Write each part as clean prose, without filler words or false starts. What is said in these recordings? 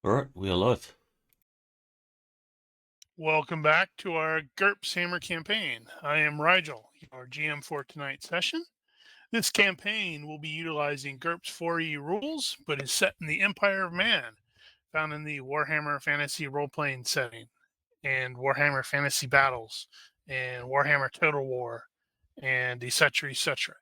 Alright, we are live. Welcome back to our GURPS Hammer campaign. I am Rigil, your GM for tonight's session. This campaign will be utilizing GURPS 4E rules, but is set in the Empire of Man, found in the Warhammer Fantasy role-playing setting, and Warhammer Fantasy Battles, and Warhammer Total War, and etc., etc.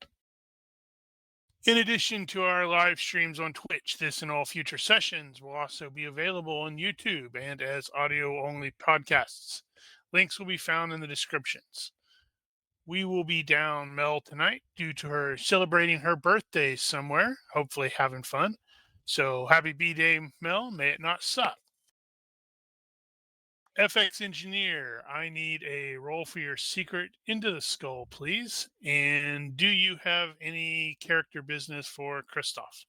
In addition to our live streams on Twitch, this and all future sessions will also be available on YouTube and as audio-only podcasts. Links will be found in the descriptions. We will be down Mel tonight due to her celebrating her birthday somewhere, hopefully having fun. So happy B-Day, Mel. May it not suck. FX Engineer, I need a roll for your secret into the skull, please. And do you have any character business for Christoph?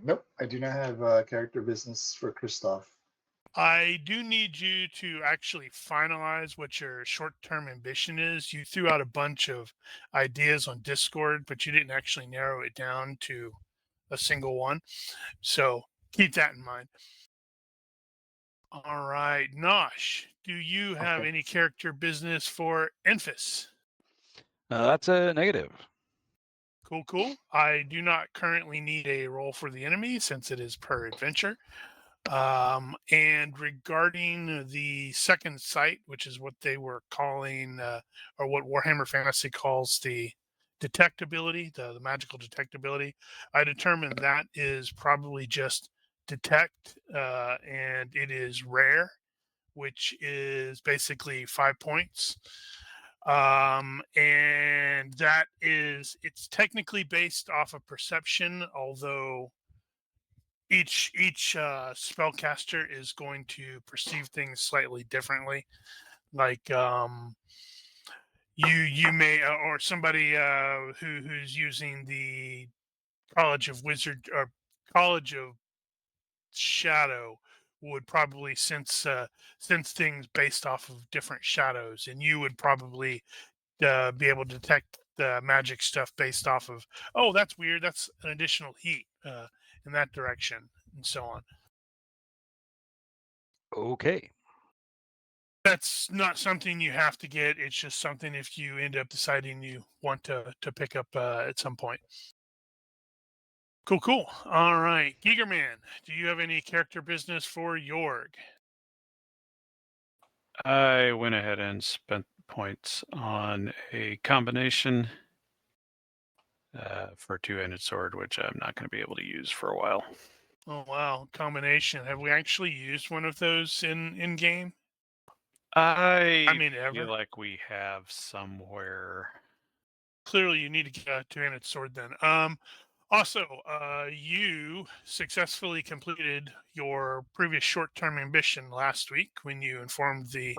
Nope, I do not have character business for Christoph. I do need you to actually finalize what your short-term ambition is. You threw out a bunch of ideas on Discord, but you didn't actually narrow it down to a single one. So keep that in mind. All right, Nosh, do you have any character business for Enfys? That's a negative. Cool. I do not currently need a roll for the enemy since it is per adventure. And regarding the second sight, which is what they were calling, or what Warhammer Fantasy calls the detectability, the magical detectability, I determined that is probably just detect, and it is rare, which is basically 5 points. And that is, it's technically based off of perception, although each spellcaster is going to perceive things slightly differently. Like you may, or somebody who's using the College of Wizard or College of Shadow would probably sense things based off of different shadows, and you would probably be able to detect the magic stuff based off of, oh, that's weird, that's an additional heat in that direction, and so on. Okay. That's not something you have to get. It's just something if you end up deciding you want to pick up at some point. Cool. All right. Gigerman, do you have any character business for Jorg? I went ahead and spent points on a combination for a two-handed sword, which I'm not going to be able to use for a while. Oh, wow. Combination. Have we actually used one of those in game? I mean, ever? feel like we have somewhere. Clearly, you need to get a two-handed sword then. Also, you successfully completed your previous short-term ambition last week when you informed the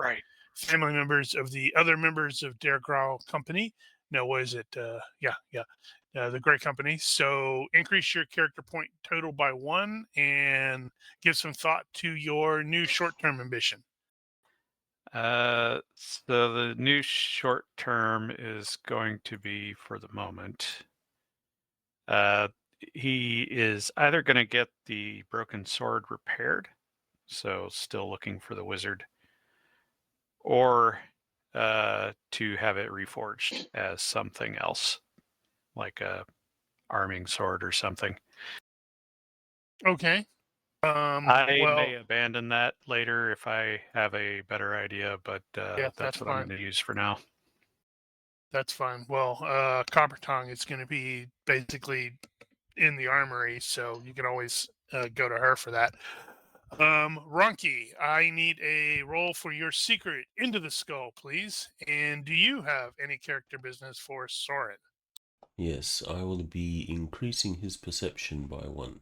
family members of the other members of Der Grau Company. No, what is it? The Great Company. So increase your character point total by 1 and give some thought to your new short-term ambition. So the new short term is going to be, for the moment, he is either going to get the broken sword repaired, so still looking for the wizard, or to have it reforged as something else, like a arming sword or something. Okay. I may abandon that later if I have a better idea, but that's what I'm going to use for now. That's fine. Well, Copper Tongue is going to be basically in the armory, so you can always go to her for that. Ronki, I need a roll for your secret into the skull, please. And do you have any character business for Soren? Yes, I will be increasing his perception by 1.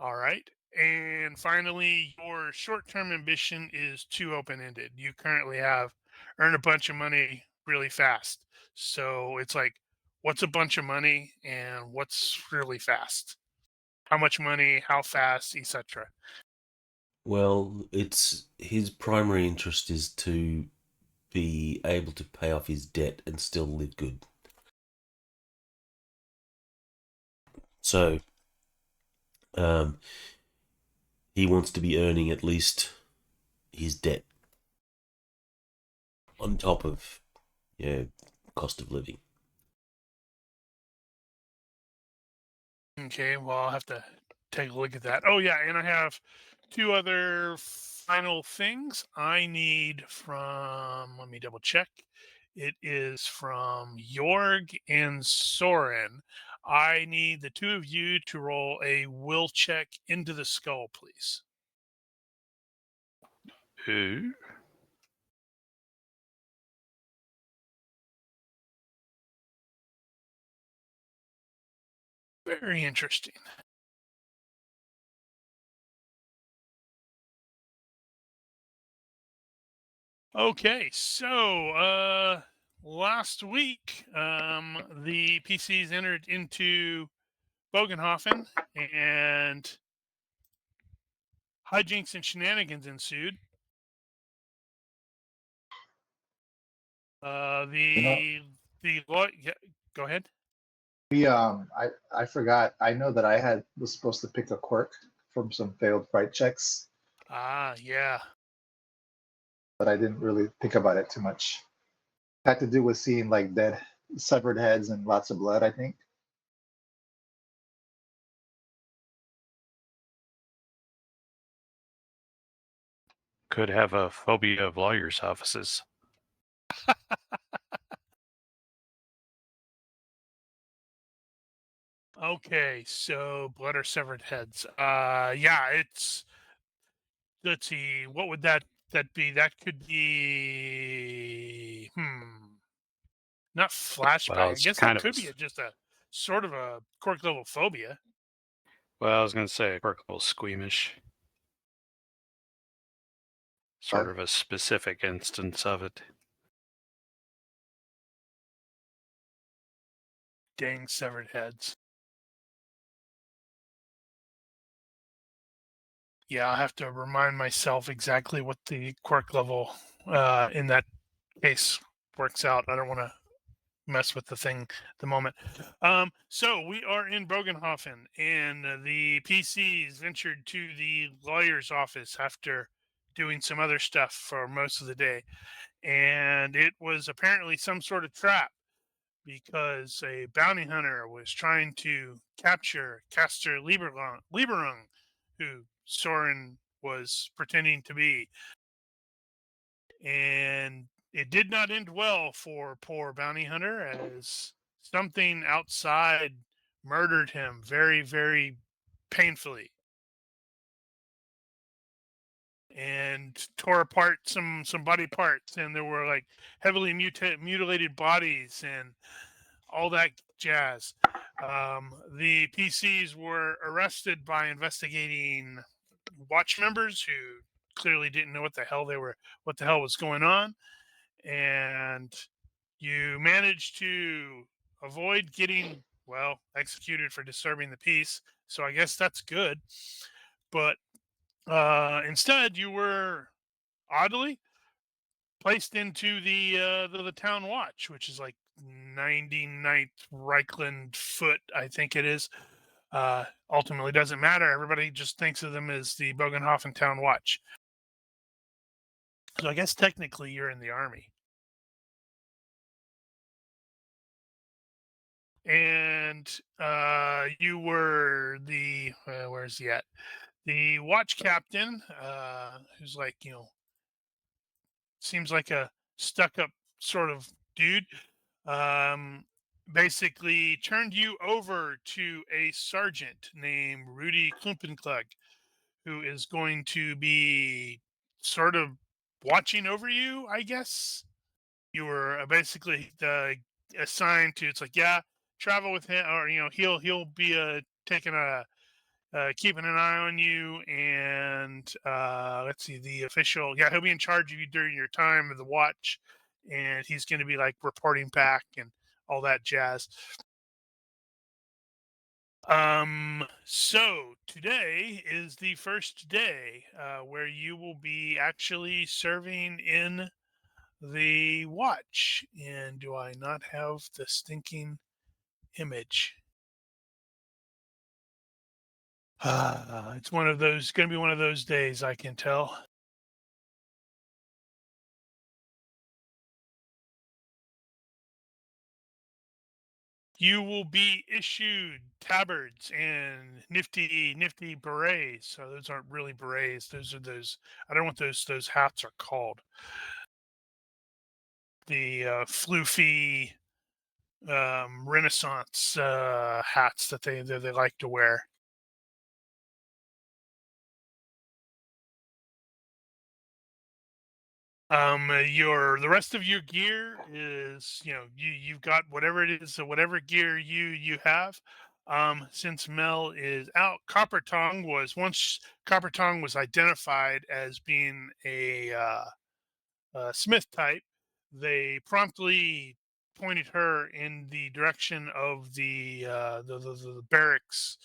All right. And finally, your short-term ambition is too open-ended. You currently have earn a bunch of money really fast. So it's like, what's a bunch of money and what's really fast? How much money, how fast, etc. Well, it's his primary interest is to be able to pay off his debt and still live good. So, He wants to be earning at least his debt on top of, cost of living. Okay, well, I'll have to take a look at that. Oh, yeah, and I have two other final things I need from, let me double check. It is from Jorg and Soren. I need the two of you to roll a will check into the skull, please. Ooh. Very interesting. Okay, so last week the PCs entered into Bögenhafen and hijinks and shenanigans ensued. Yeah, go ahead. I forgot. I know that I was supposed to pick a quirk from some failed fight checks, Yeah. but I didn't really think about it too much. Had to do with seeing like dead, severed heads and lots of blood, I think. Could have a phobia of lawyers' offices. Okay, so blood or severed heads. It's, let's see, what would that be? That could be not flashback. Well, I it's guess kind that of could be just a sort of a quirk level phobia. Well, I was going to say a little squeamish. Sort of a specific instance of it. Dang severed heads. Yeah, I'll have to remind myself exactly what the quirk level in that case works out. I don't want to mess with the thing at the moment. So we are in Bögenhafen, and the PCs ventured to the lawyer's office after doing some other stuff for most of the day. And it was apparently some sort of trap because a bounty hunter was trying to capture Caster Lieberung, who Soren was pretending to be. And it did not end well for poor bounty hunter, as something outside murdered him very, very painfully and tore apart some body parts, and there were like heavily mutilated bodies and all that jazz. The PCs were arrested by investigating watch members who clearly didn't know what the hell was going on, and you managed to avoid getting executed for disturbing the peace. So I guess that's good. But instead, you were oddly placed into the town watch, which is like 99th Reichland foot, I think it is. Ultimately, doesn't matter. Everybody just thinks of them as the Bögenhafen Town Watch. So I guess technically you're in the army. And you were the where's he at? The watch captain, who's like, seems like a stuck-up sort of dude. Basically turned you over to a sergeant named Rudy Klumpenklug, who is going to be sort of watching over you, I guess. You were basically assigned to. It's like, yeah, travel with him, or he'll be taking a keeping an eye on you, and let's see, the official. Yeah, he'll be in charge of you during your time of the watch, and he's going to be like reporting back and all that jazz. So today is the first day where you will be actually serving in the watch. And do I not have the stinking image? It's one of those. Going to be one of those days, I can tell. You will be issued tabards and nifty berets. So those aren't really berets. Those are those. I don't know what those hats are called. The floofy Renaissance hats that they like to wear. The rest of your gear is, you've got whatever it is, so whatever gear you have. Since Mel is out, Copper Tongue was identified as being a Smith type. They promptly pointed her in the direction of the barracks,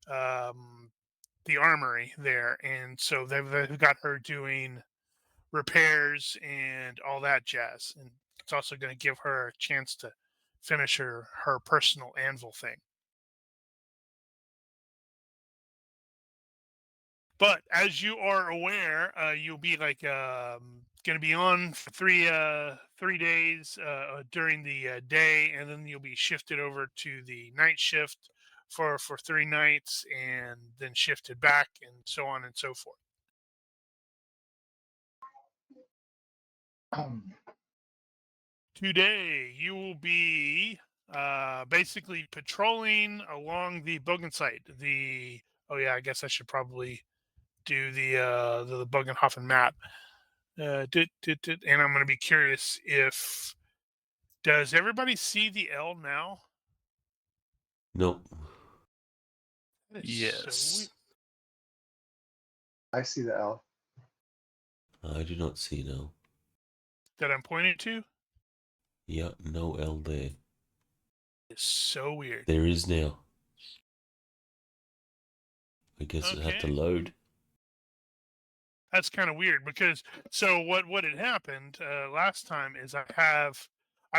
the armory there, and so they've got her doing repairs and all that jazz. And it's also going to give her a chance to finish her personal anvil thing. But as you are aware, you'll be like going to be on for 3 days during the day, and then you'll be shifted over to the night shift for 3 nights, and then shifted back, and so on and so forth. Today you will be basically patrolling along the Bogen site. Oh yeah, I guess I should probably do the Bögenhafen map. And I'm going to be curious if does everybody see the L now? Nope. That is Yes. I see the L. I do not see no. That I'm pointing to. Yeah, no L there. It's so weird. There is now. I guess it had to Okay. load. That's kind of weird because so what had happened last time is I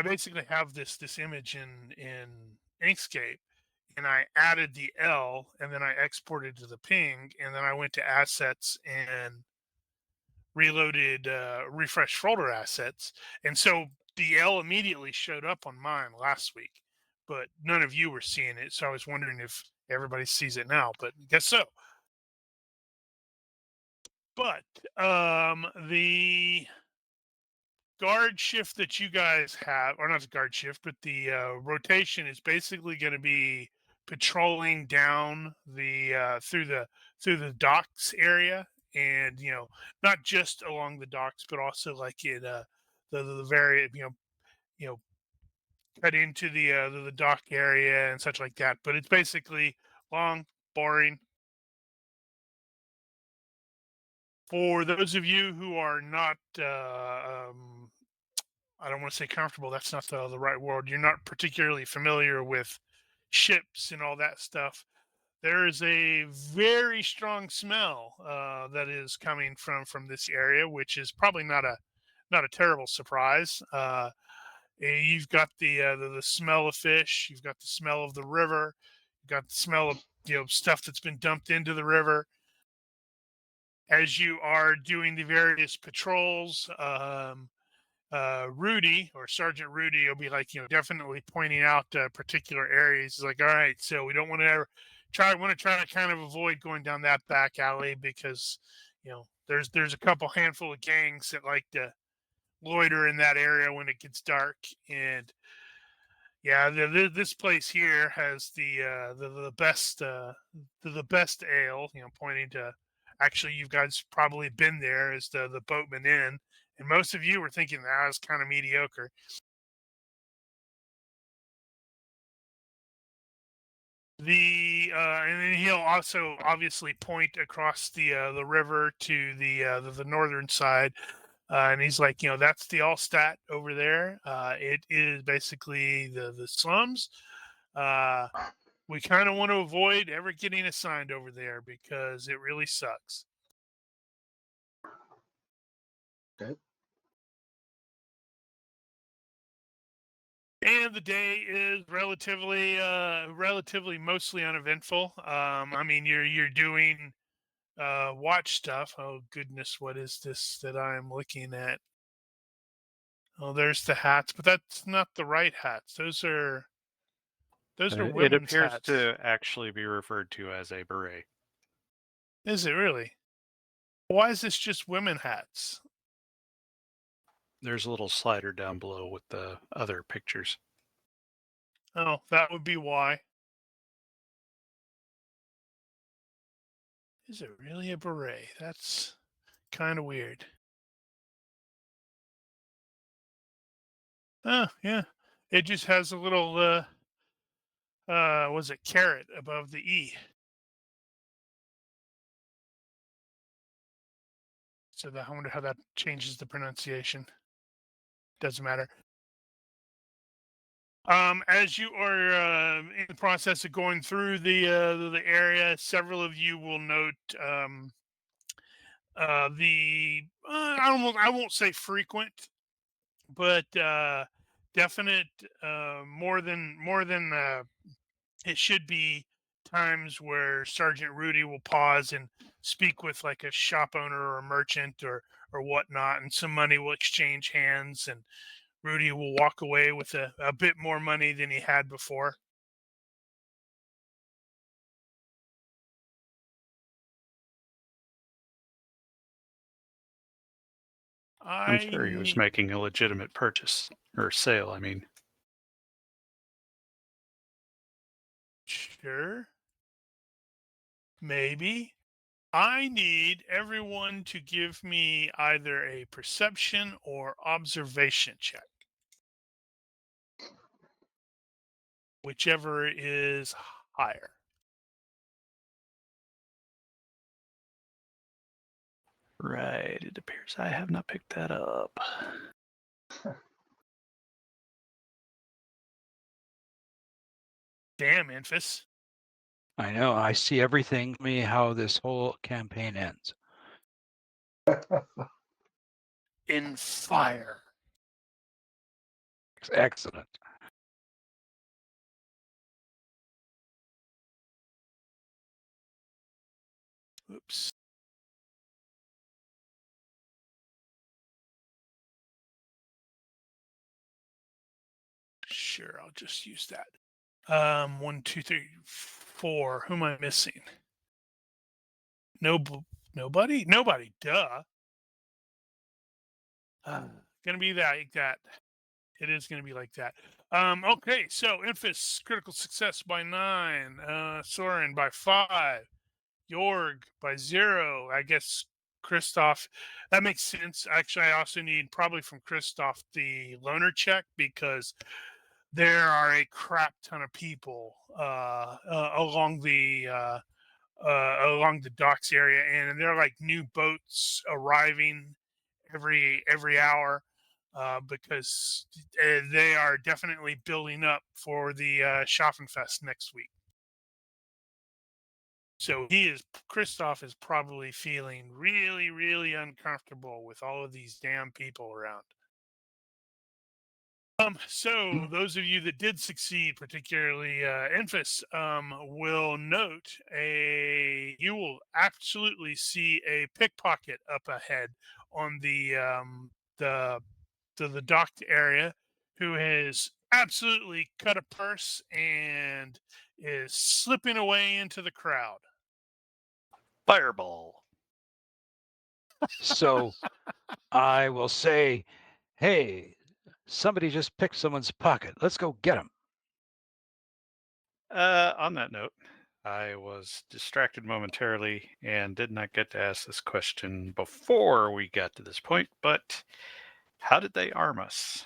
basically have this image in Inkscape, and I added the L, and then I exported to the ping, and then I went to assets and reloaded refresh folder assets, and so the L immediately showed up on mine last week, but none of you were seeing it, so I was wondering if everybody sees it now, but I guess so. But the guard shift that you guys have, or not the guard shift, but the rotation is basically going to be patrolling down the through the docks area, and not just along the docks, but also like in the very you know cut into the dock area and such like that. But it's basically long, boring. For those of you who are not, I don't want to say comfortable, that's not the right word. You're not particularly familiar with ships and all that stuff. There is a very strong smell that is coming from this area, which is probably not a terrible surprise. You've got the smell of fish. You've got the smell of the river. You've got the smell of stuff that's been dumped into the river. As you are doing the various patrols, Rudy or Sergeant Rudy will be like, definitely pointing out particular areas. He's like, all right, so we don't want to ever want to try to kind of avoid going down that back alley because, there's a couple handful of gangs that like to loiter in that area when it gets dark. And yeah, this place here has the best the best ale. Pointing to, actually, you guys probably been there, as the Boatman Inn, and most of you were thinking that was kind of mediocre. And then he'll also obviously point across the river to the northern side. And he's like, that's the Allstat over there. It is basically the slums. We kind of want to avoid ever getting assigned over there because it really sucks. Okay. And the day is relatively mostly uneventful. I mean, you're doing watch stuff. Oh goodness, what is this that I'm looking at? Oh, there's the hats, but that's not the right hats. Those are It women's appears hats. to actually be referred to as a beret. Is it really? Why is this just women hats? There's a little slider down below with the other pictures. Oh, that would be why. Is it really a beret? That's kind of weird. Oh, yeah. It just has a little was it carrot above the E. So I wonder how that changes the pronunciation. Doesn't matter. As you are in the process of going through the area, several of you will note I won't say frequent, but definite more than it should be times where Sergeant Rudy will pause and speak with like a shop owner or a merchant or whatnot, and some money will exchange hands, and Rudy will walk away with a bit more money than he had before. I'm sure he was making a legitimate purchase or sale. I mean, Sure. Maybe. I need everyone to give me either a perception or observation check. Whichever is higher. right. It appears I have not picked that up. Damn, Infus. I know. I see everything. Me, how this whole campaign ends. In fire. Excellent. Oops. Sure, I'll just use that. 1, 2, 3, 4. Who am I missing? Nobody? Nobody. Duh. Gonna be like that. It is gonna be like that. Okay, so Infus, critical success by 9. Soren by 5. Jorg by 0. I guess Christoph. That makes sense. Actually, I also need probably from Christoph the loner check because there are a crap ton of people along the docks area, and there are like new boats arriving every hour because they are definitely building up for the Schaffenfest next week. So Christoph is probably feeling really, really uncomfortable with all of these damn people around. So those of you that did succeed, particularly Enfys, will note you will absolutely see a pickpocket up ahead on the the docked area, who has absolutely cut a purse and is slipping away into the crowd. Fireball. So I will say, hey, somebody just picked someone's pocket. Let's go get him. On that note, I was distracted momentarily and did not get to ask this question before we got to this point, but how did they arm us?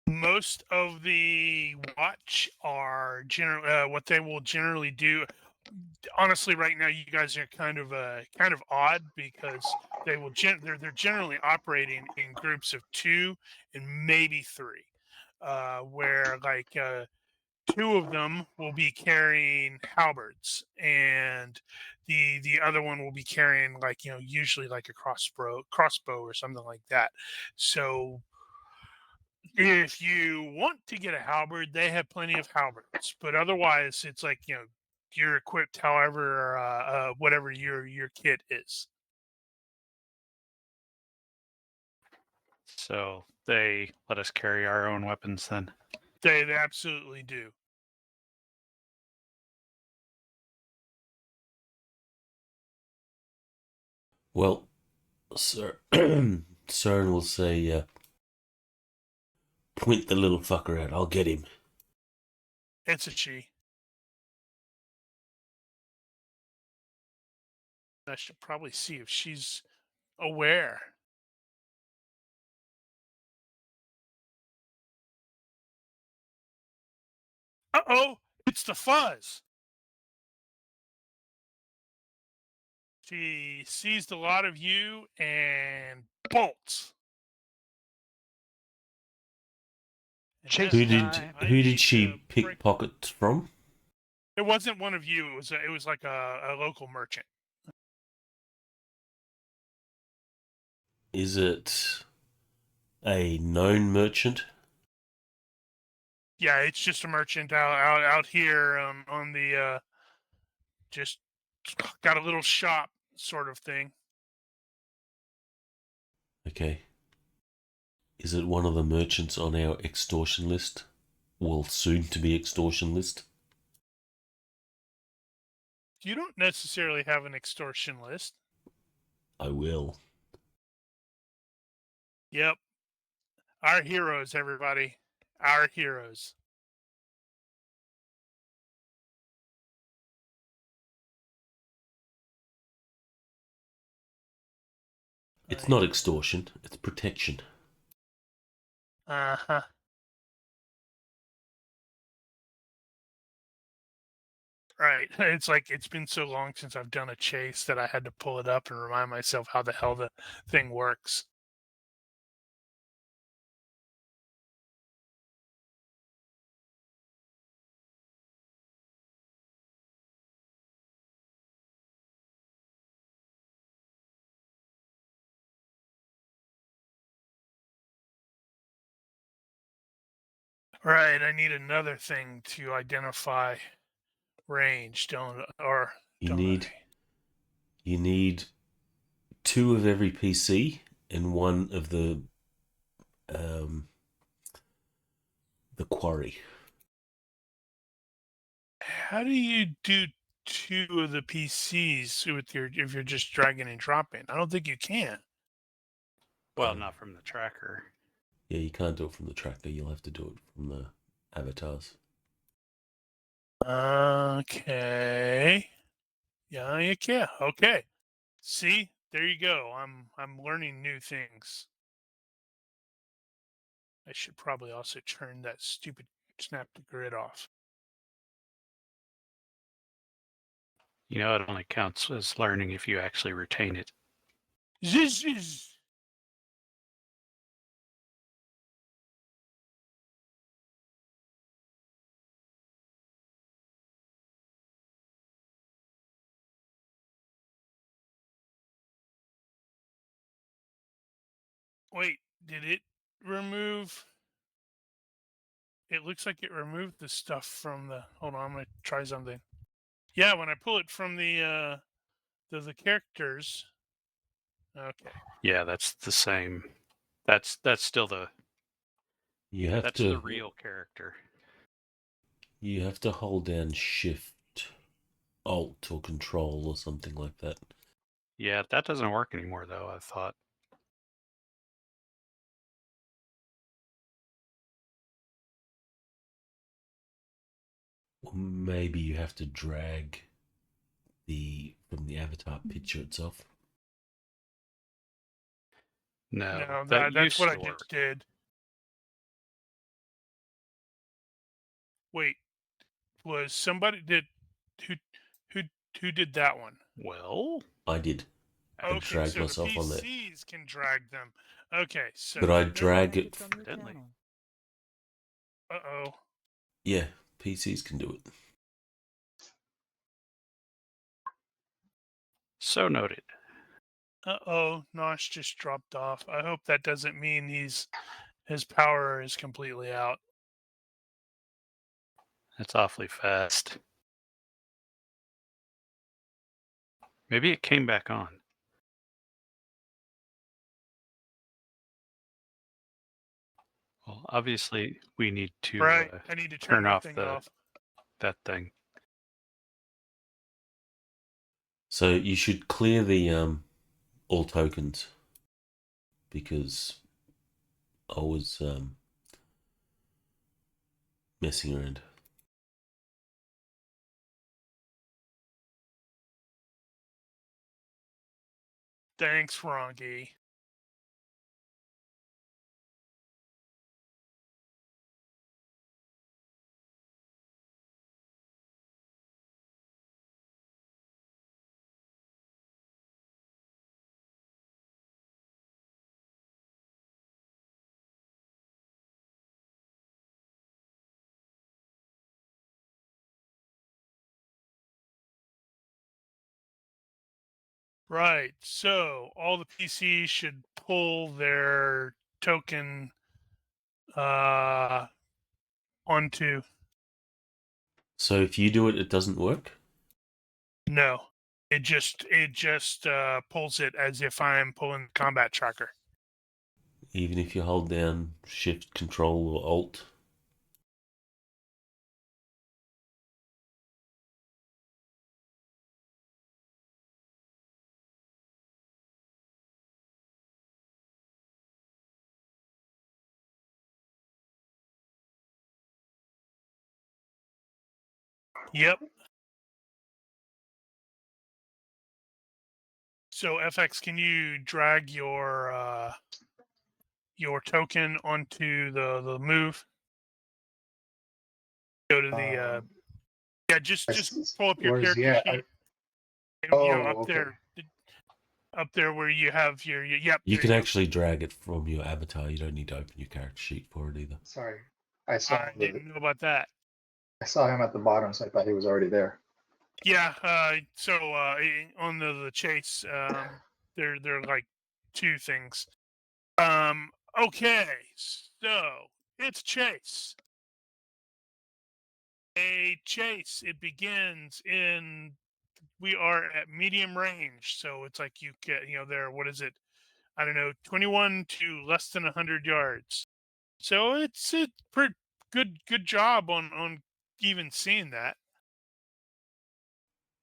Most of the watch are what they will generally do. Honestly, right now you guys are kind of odd because they're generally operating in groups of 2 and maybe 3, where like 2 of them will be carrying halberds, and the other one will be carrying like usually like a crossbow or something like that. So If you want to get a halberd, they have plenty of halberds, but otherwise, it's like you're equipped however whatever your kit is. So they let us carry our own weapons then. They absolutely do. Well, sir, Cern will say, point the little fucker out. I'll get him. It's a she. I should probably see if she's aware. Uh-oh, it's the fuzz. She sees the lot of you and bolts. And Chase Who then did time. I who need did she to pickpocket from? It wasn't one of you. It was like a local merchant. Is it a known merchant? Yeah, it's just a merchant out here on the just got a little shop sort of thing. Okay. Is it one of the merchants on our extortion list? Well, soon to be extortion list? You don't necessarily have an extortion list. I will. Yep. Our heroes, everybody. Our heroes. It's not extortion, it's protection. Uh-huh. Right. It's like it's been so long since I've done a chase that I had to pull it up and remind myself how the hell the thing works. Right, I need another thing to identify range, don't You need 2 of every PC and 1 of the quarry. How do you do 2 of the PCs with if you're just dragging and dropping? I don't think you can. Well, not from the tracker. Yeah, you can't do it from the tracker. You'll have to do it from the avatars. Okay. Yeah, you can. Okay. See, there you go. I'm learning new things. I should probably also turn that stupid snap to grid off. You know, it only counts as learning if you actually retain it. This is Wait, did it remove? It looks like it removed the stuff from the. Hold on, I'm gonna try something. Yeah, when I pull it from the characters. Okay. Yeah, that's the same. That's still the You have that's to the real character. you have to hold down Shift, Alt, or Control or something like that. Yeah, that doesn't work anymore though, I thought. Or maybe you have to drag from the avatar picture itself. No, that's used what to I work. just did. Wait, was somebody did who who who did that one? Well, I did. I Okay, dragged so the myself on there. PCs can drag them. Okay, so But I drag it. Deadly. Uh-oh. Yeah, PCs can do it. So noted. Uh-oh, Nosh just dropped off. I hope that doesn't mean he's His power is completely out. That's awfully fast. Maybe it came back on. Well, obviously we need to Right. I need to turn turn that off thing off. that thing. So you should clear the all tokens because I was messing around. Thanks, Rongi. Right. So all the PCs should pull their token onto. So if you do it, it doesn't work? No. It just pulls it as if I'm pulling the combat tracker. Even if you hold down Shift, Control, or Alt? Yep. So FX, can you drag your token onto the move? Go to the yeah, just pull up your Where's character yeah? sheet. And, up Okay. there where you have your yep. You There can you go. actually drag it from your avatar. You don't need to open your character sheet for it either. Sorry, I I didn't know about that. I saw him at the bottom, so I thought he was already there. Yeah. So on the chase, there are like two things. Okay. So it's chase. A chase. It begins in. We are at medium range, so it's like you get there. What is it? I don't know, 21 to less than 100 yards. So it's a pretty good job on even seeing that.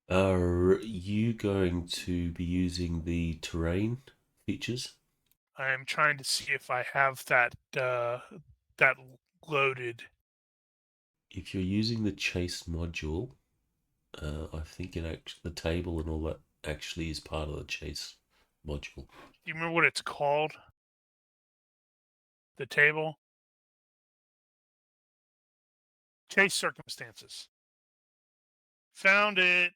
Are you going to be using the terrain features? I'm trying to see if I have that loaded. If you're using the chase module, I think the table and all that actually is part of the chase module. Do you remember what it's called? The table? Chase circumstances. Found it.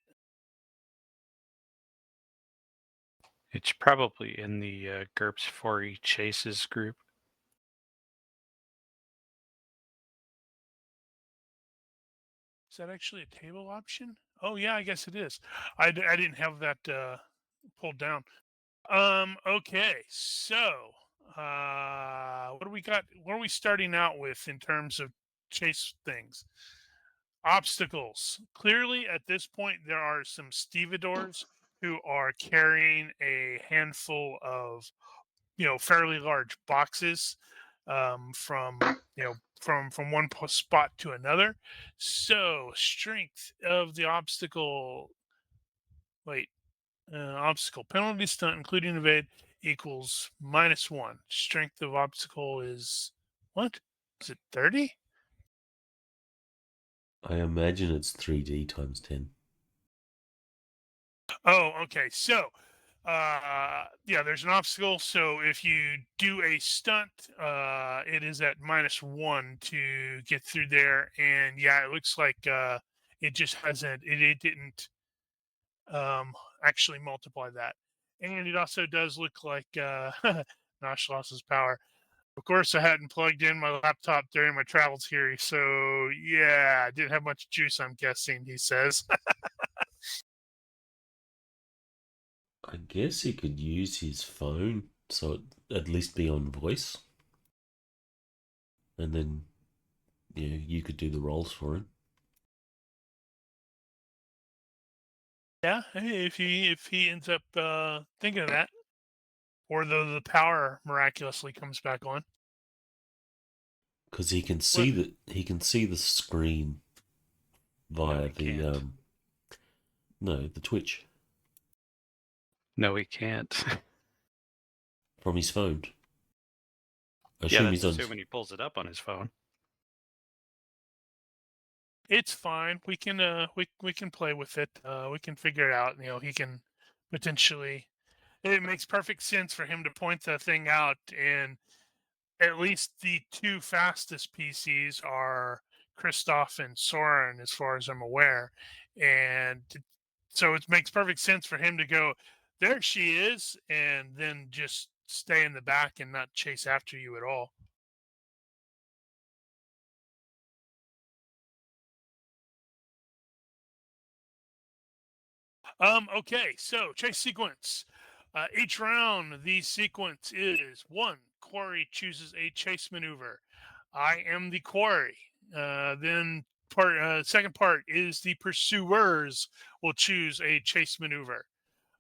It's probably in the GURPS 4E chases group. Is that actually a table option? Oh yeah, I guess it is. I didn't have that pulled down. Okay, so what do we got? What are we starting out with in terms of chase things? Obstacles. Clearly, at this point, there are some stevedores who are carrying a handful of, fairly large boxes from, from one spot to another. So, strength of the obstacle. Wait, obstacle penalty stunt, including evade, equals -1. Strength of obstacle is what? Is it 30? I imagine it's 3D times 10. Oh, okay. So, yeah, there's an obstacle. So if you do a stunt, it is at -1 to get through there. And yeah, it looks like it just hasn't. It didn't actually multiply that. And it also does look like Nosh lost his power. Of course, I hadn't plugged in my laptop during my travels here, so yeah, I didn't have much juice. I'm guessing, he says. I guess he could use his phone, so it'd at least be on voice. and then you could do the rolls for him. Yeah, if he ends up thinking of that, or the power miraculously comes back on. Because he can see the screen via he can't. the Twitch No, he can't. from his phone. I Yeah, assume that's he's on. assuming he pulls it up on his phone. It's fine. We can we can play with it. We can figure it out. He can potentially. It makes perfect sense for him to point the thing out, and at least the two fastest PCs are Christoph and Soren, as far as I'm aware, and so it makes perfect sense for him to go, there she is, and then just stay in the back and not chase after you at all. Okay, so chase sequence. Each round, the sequence is one, quarry chooses a chase maneuver. I am the quarry. Then second part is the pursuers will choose a chase maneuver.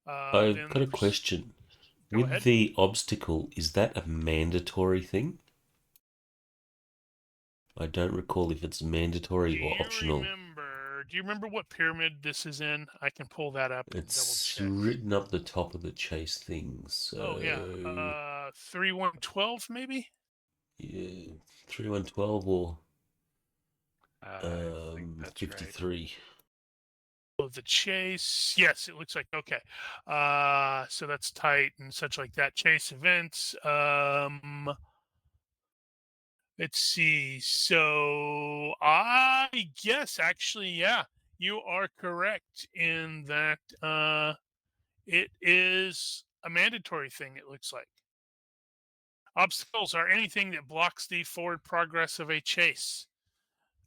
I've Then got the a question. Go With ahead. the obstacle, is that a mandatory thing? I don't recall if it's mandatory or optional. Do you remember what pyramid this is in? I can pull that up and double It's check. written up the top of the chase thing, so... Oh yeah, 3112 maybe. Yeah, 3112 or I think that's 53. Of the chase. Yes, it looks like okay. So that's tight and such like that. Chase events. Let's see. So I guess actually, yeah, you are correct in that it is a mandatory thing, it looks like. Obstacles are anything that blocks the forward progress of a chase.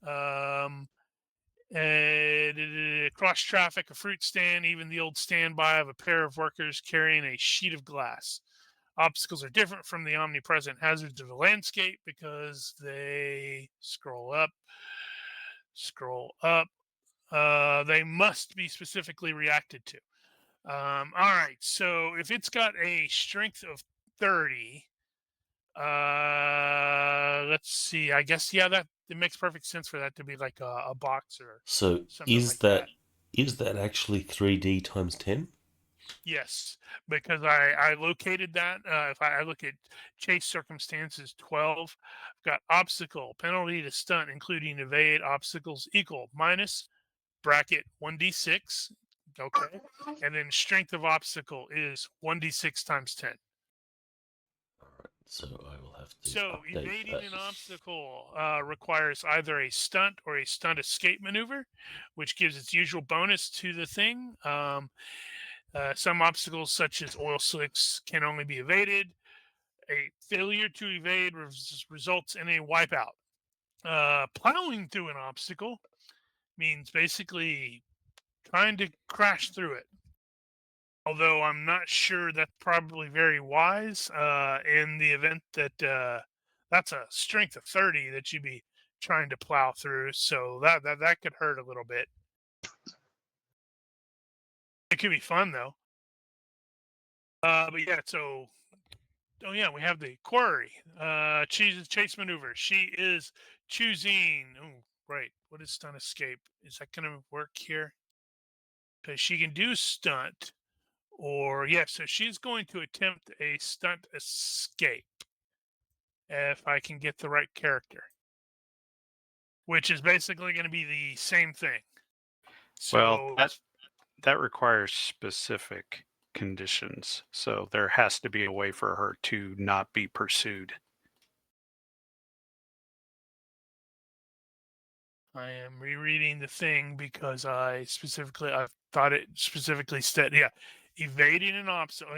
Cross traffic, a fruit stand, even the old standby of a pair of workers carrying a sheet of glass. Obstacles are different from the omnipresent hazards of the landscape because they scroll up. They must be specifically reacted to. All right, so if it's got a strength of 30, let's see. I guess that it makes perfect sense for that to be like a box or So something is like that. that actually 3D times 10? Yes, because I located that. If I look at chase circumstances 12, I've got obstacle penalty to stunt, including evade obstacles equal minus bracket 1d6. Okay, and then strength of obstacle is 1d6 times 10. Alright, so I will have to So update evading that. an obstacle requires either a stunt or a stunt escape maneuver, which gives its usual bonus to the thing. Some obstacles, such as oil slicks, can only be evaded. A failure to evade results in a wipeout. Plowing through an obstacle means basically trying to crash through it. Although I'm not sure that's probably very wise in the event that that's a strength of 30 that you'd be trying to plow through. So that could hurt a little bit. It could be fun though. But yeah, so yeah, we have the quarry. Chase maneuver. She is choosing. Oh, right. What is stunt escape? Is that going to work here? Because she can do stunt, or yeah. So she's going to attempt a stunt escape. If I can get the right character, which is basically going to be the same thing. Well, So that requires specific conditions. So there has to be a way for her to not be pursued. I am rereading the thing because I thought it specifically said, yeah, evading an obstacle,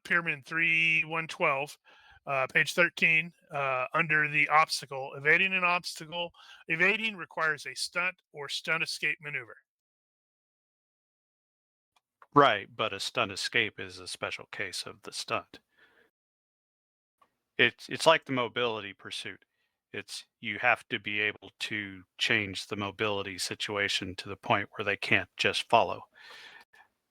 pyramid 3112, page 13, under the obstacle, evading requires a stunt or stunt escape maneuver. Right, but a stunt escape is a special case of the stunt. It's like the mobility pursuit. It's you have to be able to change the mobility situation to the point where they can't just follow.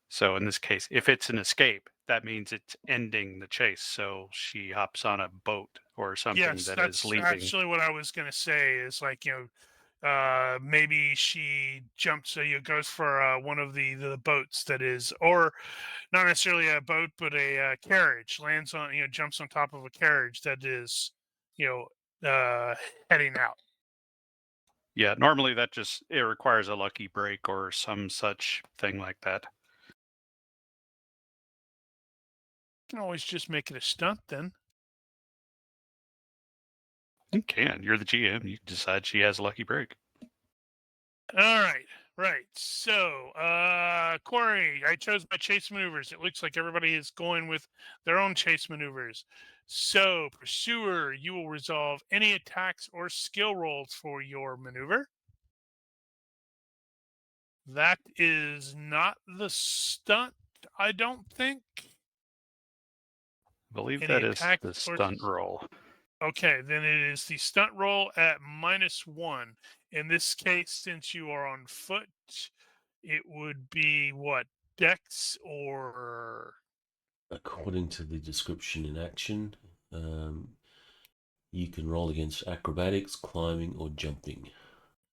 So in this case, if it's an escape, that means it's ending the chase. So she hops on a boat or something Yes, that is that's leaving. actually what I was going to say. Is like, maybe she jumps, goes for one of the boats that is, or not necessarily a boat, but a carriage, lands on, jumps on top of a carriage that is, heading out. Yeah, normally that just it requires a lucky break or some such thing like that. You can always just make it a stunt then. You can. You're the GM. You can decide she has a lucky break. All right, right. So, Corey, I chose my chase maneuvers. It looks like everybody is going with their own chase maneuvers. So, Pursuer, you will resolve any attacks or skill rolls for your maneuver. That is not the stunt, I don't think. I believe Any that is attack the or stunt roll. Okay, then it is the stunt roll at -1. In this case, since you are on foot, it would be what? Dex or According to the description in action, you can roll against acrobatics, climbing, or jumping.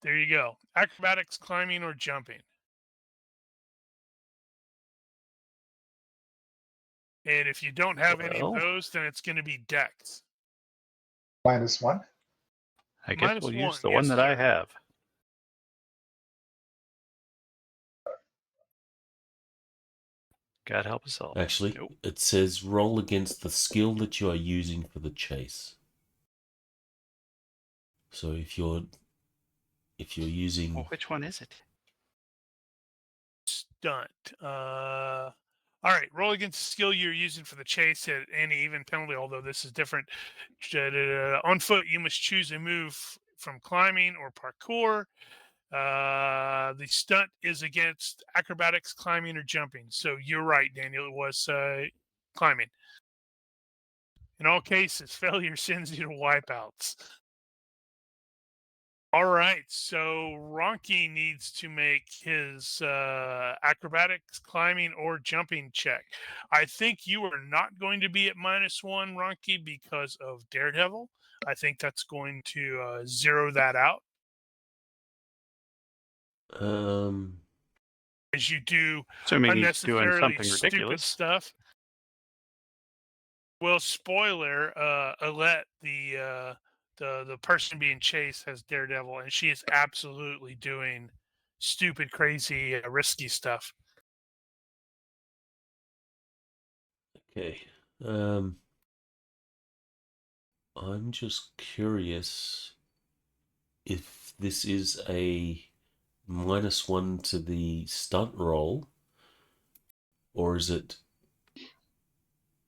there you go. Acrobatics, climbing, or jumping. And if you don't have any of Well, those, then it's going to be Dex. -1. I guess we'll -1, use the yes, one that I sir. have. God help us all. Actually, Nope. it says roll against the skill that you are using for the chase. So if you're using Well, which one is it? Stunt. All right, roll against the skill you're using for the chase at any even penalty, although this is different. On foot, you must choose a move from climbing or parkour. The stunt is against acrobatics, climbing, or jumping. So you're right, Daniel. It was climbing. In all cases, failure sends you to wipeouts. All right, so Ronky needs to make his acrobatics, climbing, or jumping check. I think you are not going to be at -1, Ronky, because of Daredevil. I think that's going to zero that out. As you do Assuming he's doing unnecessarily something stupid ridiculous. stuff. Well, spoiler, Alette, the person being chased, has Daredevil, and she is absolutely doing stupid, crazy, risky stuff. Okay. I'm just curious if this is a -1 to the stunt roll, or is it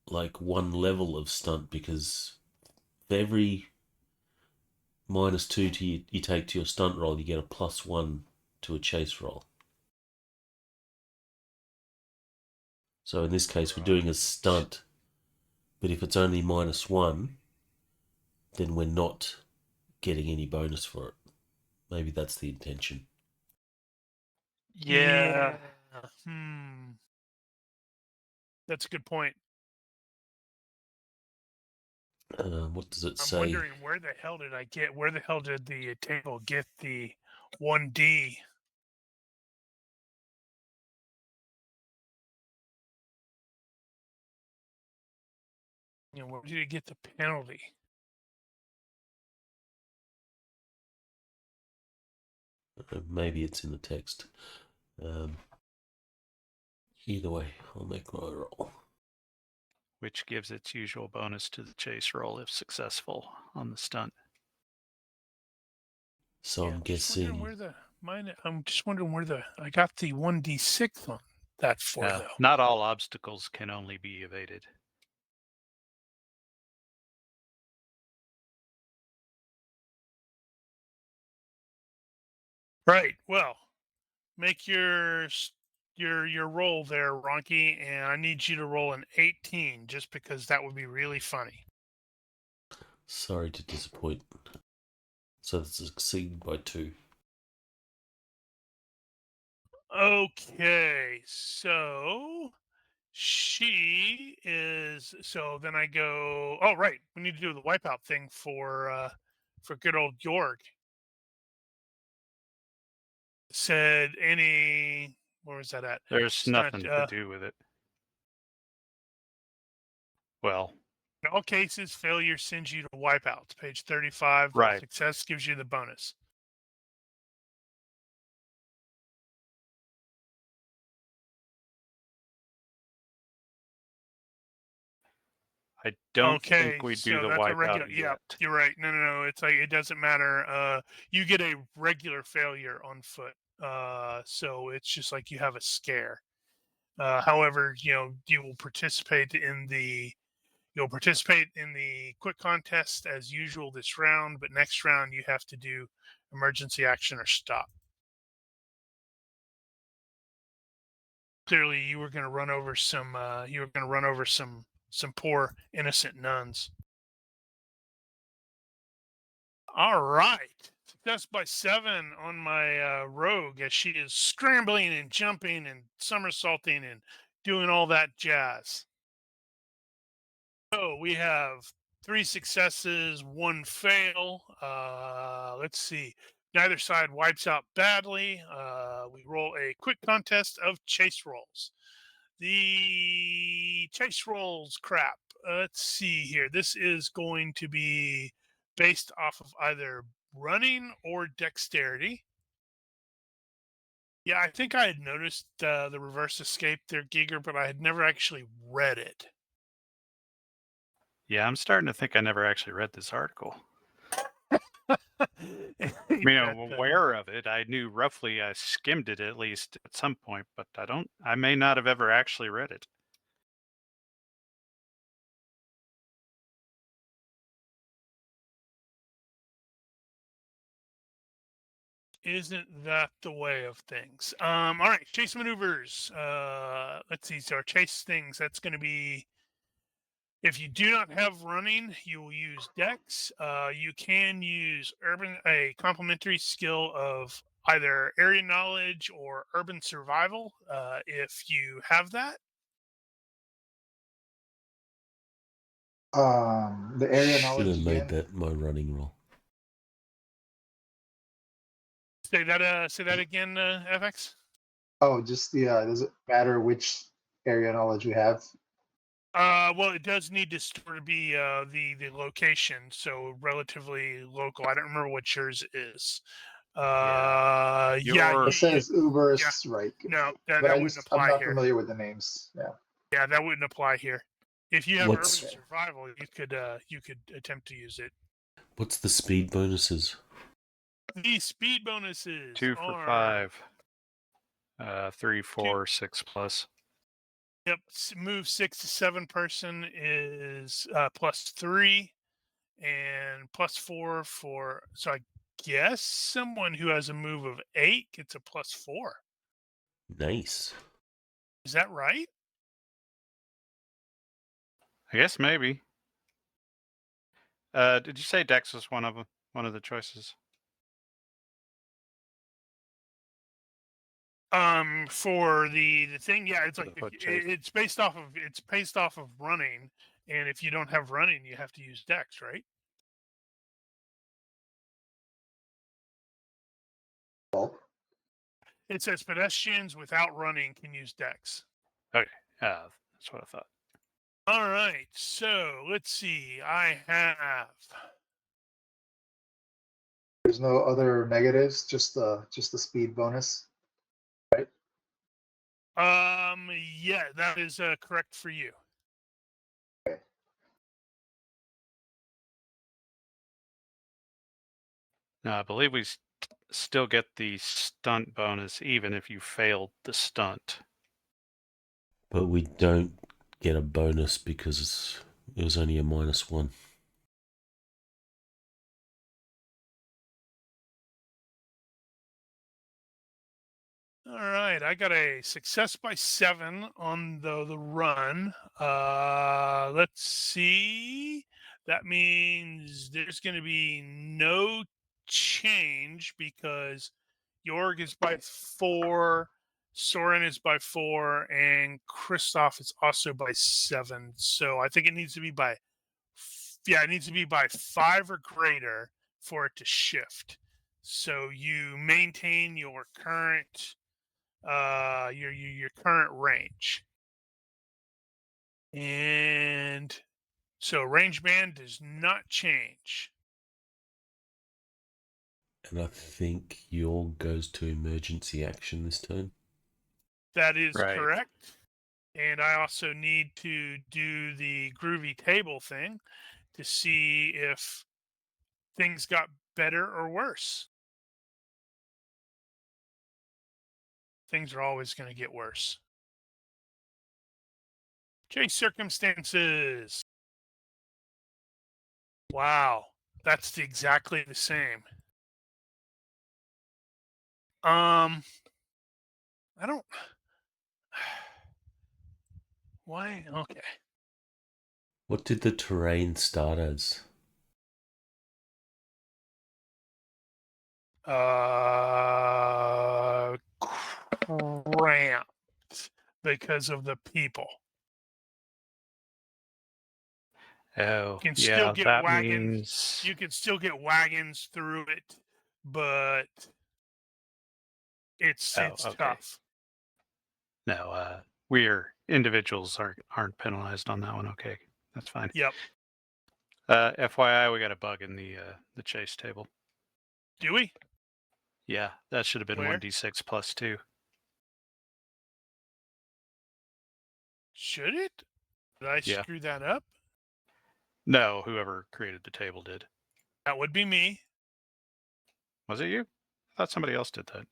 like one level of stunt? Because for every -2 you take to your stunt roll, you get a +1 to a chase roll. So in this case, we're doing a stunt, but if it's only -1, then we're not getting any bonus for it. Maybe that's the intention. Yeah. That's a good point. What does it I'm say? wondering where the hell did the table get the 1D? Where did it get the penalty? Maybe it's in the text. Either way, I'll make my roll. Which gives its usual bonus to the chase roll if successful on the stunt. So I'm guessing. I'm just wondering where I got the 1d6 on that for though. Not all obstacles can only be evaded. Right. Well, make your roll there, Ronky, and I need you to roll an 18 just because that would be really funny. Sorry to disappoint. So that's exceeded by 2. Okay, so she is. So then I go. Oh, right. We need to do the wipeout thing for good old Georg. Said any. Where was that at? There's Stunt, nothing to do with it. Well, In all cases, failure sends you to wipeouts. Page 35. Right. Success gives you the bonus. I don't Okay, think we do so the that's a wipeout regular. yet. Yeah, you're right. No. It's like it doesn't matter. You get a regular failure on foot. So it's just like you have a scare. However, you will participate in the quick contest as usual this round, but next round you have to do emergency action or stop. Clearly, you were going to run over some. Some poor innocent nuns. All right. Success by 7 on my rogue as she is scrambling and jumping and somersaulting and doing all that jazz. So we have 3 successes, 1 fail. Let's see. Neither side wipes out badly. We roll a quick contest of chase rolls. The chase rolls crap. Let's see here. This is going to be based off of either running or dexterity. Yeah, I think I had noticed the reverse escape there, Giger, but I had never actually read it. Yeah, I'm starting to think I never actually read this article. I mean, I'm aware of it. I knew roughly. I skimmed it at least at some point, but I may not have ever actually read it. Isn't that the way of things? All right, chase maneuvers. Let's see. So our chase things, that's going to be, if you do not have running, you will use dex. You can use a complementary skill of either area knowledge or urban survival if you have that. The area Should knowledge have made again. that my running roll. Say that again, FX. Oh, just the does it matter which area knowledge we have? Well, it does need to sort of be the location, so relatively local. I don't remember what yours is. Yeah, It says Uber Strike. no, that but wouldn't I'm apply not here. familiar with the names. Yeah. Yeah, that wouldn't apply here. If you have What's- urban survival, you could attempt to use it. What's the speed bonuses? The speed bonuses 2 for are 5, 3, 4, 6 plus. Yep, move 6 to 7 person is +3, and +4 for. So I guess someone who has a move of 8 gets a +4. Nice. Is that right? I guess maybe. Did you say Dex was one of the choices? For the thing, yeah, it's For like the foot chase. it's based off of running, and if you don't have running, you have to use Dex, right? Well, It says pedestrians without running can use Dex. Okay, that's what I thought. All right, so let's see. I have. there's no other negatives, just the speed bonus. Yeah, that is correct for you. Now, I believe we still get the stunt bonus even if you failed the stunt. But we don't get a bonus because it was only a -1. All right, I got a success by 7 on the run. Let's see. That means there's going to be no change because Jorg is by 4, Soren is by 4, and Kristoff is also by 7. So I think it needs to be by, it needs to be by 5 or greater for it to shift. So you maintain your current your current range, and so range band does not change. And I think Yorg goes to emergency action this turn. That is Right. correct. And I also need to do the groovy table thing to see if things got better or worse. Things are always going to get worse. Chase circumstances. Wow, that's exactly the same. I don't. Why? Okay. What did the terrain start as? Cramped because of the people. Oh, You can yeah, still get that wagons. means You can still get wagons through it, but it's okay. tough. No, individuals aren't penalized on that one. Okay, that's fine. Yep. FYI, we got a bug in the chase table. Do we? Yeah, that should have been Where? 1d6 plus 2. Should it? Did I Yeah. screw that up? No, whoever created the table did. That would be me. Was it you? I thought somebody else did that.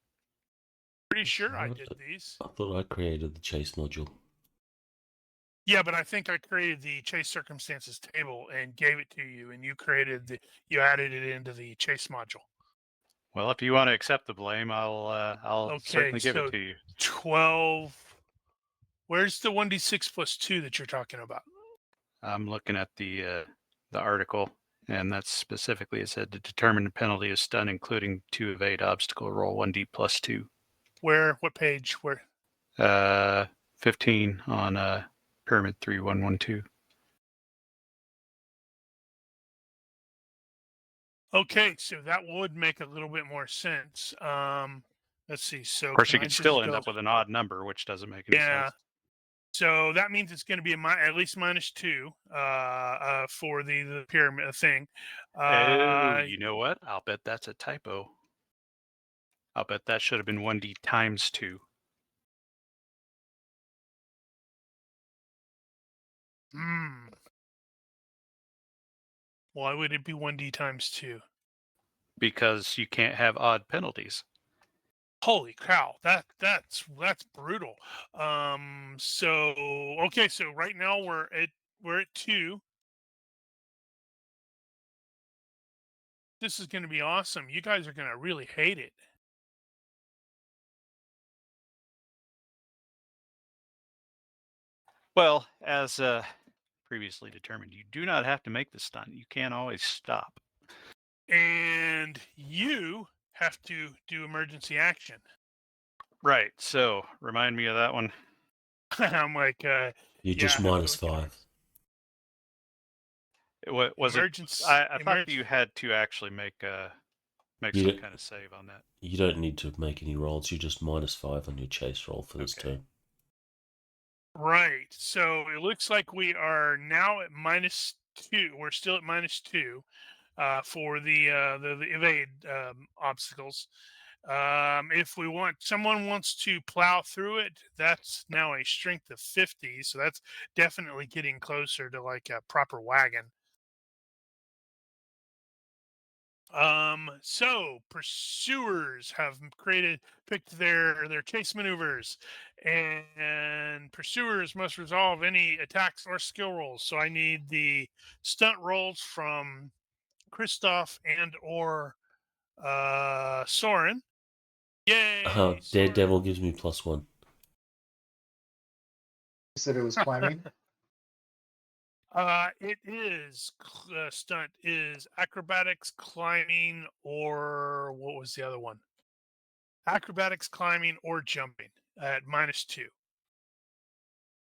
Pretty sure I did these. I thought I created the chase module. Yeah, but I think I created the chase circumstances table and gave it to you, and you added it into the chase module. Well, if you want to accept the blame, I'll certainly give it to you. 12. Where's the 1d6 plus 2 that you're talking about? I'm looking at the article, and that's specifically it said to determine the penalty of stun, including 2 evade obstacle, roll 1d plus 2. Where? What page? Where? 15 on Pyramid 3112. Okay, so that would make a little bit more sense. Let's see. So Of course, you can I could still just end go- up with an odd number, which doesn't make any Yeah. sense. So that means it's going to be at least -2 for the pyramid thing. Oh, you know what? I'll bet that's a typo. I'll bet that should have been 1d times 2. Why would it be 1d times 2? Because you can't have odd penalties. Holy cow, that's brutal. So okay, so right now we're at 2. This is going to be awesome. You guys are going to really hate it. Well, as previously determined, you do not have to make the stunt. You can always stop. And you have to do emergency action. Right. So remind me of that one. I'm like, You're just -5. Was Emergency. I thought you had to actually make You some kind of save on that. You don't need to make any rolls. You're just -5 on your chase roll for this Okay. turn. Right. So it looks like we are now at -2. We're still at -2 for the evade obstacles. If someone wants to plow through it, that's now a strength of 50. So that's definitely getting closer to like a proper wagon. So pursuers have picked their chase maneuvers, and pursuers must resolve any attacks or skill rolls. So I need the stunt rolls from Kristoff and or Soren. Yay! Soren. Daredevil gives me +1. You said it was climbing. It is stunt is acrobatics, climbing, or what was the other one? Acrobatics, climbing, or jumping at -2.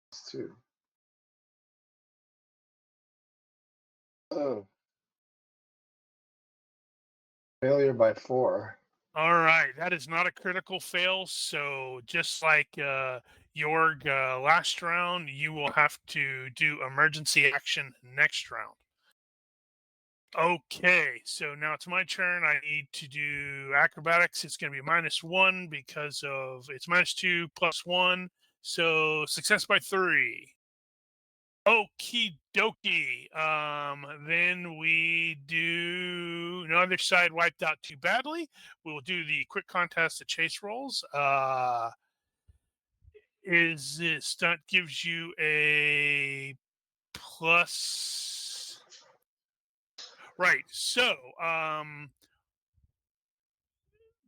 It's 2. Oh. Failure by 4. All right, that is not a critical fail. So just like Jorg last round, you will have to do emergency action next round. Okay, so now it's my turn. I need to do acrobatics. It's going to be -1 because of it's -2 plus 1. So success by 3. Okie dokie. Then we do no other side wiped out too badly. We'll do the quick contest of chase rolls. Is this stunt gives you a plus? Right. So,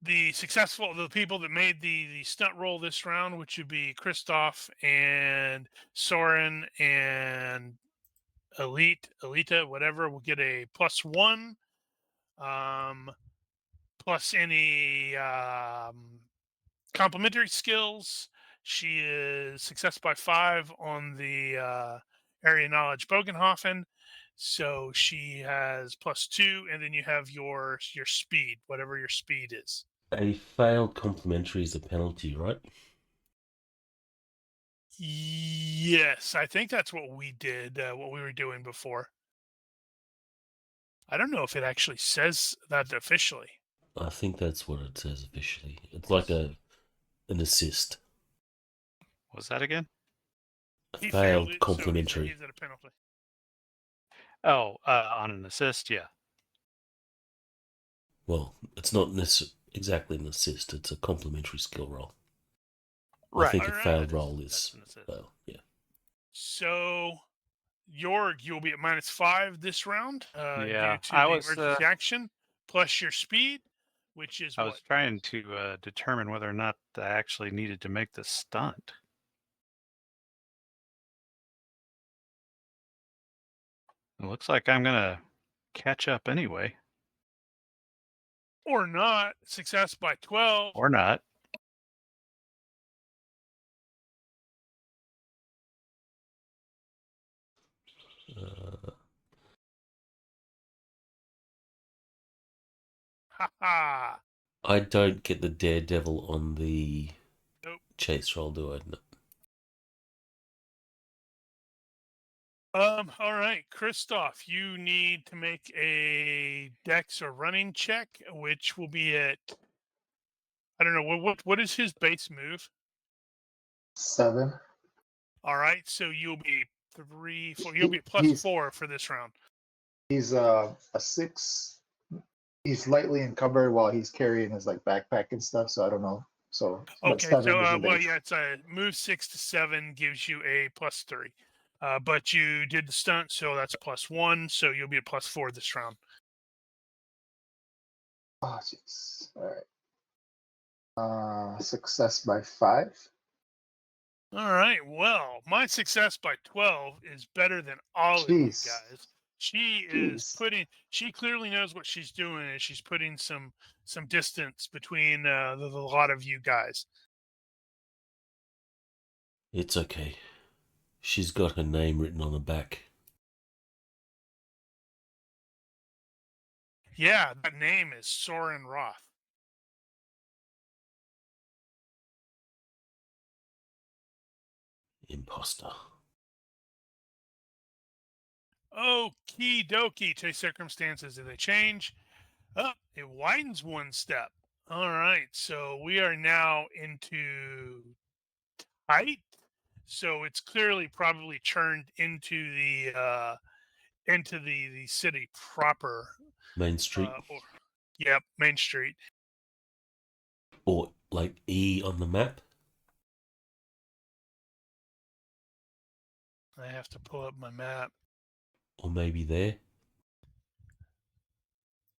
the people that made the stunt roll this round, which would be Christoph and Soren and Elita, whatever, will get a +1, plus any complementary skills. She is success by 5 on the area knowledge Bögenhafen, so she has +2, and then you have your speed, whatever your speed is. A failed complimentary is a penalty, right? Yes, I think that's what we did, what we were doing before. I don't know if it actually says that officially. I think that's what it says officially. It's like an assist. What's that again? A He failed it, complimentary. So he's at a penalty. Oh, on an assist, yeah. Well, it's not exactly an assist. It's a complimentary skill roll. Right. I think a Alright. failed roll is That's an assist. fail. Yeah. So, Jorg, you'll be at -5 this round Yeah, due to I the was, emergency action, plus your speed, which is I what? was trying to determine whether or not I actually needed to make the stunt. It looks like I'm gonna catch up anyway, Or not. Success by 12. or not. Uh, Haha. I don't get the daredevil on the Nope. chase roll, do I? No. All right, Christoph, you need to make a dex or running check, which will be at, I don't know, what is his base move? 7. All right, so you'll be 3, 4, you'll be at He's- +4 for this round. He's a 6. He's lightly encumbered while he's carrying his like backpack and stuff. So I don't know. So but Okay, 7 so is the well, base. yeah, it's a move 6 to 7 gives you a +3, but you did the stunt, so that's +1, so you'll be at +4 this round. Oh jeez. All right. Success by 5. All right, well, my success by 12 is better than all of you Jeez. guys. She she clearly knows what she's doing, and she's putting some distance between the lot of you guys. It's okay. She's got her name written on the back. Yeah, that name is Soren Roth. Imposter. Okie dokie. To circumstances, do they change? Oh, it widens one step. All right, so we are now into tight. So it's clearly probably churned into the city proper. Main Street. Yep, Main Street. Or like E on the map. I have to pull up my map. Or maybe there.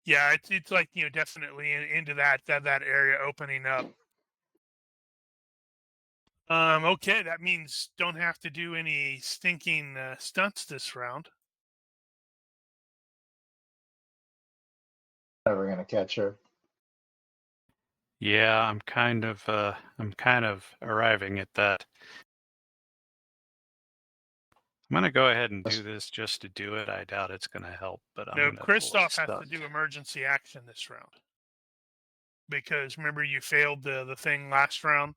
Yeah, it's like, definitely into that area opening up. Okay, that means don't have to do any stinking stunts this round. Never gonna catch her. Yeah, I'm kind of arriving at that. I'm gonna go ahead and do this just to do it. I doubt it's gonna help, but I'm No, gonna pull a Kristoff has to stunt. do emergency action this round. Because remember you failed the thing last round?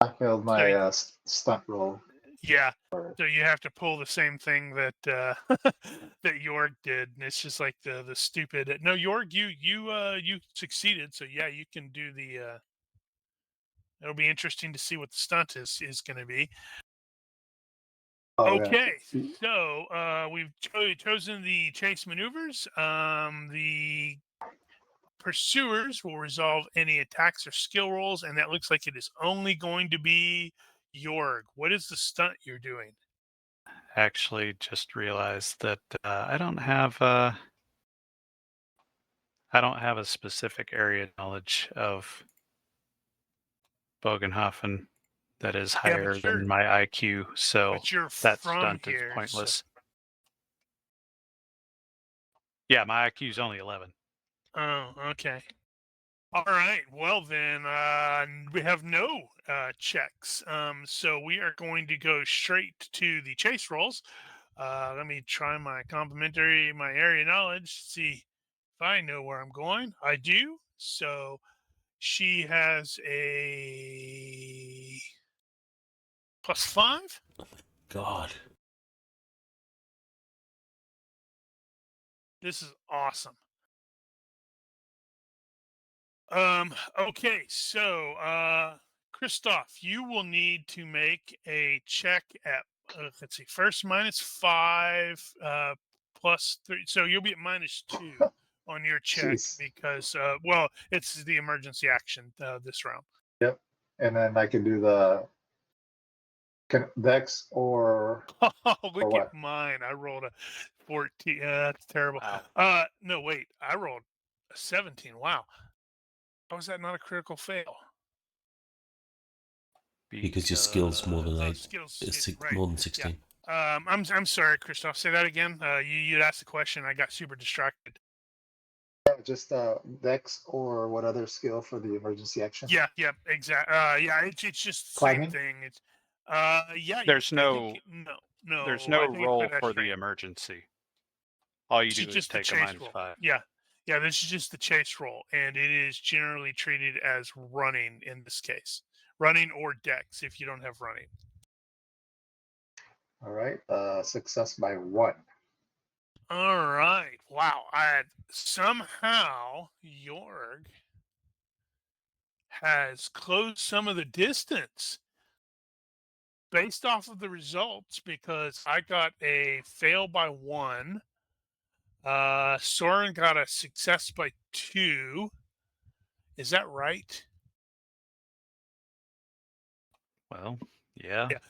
I failed my stunt roll. Yeah. So you have to pull the same thing that that York did, and it's just like the stupid. No, York, you succeeded, so yeah, you can do the. It'll be interesting to see what the stunt is going to be. Oh, Okay, yeah. so we've chosen the chase maneuvers. The pursuers will resolve any attacks or skill rolls, and that looks like it is only going to be Jorg. What is the stunt you're doing? Actually, just realized that I don't have a specific area knowledge of Bögenhafen that is Yeah, higher but you're than my IQ, so you're that from stunt is here. pointless. Yeah, my IQ is only 11. Oh, okay. All right. Well, then we have no checks. So we are going to go straight to the chase rolls. Let me try my area knowledge, see if I know where I'm going. I do. So she has a +5. God. This is awesome. Okay, so Christoph, you will need to make a check at let's see, first -5 +3, so you'll be at -2 on your check Jeez. because well, it's the emergency action this round. Yep. And then I can do the Dex or Look what? at mine. I rolled a 14. That's terrible. Wow. No, wait. I rolled a 17. Wow. How is that not a critical fail? Because your skill's more than Oh, 8. skills, It's right. more than 16. I'm sorry, Christoph. Say that again. You'd asked the question. I got super distracted. Just Dex or what other skill for the emergency action? Yeah, exactly. Yeah, it's just the Climbing? same thing. It's yeah. There's no no. no I think it's roll that for the strength. emergency. All you This is do is just the take a chase roll. -5. Yeah. This is just the chase roll, and it is generally treated as running in this case, running or dex if you don't have running. All right. Success by 1. All right. Wow. Somehow Jorg has closed some of the distance based off of the results because I got a fail by 1. Soren got a success by 2. Is that right? Well, yeah. Yeah.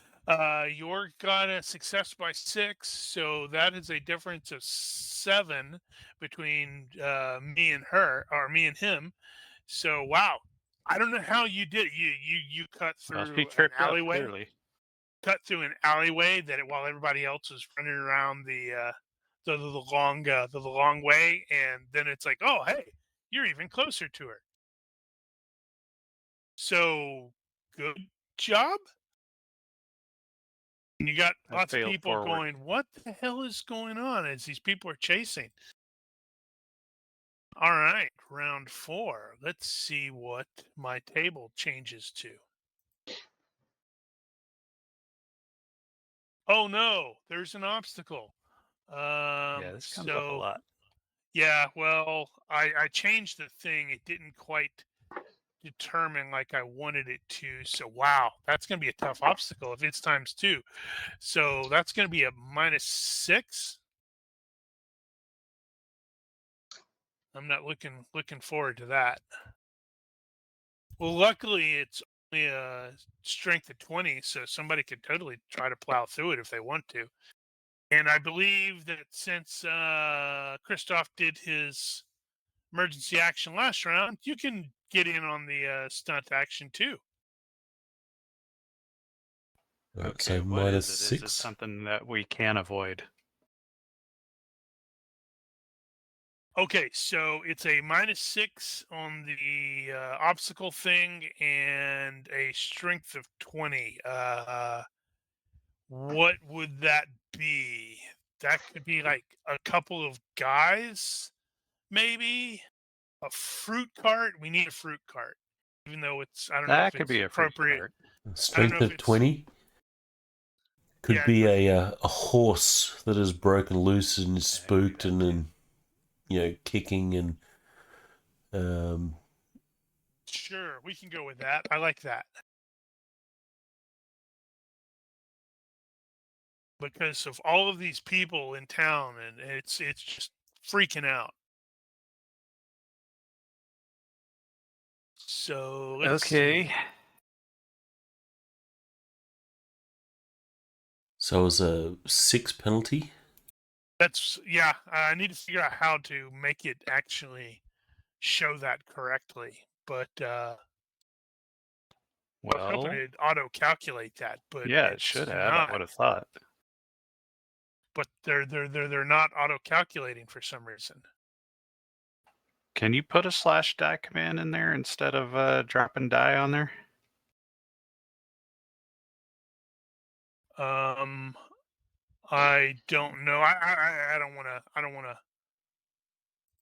Jorg got a success by 6, so that is a difference of 7 between me and her, or me and him. So wow, I don't know how you did it. You cut Well, through she an tripped up alleyway. clearly. Cut through an alleyway while everybody else was running around the long way, and then it's like, oh hey, you're even closer to her. So good job. And you got I lots of failed people forward. going, what the hell is going on as these people are chasing? All right, round 4. Let's see what my table changes to. Oh no, there's an obstacle. Yeah, this comes up a So lot. yeah, well, I changed the thing. It didn't quite determine like I wanted it to. So wow, that's gonna be a tough obstacle if it's ×2. So that's gonna be a -6. I'm not looking forward to that. Well, luckily it's only a strength of 20, so somebody could totally try to plow through it if they want to. And I believe that since Christoph did his emergency action last round, you can get in on the stunt action too. All right, Okay, so what minus is it? Is it 6. something that we can avoid? Okay, so it's a -6 on the obstacle thing and a strength of 20. What would that be? That could be like a couple of guys, maybe a fruit cart. We need a fruit cart, even though I don't know That if could it's be a fruit appropriate. cart. Strength if of it's- 20. Could Yeah, be but- a horse that is broken loose and is spooked and then, kicking and Sure, we can go with that. I like that. Because of all of these people in town, and it's just freaking out. So let's Okay. see. so it's a 6 penalty. I need to figure out how to make it actually show that correctly. But I was hoping Well, it'd auto-calculate that, but yeah, it it's should have. not. I would have thought. But they're not auto-calculating for some reason. Can you put a /die command in there instead of dropping die on there? I don't know. I don't want to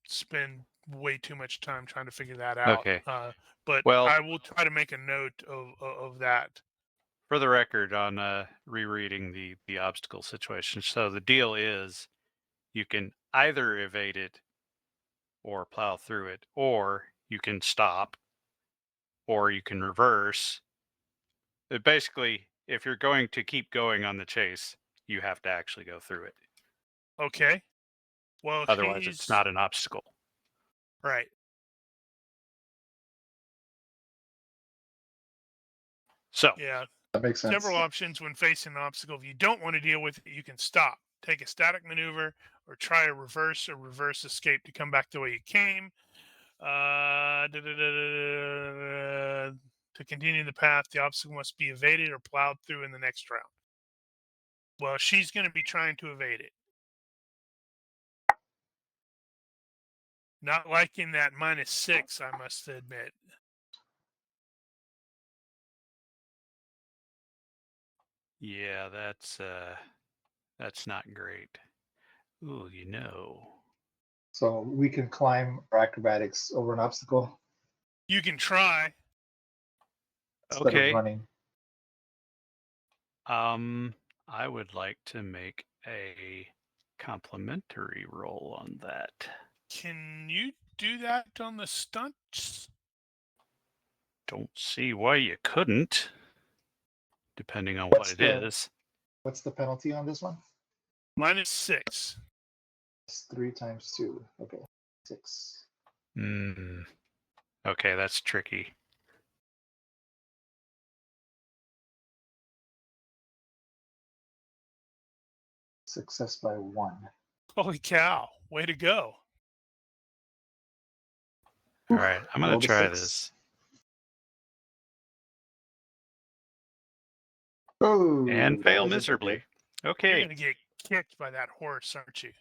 spend way too much time trying to figure that out. Okay. But Well, I will try to make a note of that. for the record, on rereading the obstacle situation, so the deal is you can either evade it or plow through it, or you can stop, or you can reverse. Basically, if you're going to keep going on the chase, you have to actually go through it. Okay. Well, Otherwise, it's not an obstacle. Right. So, Yeah. That makes sense. Several options when facing an obstacle. If you don't want to deal with it, you can stop, take a static maneuver, or try a reverse escape to come back the way you came. To continue the path, the obstacle must be evaded or plowed through in the next round. Well, she's going to be trying to evade it. Not liking that -6, I must admit. yeah, that's not great. Ooh, So we can climb our acrobatics over an obstacle You can try. instead Okay. of running. I would like to make a complimentary roll on that. Can you do that on the stunts? Don't see why you couldn't, depending on What's what it is. What's the penalty on this one? -6. It's 3 times 2. Okay, 6. Okay, that's tricky. Success by 1. Holy cow. Way to go. All right, I'm going Roll to the try 6. this. Oh, And that fail wasn't so miserably. good. You're Okay. going to get kicked by that horse, aren't you?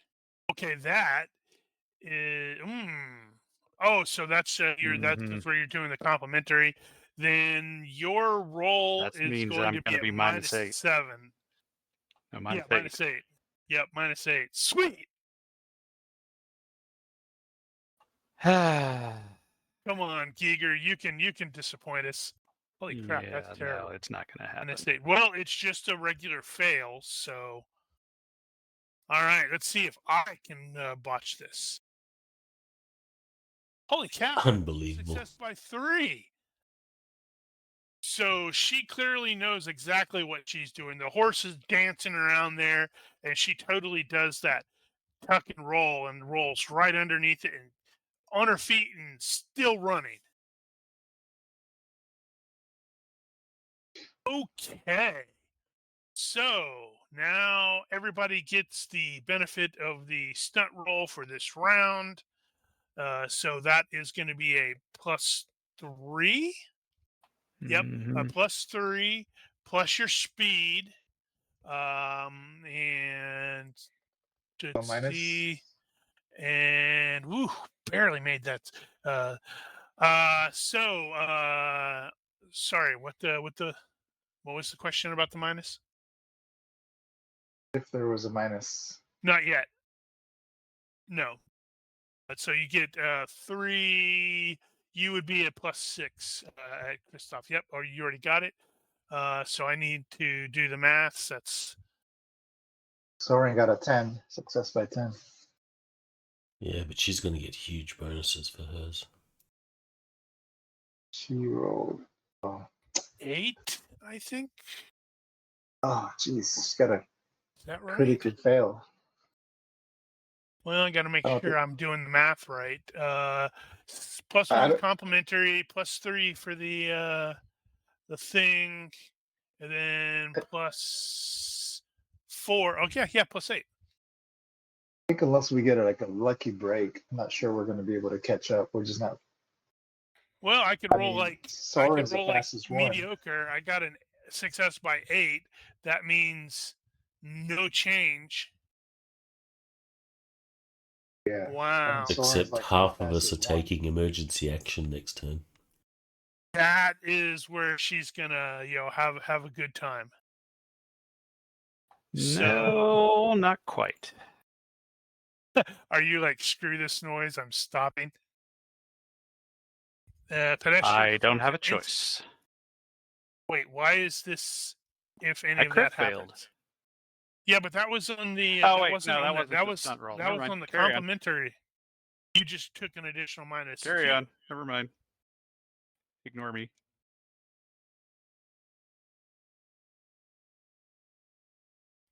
Okay, that is. Oh, so that's that's where you're doing the complimentary. Then your roll That is means going I'm to be gonna at be -8. -7. No, Yeah, -8. -8. Yep, -8. Sweet. Come on, Giger. You can disappoint us. Holy crap, Yeah, that's terrible. no, it's not going to happen. -8. Well, it's just a regular fail, so. All right, let's see if I can botch this. Holy cow. Unbelievable. Success by 3. So she clearly knows exactly what she's doing. The horse is dancing around there, and she totally does that tuck and roll and rolls right underneath it and on her feet and still running. Okay. So now everybody gets the benefit of the stunt roll for this round. So that is going to be a +3. Yep, a +3 plus your speed. And No let's minus. see. And woo, barely made that. Sorry, what was the question about the minus? If there was a minus. Not yet. No. So you get 3. You would be at +6 at Christoph. Yep, or you already got it. So I need to do the maths. That's Soren got a 10. Success by 10. Yeah, but she's going to get huge bonuses for hers. She rolled. Oh, 8, I think. jeez. She's got a Is that right? critical fail. Well, I got to make Oh, sure I'm doing the math right. Plus I 1 don't- complimentary, +3 for the thing, and then +4. Okay, yeah, +8. I think unless we get a lucky break, I'm not sure we're going to be able to catch up. We're just not. Well, I could I roll mean, Soren's the fastest one. mediocre. I got an success by 8. That means no change. Yeah. Wow. Soren's Except like half the of us are fastest one. taking emergency action next turn. That is where she's gonna, have a good time. No, not quite. Are you like, screw this noise? I'm stopping. Pedestrian. I don't have a It's- choice. Wait, why is this? If any I of crit that failed. happens. Yeah, but that was on the. Oh, that wait, wasn't no, on that the, wasn't that the was stunt roll. that Never was mind. on the Carry on. complimentary. You just took an additional minus. Carry 2. on. Never mind. Ignore me.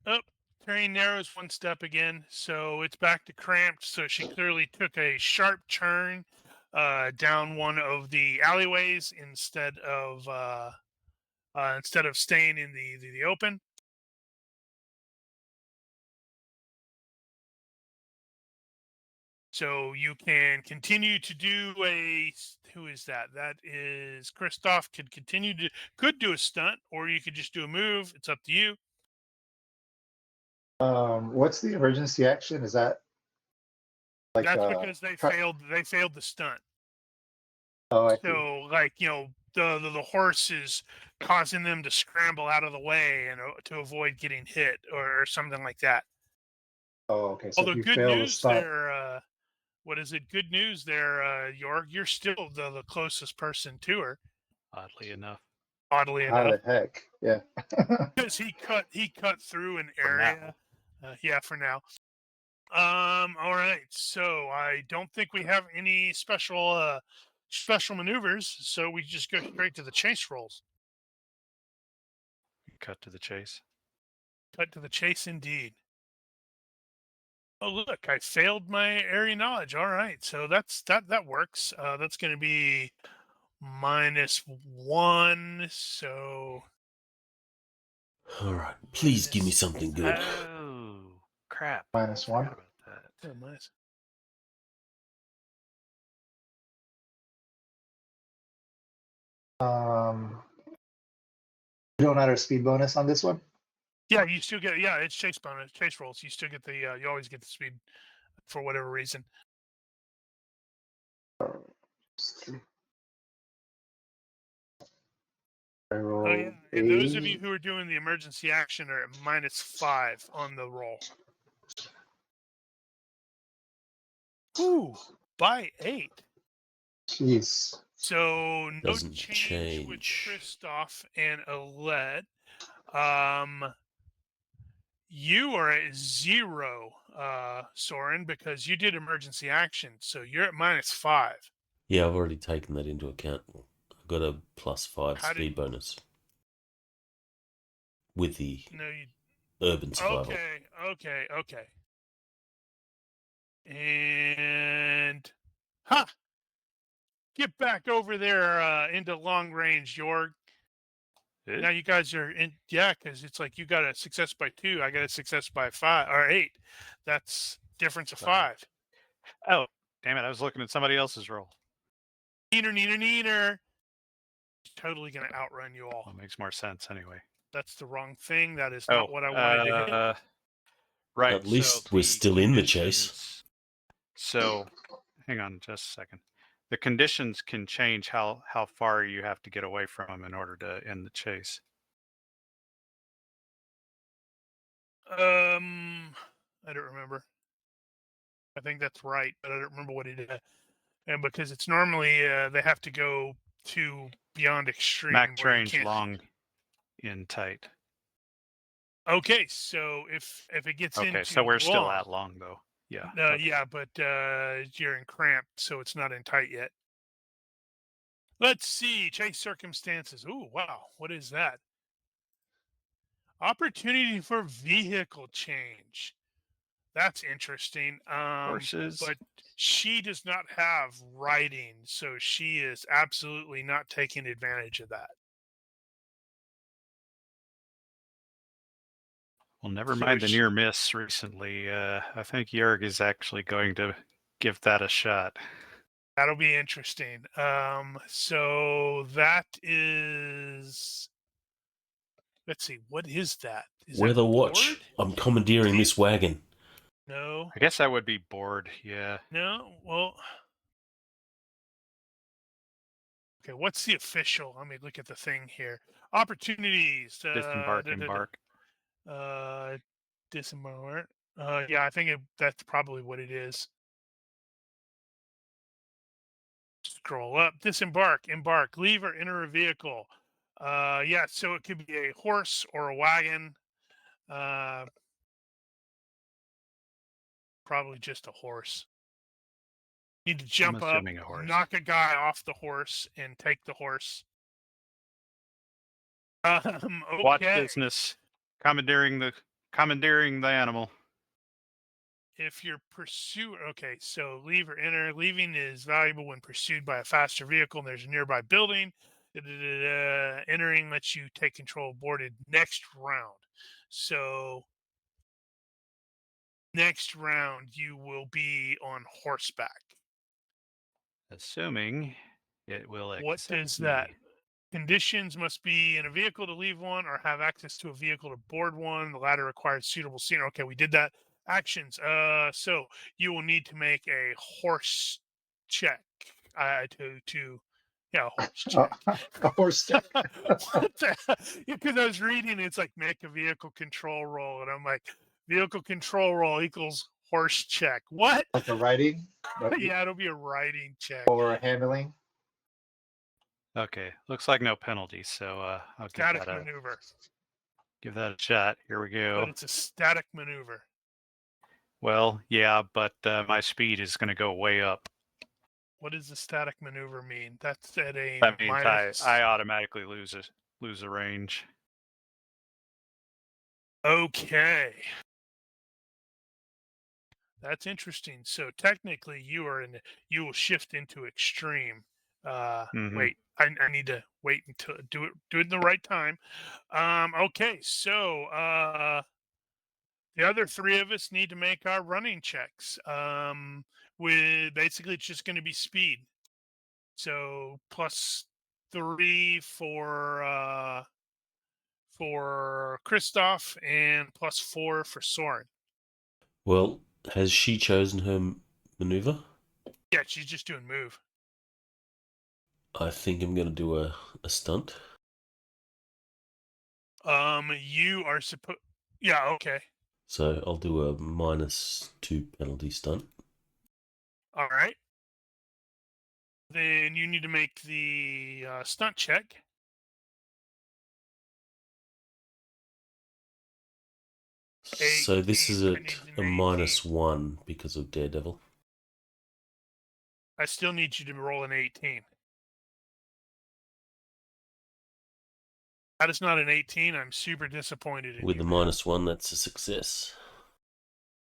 Oh, terrain narrows 1 step again, so it's back to cramped. So she clearly took a sharp turn down one of the alleyways instead of staying in the open. So you can continue to do a. Who is that? That is Christoph. Could do a stunt, or you could just do a move. It's up to you. What's the emergency action? Is that like That's because they failed. They failed the stunt. Oh, I see. So, like, the horse is causing them to scramble out of the way and to avoid getting hit or something like that. Oh, okay. So Although if you good fail to news stop, there, what is it? Good news there, York. You're still the closest person to her. Oddly enough. Oddly how enough, the heck? Yeah. because he cut through an For now. area. Yeah, for now. All right. So I don't think we have any special maneuvers. So we just go straight to the chase rolls. Cut to the chase. Cut to the chase, indeed. Oh, look! I failed my area knowledge. All right, so that works. That's going to be -1. So All right, please give me something good. Oh, crap. -1. Forgot about that. oh, minus. You don't add a speed bonus on this one? Yeah, you still get. Yeah, it's chase bonus, chase rolls. You still get the. You always get the speed for whatever reason. I roll Oh yeah, and those of 8. you who are doing the emergency action are at -5 on the roll. Ooh, by 8. Jeez. So no Doesn't change with change. Christoph and Alette. You are at 0, Soren, because you did emergency action. So you're at -5. Yeah, I've already taken that into account. I've got a +5 How speed bonus with the No, you. urban survival. Okay. And get back over there into long range, Jorg. Eh? Now you guys are in, yeah, because it's like you got a success by 2, I got a success by 5 or 8. That's difference of Sorry. 5. Oh, damn it. I was looking at somebody else's roll. Neener. Totally gonna outrun you all. Well, makes more sense anyway. That's the wrong thing. That is not what I wanted to hit. Right. At least so we're the still in the chase. conditions- So, hang on just a second. The conditions can change how far you have to get away from them in order to end the chase. I don't remember. I think that's right, but I don't remember what it is. And because it's normally they have to go to beyond extreme. Max where you range, can't... long, in, tight. Okay, so if it gets Okay, into so we're still long, at long though. Yeah. yeah, but you're in cramped, so it's not in tight yet. Let's see, chase circumstances. Ooh, wow, what is that? Opportunity for vehicle change. That's interesting. Horses. But she does not have riding, so she is absolutely not taking advantage of that. Well, never So mind the she- near miss recently. I think Jörg is actually going to give that a shot. That'll be interesting. So that is. Let's see. What is that? Is that Weather watch. board? I'm commandeering this wagon. No. I guess I would be bored. Yeah. No. Well. Okay. What's the official? Let me look at the thing here. Opportunities. Disembark, embark. Disembark. Yeah, I think that's probably what it is. Scroll up. Disembark, embark, leave or enter a vehicle. Yeah, so it could be a horse or a wagon. Probably just a horse. Need to jump up, assuming a horse. knock a guy off the horse, and take the horse. Okay. Watch business. Commandeering the animal. If you're okay, so leave or enter. Leaving is valuable when pursued by a faster vehicle and there's a nearby building. Entering lets you take control of boarded next round. So next round you will be on horseback. Assuming it will accept What does me. that? Conditions must be in a vehicle to leave one or have access to a vehicle to board one. The latter requires suitable scenery. Okay, we did that. Actions. So you will need to make a horse check. Yeah, a horse check. A horse check. Because I was reading, it's like make a vehicle control roll, and I'm like, vehicle control roll equals horse check. What? Like a riding? Yeah, it'll be a riding check. Or handling? Okay, looks like no penalty, so I'll Static maneuver. give that a shot. Here we go. But it's a static maneuver. Well, yeah, but my speed is going to go way up. What does the static maneuver mean? That's at a That means minus... I automatically lose a range. Okay. That's interesting. So technically you will shift into extreme. Wait, I need to wait until do it in the right time. Okay, so the other three of us need to make our running checks. With basically it's just going to be speed. So +3 for Christoph and +4 for Soren. Well, has she chosen her maneuver? Yeah, she's just doing move. I think I'm going to do a stunt. You are supposed... Yeah, okay. So I'll do a -2 penalty stunt. All right. Then you need to make the stunt check. So this is I at need a an -1 because of Daredevil. I still need you to roll an 18. That is not an 18. I'm super disappointed in With you. the -1, that's a success.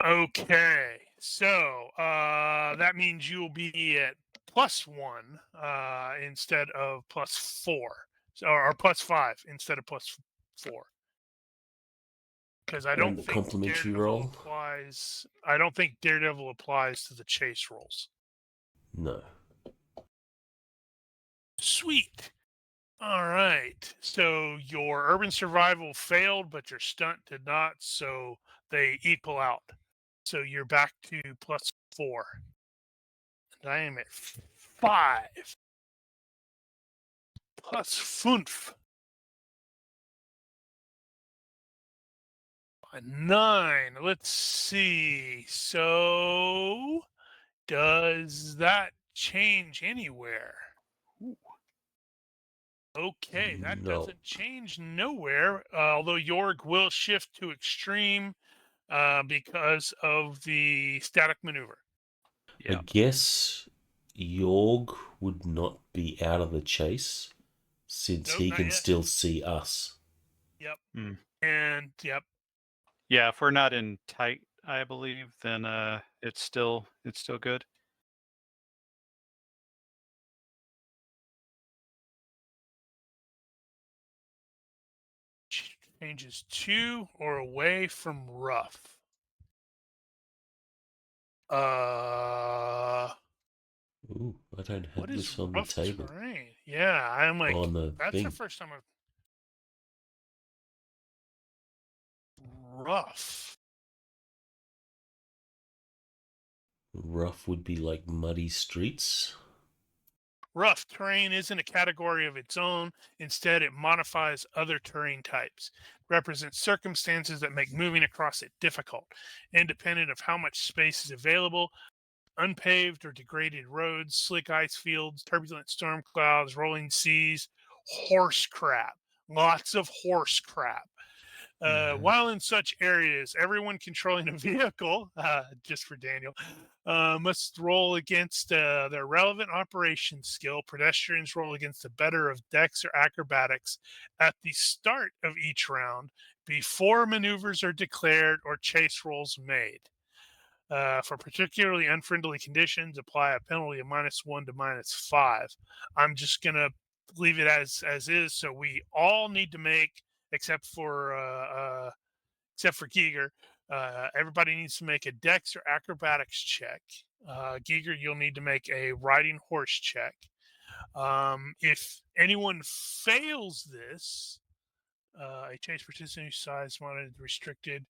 Okay, so that means you will be at +1 instead of +4, or +5 instead of +4. Because I don't And the think complimentary Daredevil roll? applies. I don't think Daredevil applies to the chase rolls. No. Sweet. All right. So your urban survival failed, but your stunt did not. So they equal out. So you're back to +4. And I am at 5. +5. 9. Let's see. So does that change anywhere? Okay, that No. doesn't change nowhere. Although York will shift to extreme because of the static maneuver. I Yeah. guess Yorg would not be out of the chase since Nope, he not can yet. still see us. Yep. Mm. And yep. Yeah, if we're not in tight, I believe, then it's still good. Changes to or away from rough. Ooh, I don't What have is this on the rough table. terrain? Yeah, I'm like, On the that's the thing. first time I've rough. Rough would be like muddy streets. Rough terrain isn't a category of its own. Instead, it modifies other terrain types, represents circumstances that make moving across it difficult, independent of how much space is available. Unpaved or degraded roads, slick ice fields, turbulent storm clouds, rolling seas, horse crap. Lots of horse crap. While in such areas, everyone controlling a vehicle, just for Daniel, must roll against their relevant operations skill. Pedestrians roll against the better of dex or acrobatics at the start of each round before maneuvers are declared or chase rolls made. For particularly unfriendly conditions, apply a penalty of -1 to -5. I'm just gonna leave it as is. So we all need to make, except for Giger, everybody needs to make a Dex or Acrobatics check. Giger, you'll need to make a riding horse check. If anyone fails this, a chase participant whose size wanted restricted.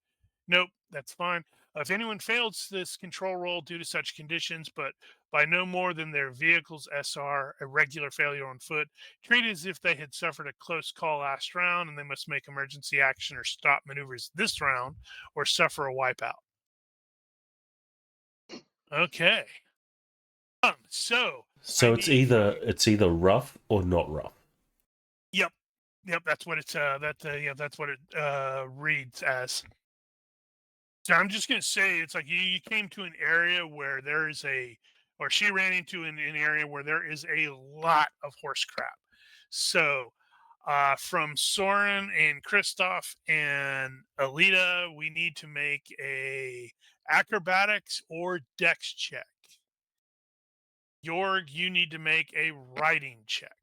Nope, that's fine. If anyone fails this control roll due to such conditions, but by no more than their vehicle's SR, a regular failure on foot, treat it as if they had suffered a close call last round and they must make emergency action or stop maneuvers this round or suffer a wipeout. Okay. So So I it's need either rough or not rough. Yep. That's what it's that's what it reads as. So I'm just gonna say it's like you came to an area where there is or she ran into an area where there is a lot of horse crap. So from Soren and Christoph and Alita, we need to make a acrobatics or dex check. Jorg, you need to make a riding check.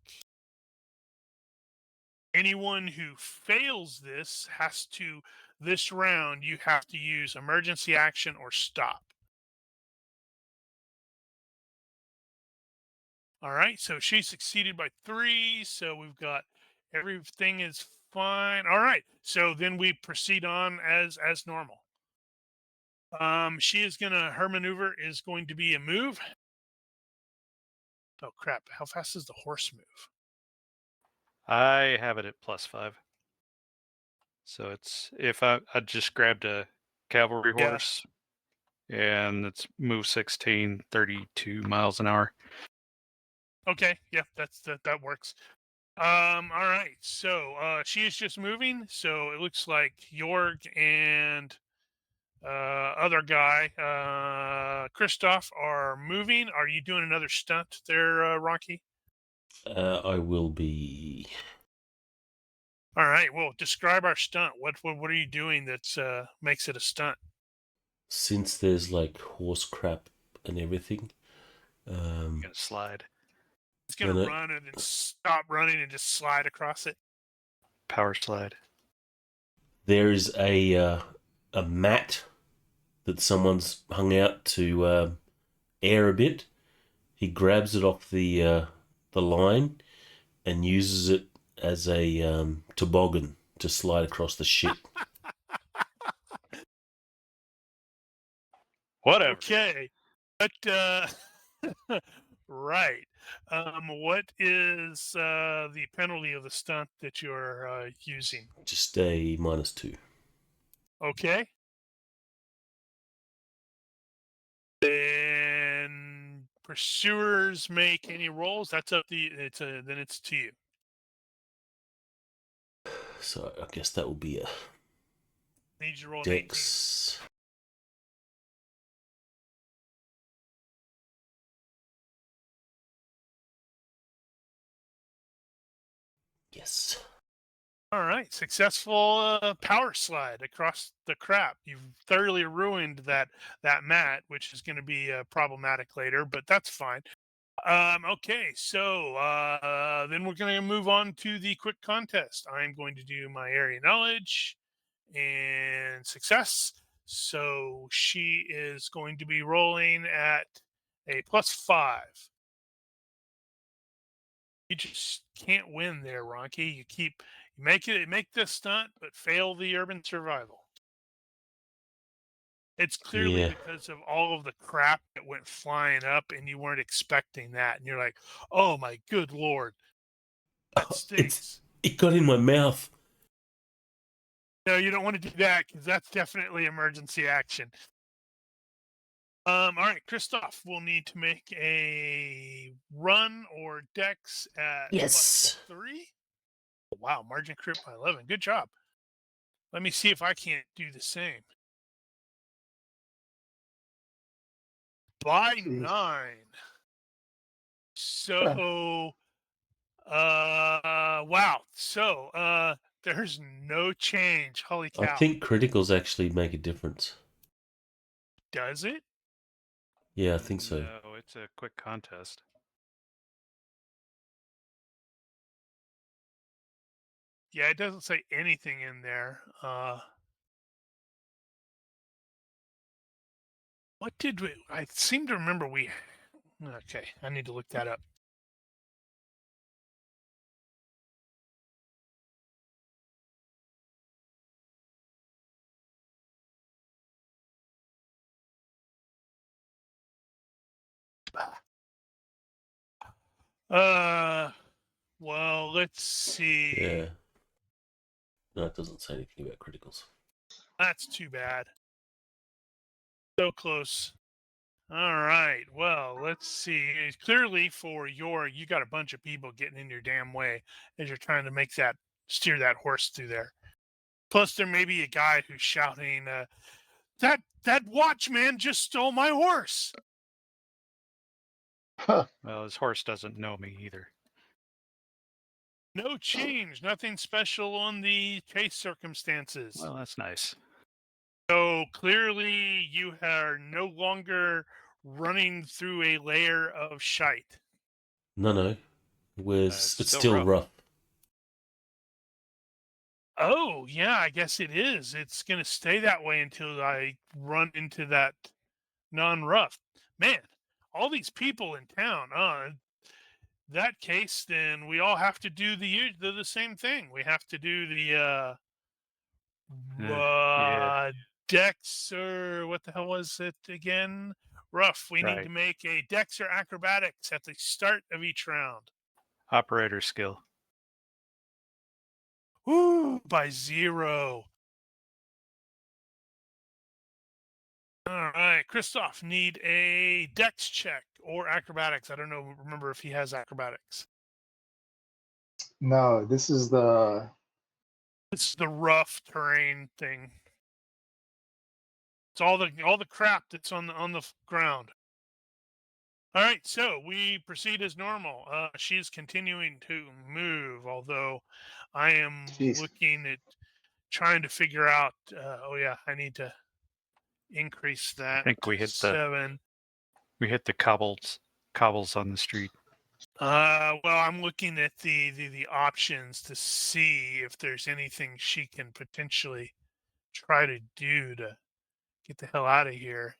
Anyone who fails this round, you have to use emergency action or stop. All right, so she succeeded by 3, so we've got everything is fine. All right, so then we proceed on as normal. Her maneuver is going to be a move. Oh crap! How fast does the horse move? I have it at +5. So it's if I just grabbed a cavalry Yeah. horse, and it's move 16, 32 miles an hour. Okay, yeah, that works. All right, so she is just moving. So it looks like Jorg and other guy, Christoph, are moving. Are you doing another stunt there, Rocky? I will be. All right. Well, describe our stunt. What are you doing that makes it a stunt? Since there's like horse crap and everything, Gonna slide. It's gonna run and then stop running and just slide across it. Power slide. There's a mat that someone's hung out to air a bit. He grabs it off the line and uses it as a toboggan to slide across the ship. Whatever. Okay. But right. What is the penalty of the stunt that you're using? Just a -2. Okay. Then pursuers make any rolls. That's up to then it's to you. So I guess that will be a Need you to roll an 18. dex. Yes. All right, successful power slide across the crap. You've thoroughly ruined that mat, which is going to be problematic later, but that's fine. Okay, so then we're going to move on to the quick contest. I'm going to do my area knowledge and success. So she is going to be rolling at a +5. You just can't win there, Ronky. You make this stunt, but fail the urban survival. It's clearly Yeah. because of all of the crap that went flying up, and you weren't expecting that, and you're like, "Oh my good lord, that stinks." It got in my mouth. No, you don't want to do that because that's definitely emergency action. All right, Christoph will need to make a run or dex at Yes. +3. Wow, margin crit by 11. Good job. Let me see if I can't do the same. By Jeez. 9. So, wow. So, there's no change. Holy cow. I think criticals actually make a difference. Does it? Yeah, I think so. No, it's a quick contest. Yeah, it doesn't say anything in there. What did we? I seem to remember we. Okay, I need to look that up. Well, let's see. Yeah. No, it doesn't say anything about criticals. That's too bad. So close. All right. Well, let's see. Clearly, you got a bunch of people getting in your damn way as you're trying to steer that horse through there. Plus, there may be a guy who's shouting, "That watchman just stole my horse!" Huh. Well, his horse doesn't know me either. No change. Nothing special on the chase circumstances. Well, that's nice. So clearly, you are no longer running through a layer of shite. No. It's It's still still rough. rough. Oh, yeah, I guess it is. It's going to stay that way until I run into that non-rough. Man, all these people in town. That case, then we all have to do the same thing. We have to do the Yeah. dex, or what the hell was it again? Rough. We need Right. to make a dex or acrobatics at the start of each round. Operator skill. Woo! By 0. All right, Christoph, need a dex check or acrobatics. I don't know. Remember if he has acrobatics. No, this is the It's the rough terrain thing. It's all the crap that's on the ground. All right, so we proceed as normal. She's continuing to move, although I am Jeez. looking at trying to figure out. Oh yeah, I need to increase that. I think we hit 7. the cobbles on the street. Well, I'm looking at the options to see if there's anything she can potentially try to do to get the hell out of here.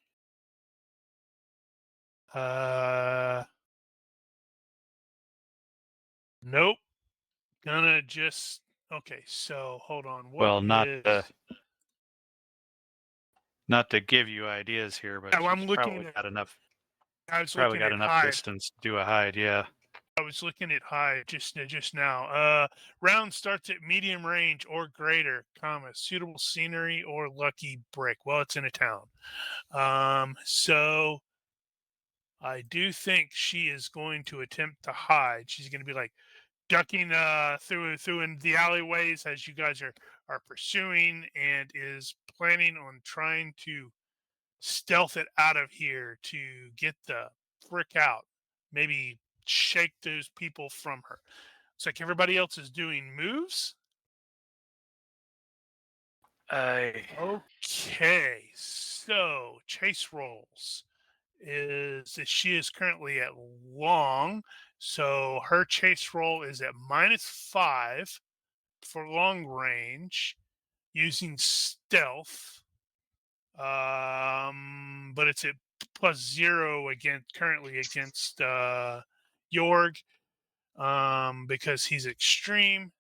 Nope. Gonna just okay. So hold on. What Well, is? not to give you ideas here, but Oh, I'm she's looking probably at. got enough. I was Probably looking got at enough hide. distance to do a hide. Yeah. I was looking at high just now. Round starts at medium range or greater, comma, suitable scenery or lucky brick. Well, it's in a town. So I do think she is going to attempt to hide. She's going to be like ducking through in the alleyways as you guys are pursuing, and is planning on trying to stealth it out of here to get the frick out. Maybe shake those people from her. It's like everybody else is doing moves. Okay, so chase rolls is she is currently at long, so her chase roll is at -5 for long range using stealth. But it's at +0 currently against Jorg, because he's extreme.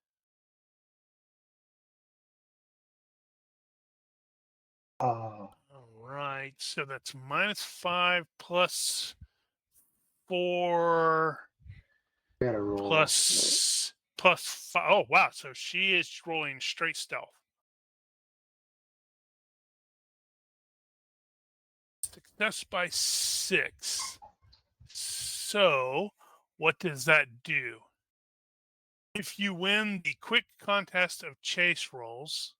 Oh, All right, so that's -5 +4 got a roll. +5. Oh wow! So she is rolling straight stealth. Success by 6. So what does that do? If you win the quick contest of chase rolls,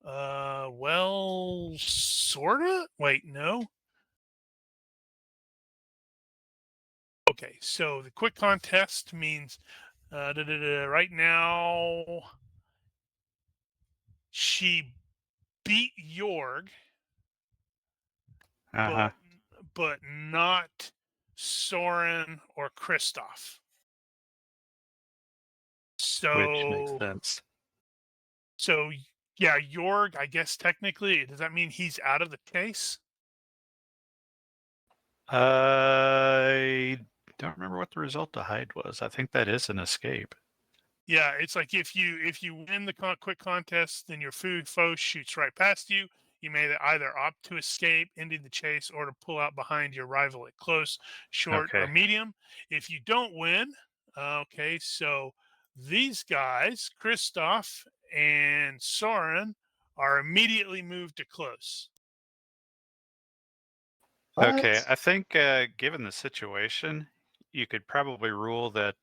well, sorta. Wait, no. Okay, so the quick contest means right now she beat Jorg, Uh huh. but not Soren or Kristoff. Which makes So, sense. so yeah, Jorg. I guess technically, does that mean he's out of the case? I don't remember what the result to hide was. I think that is an escape. Yeah, it's like if you win the quick contest, then your foe shoots right past you. You may either opt to escape, ending the chase, or to pull out behind your rival at close, short, or Okay. medium. If you don't win, okay, so these guys, Kristoff and Soren, are immediately moved to close. Okay. What? I think, given the situation, you could probably rule that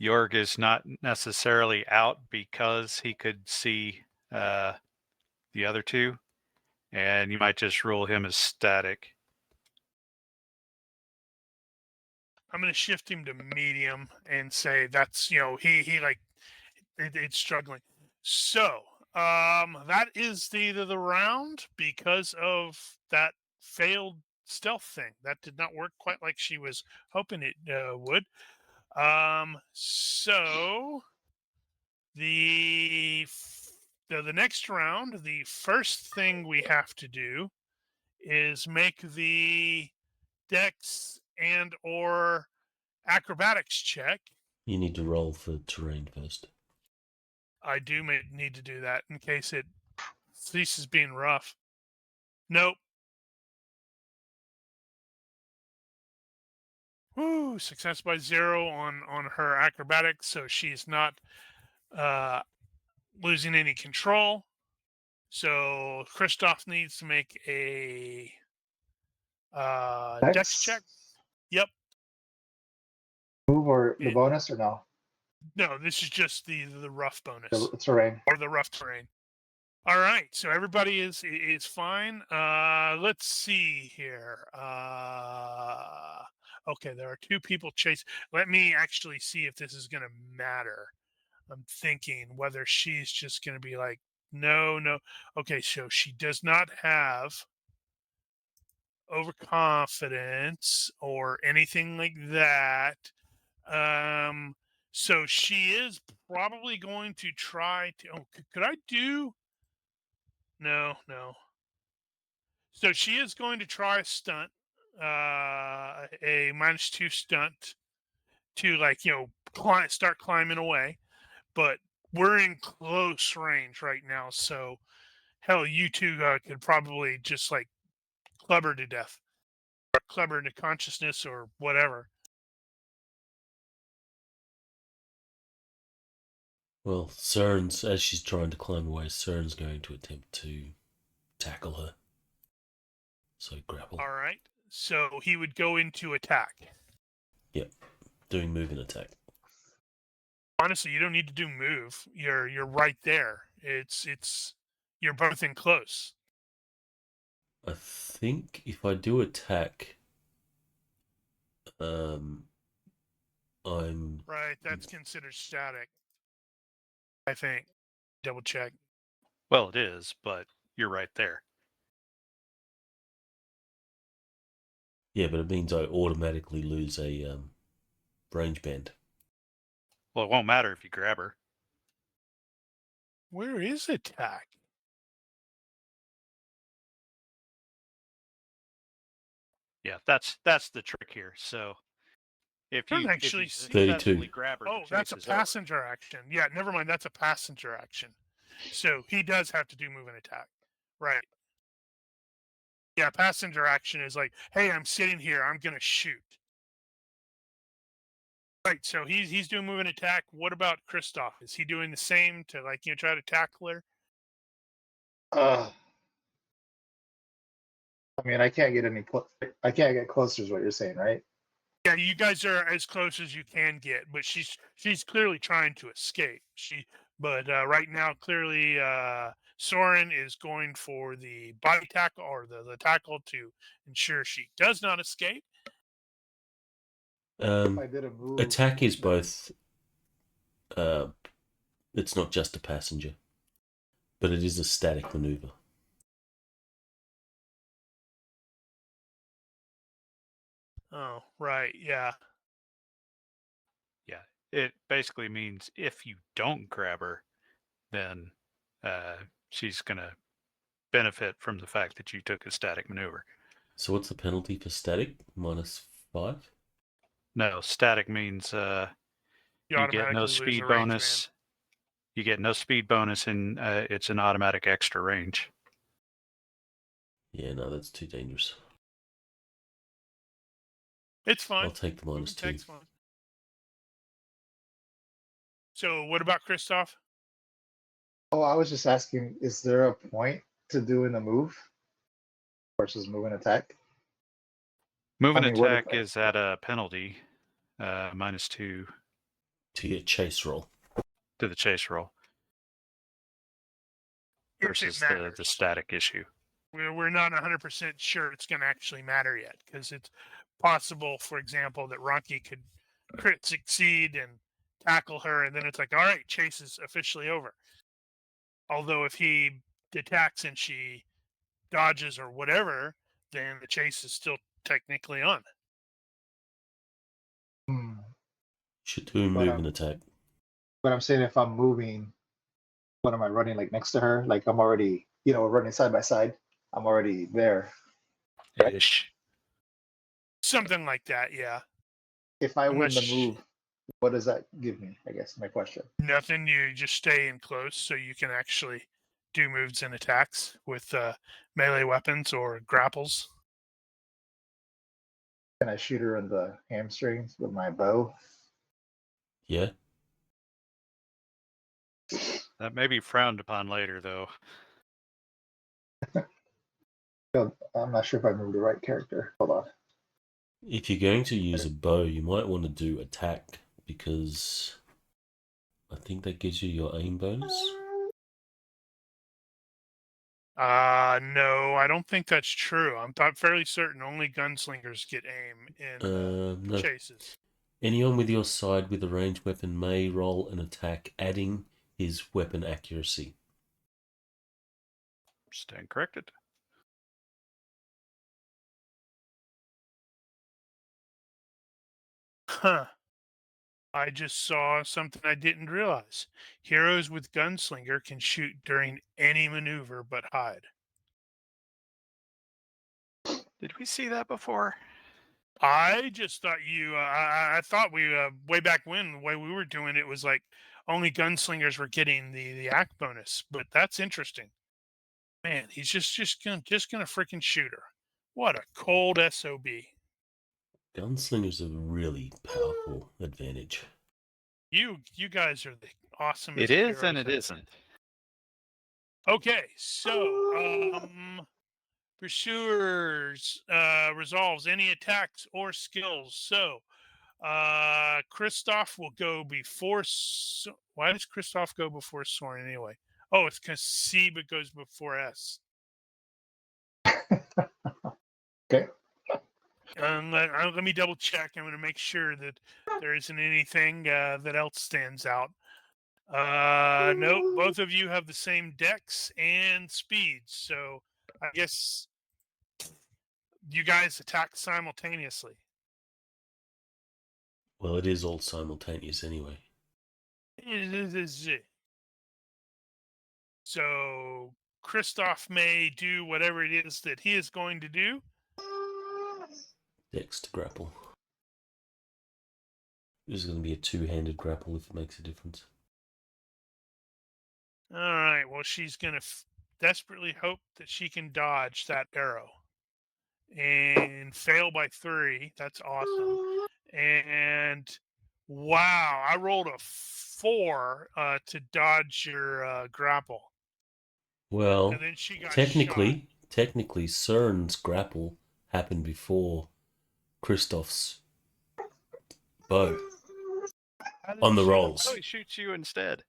Jorg is not necessarily out because he could see the other two, and you might just rule him as static. I'm going to shift him to medium and say that's he like it's struggling. So that is the round because of that failed stealth thing. That did not work quite like she was hoping it would. So the the next round, the first thing we have to do is make the dex and or acrobatics check. You need to roll for terrain first. I do need to do that in case it ceases being rough. Nope. Woo! Success by 0 on her acrobatics, so she's not uh, losing any control. So Kristoff needs to make a dex check. Yep. Move or the It, bonus or no? no, this is just the rough bonus The terrain. or the rough terrain. All right, so everybody is fine. Let's see here. Okay, there are 2 people chase. Let me actually see if this is going to matter. I'm thinking whether she's just going to be like, no. Okay, so she does not have overconfidence or anything like that. So she is probably going to try to. Oh, could I do? No. So she is going to try a stunt, a -2 stunt, to start climbing away, but we're in close range right now. So hell, you two could probably just club her to death, or club her into consciousness, or whatever. Well, Cern's, as she's trying to climb away, Cern's going to attempt to tackle her. So grapple. All right. So he would go into attack. Yep. Doing move and attack. Honestly, you don't need to do move. You're right there. You're both in close. I think if I do attack, I'm Right. That's considered static, I think. Double check. Well, it is, but you're right there. yeah, but it means I automatically lose a range band. Well, it won't matter if you grab her. Where is attack? Yeah, that's the trick here. So if Don't you actually see successfully grab her, Oh, the that's a chase is over. passenger action. Yeah, never mind. That's a passenger action. So he does have to do move and attack. Right. Yeah, passenger action is like, hey, I'm sitting here. I'm going to shoot. Right. So he's doing move and attack. What about Kristoff? Is he doing the same to try to tackle her? I mean, I can't get I can't get closer, is what you're saying, right? Yeah, you guys are as close as you can get, but she's clearly trying to escape. But right now, clearly, Soren is going for the body tackle, or the tackle, to ensure she does not escape. If I did a move, Attack is both. It's not just a passenger, but it is a static maneuver. Oh, right, yeah. Yeah, it basically means if you don't grab her, then she's gonna benefit from the fact that you took a static maneuver. So what's the penalty for static? -5? No, static means You you get automatically no lose speed a range bonus. You get no speed bonus, and it's an automatic extra range. Yeah, no, that's too dangerous. It's fine. I'll take the Move -2. attack's fine. So what about Kristoff? Oh, I was just asking, is there a point to doing a move versus move and attack? Move and I mean, what if attack is at a penalty, -2 To your chase roll. to the chase roll If versus it the matters. static issue. We're not 100% sure it's going to actually matter yet, because it's possible, for example, that Ronki could crit succeed and tackle her, and then it's like, all right, chase is officially over. Although if he attacks and she dodges or whatever, then the chase is still technically on. Should do a But, move and attack. But I'm saying if I'm moving, what am I running next to her? Like I'm already, we're running side by side. I'm already there. Right. Ish. Something like that, yeah. If I win the Unless move, what does that give me? I guess my question. nothing, you just stay in close so you can actually do moves and attacks with melee weapons or grapples. Can I shoot her in the hamstrings with my bow? Yeah. That may be frowned upon later, though. I'm not sure if I moved the right character. Hold on. If you're going to use a bow, you might want to do attack, because I think that gives you your aim bonus. No, I don't think that's true. I'm fairly certain only gunslingers get aim in No. chases. Anyone with your side with a ranged weapon may roll an attack, adding his weapon accuracy. Stand corrected. Huh. I just saw something I didn't realize. Heroes with gunslinger can shoot during any maneuver but hide. Did we see that before? I just thought I thought we way back when the way we were doing it was like only gunslingers were getting the act bonus, but that's interesting. Man, he's just gonna freaking shoot her. What a cold SOB. Gunslingers are a really powerful advantage. You guys are the awesomest. It is and heroes it ever. isn't. Okay, so pursuers resolves any attacks or skills. So Kristoff will go before. Why does Kristoff go before Soren anyway? Oh, it's because Seba goes before S. Okay. Let me double check. I'm going to make sure that there isn't anything that else stands out. Nope, both of you have the same dex and speeds, so I guess you guys attack simultaneously. Well, it is all simultaneous anyway. So Kristoff may do whatever it is that he is going to do. Dex to grapple. This is going to be a two-handed grapple if it makes a difference. All right, well, she's going to desperately hope that she can dodge that arrow. And fail by 3. That's awesome. And wow, I rolled a 4 to dodge your grapple. Well, And then she got technically, Søren's grapple happened before Kristoff's bow on the rolls. Oh, he shoots you instead.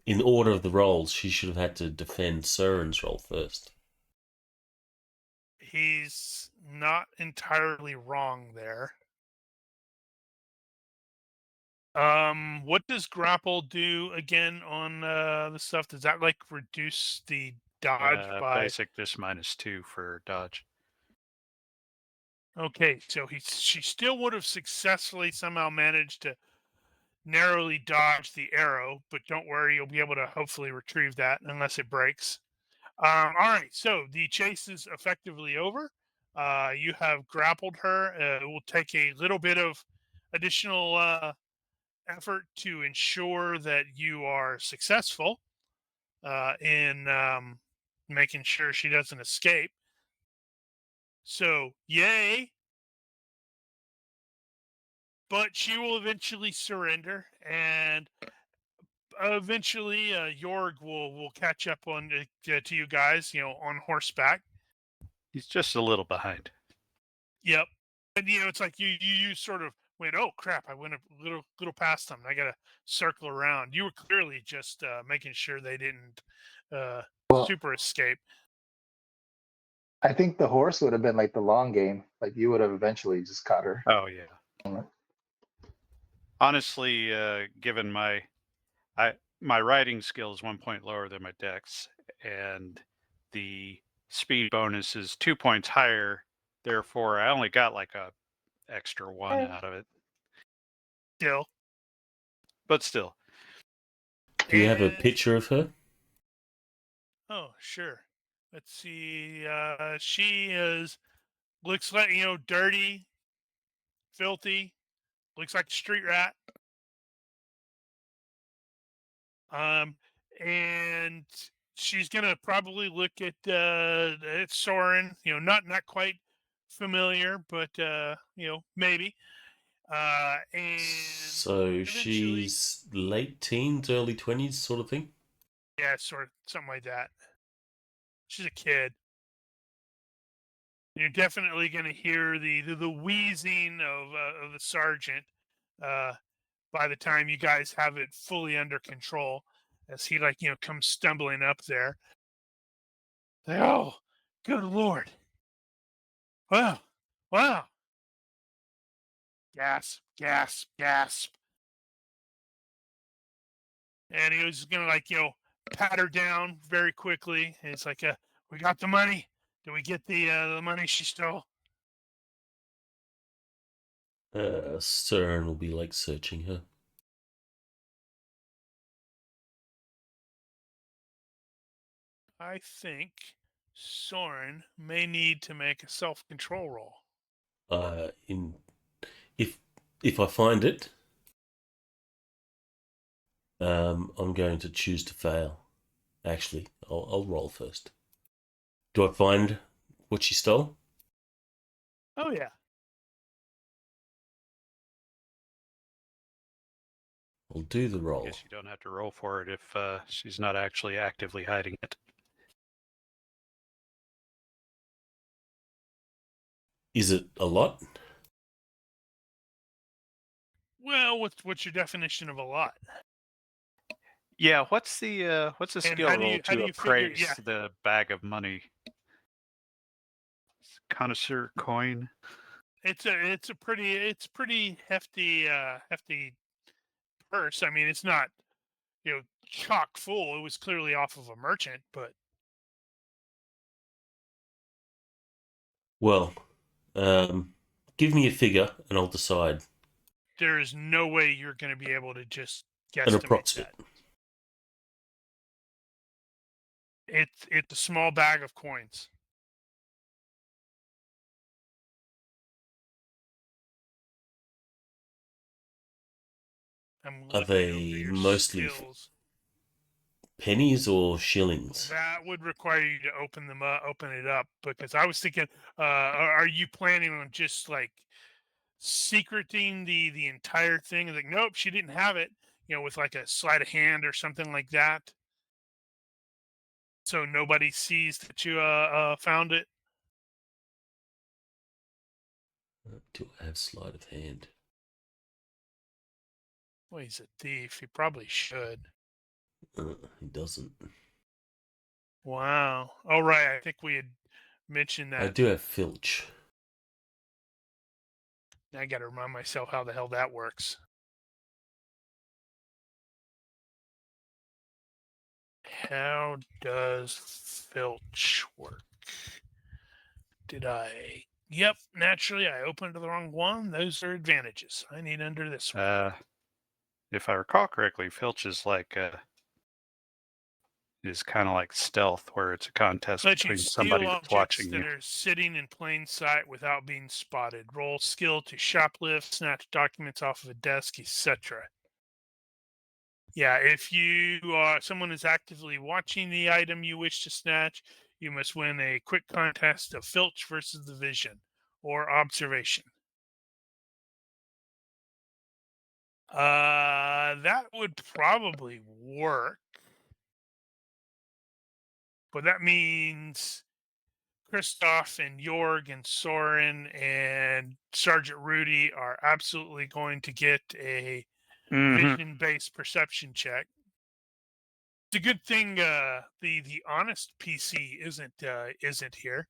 In order of the rolls, she should have had to defend Søren's roll first. He's not entirely wrong there. What does grapple do again on the stuff? Does that like reduce the dodge by Basic this -2 for dodge. Okay, so she still would have successfully somehow managed to narrowly dodge the arrow, but don't worry, you'll be able to hopefully retrieve that unless it breaks. All right, so the chase is effectively over. You have grappled her. It will take a little bit of additional effort to ensure that you are successful in making sure she doesn't escape. So, yay. But she will eventually surrender, and eventually Jorg will catch up on to you guys, on horseback. He's just a little behind. Yep. And it's like you sort of went, oh crap, I went a little past them. I gotta circle around. You were clearly just making sure they didn't super escape. I think the horse would have been like the long game. Like you would have eventually just caught her. Oh yeah. Honestly, given my riding skill is 1 point lower than my dex, and the speed bonus is 2 points higher, therefore I only got like a extra 1 out of it. Still. But still. Do you have a picture of her? Oh, sure. Let's see. She looks like, dirty, filthy, looks like a street rat. And she's gonna probably look at Soren. Not quite familiar, but maybe. And so she's late teens, early 20s, sort of thing. Yeah, sort of something like that. She's a kid. You're definitely gonna hear the wheezing of the sergeant by the time you guys have it fully under control, as he comes stumbling up there. Oh, good Lord. Wow. Gasp, gasp, gasp. And he was going to, pat her down very quickly. And it's like, we got the money. Did we get the money she stole? Søren will be like searching her. I think Soren may need to make a self-control roll. If I find it, I'm going to choose to fail. Actually, I'll roll first. Do I find what she stole? Oh, yeah. I'll do the I roll. guess you don't have to roll for it if she's not actually actively hiding it. Is it a lot? Well, what's your definition of a lot? Yeah, what's the And skill how do roll you figure? appraise Yeah, the bag of money? Connoisseur coin. it's a pretty hefty purse. I mean, it's not chock full. It was clearly off of a merchant, but Well, give me a figure and I'll decide. there is no way you're going to be able to just An guesstimate approximate. that. It's a small bag of coins. I'm Are looking over they your mostly skills. pennies or shillings? That would require you to open it up, because I was thinking, are you planning on just like secreting the entire thing? Like, nope, she didn't have it. With like a sleight of hand or something like that, so nobody sees that you found it. Do I have sleight of hand? Well, he's a thief. He probably should. He doesn't. Wow. All right. I think we had mentioned I that. do have filch. I got to remind myself how the hell that works. How does filch work? Did I? Yep, naturally I opened the wrong one. Those are advantages. I need under this one. If I recall correctly, filch is like is kind of like stealth, where it's a contest Let you between steal somebody that's objects watching that you. are sitting in plain sight without being spotted. Roll skill to shoplift, snatch documents off of a desk, etc. Yeah, if someone is actively watching the item you wish to snatch, you must win a quick contest of filch versus the vision or observation. That would probably work, but that means Christoph and Jorg and Soren and Sergeant Rudy are absolutely going to get a vision-based perception check. It's a good thing the honest PC isn't here.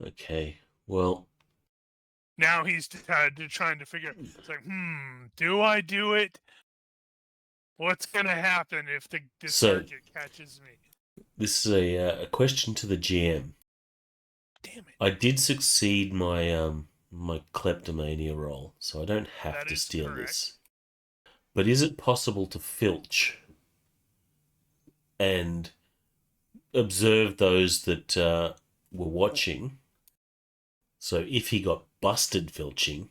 Okay. Well, Now he's trying to figure. It's like, do I do it? What's gonna happen if the So- sergeant catches me? this is a question to the GM. Damn it! I did succeed my my kleptomania roll, so I don't have That to is steal correct. this. But is it possible to filch and observe those that were watching? So if he got busted filching,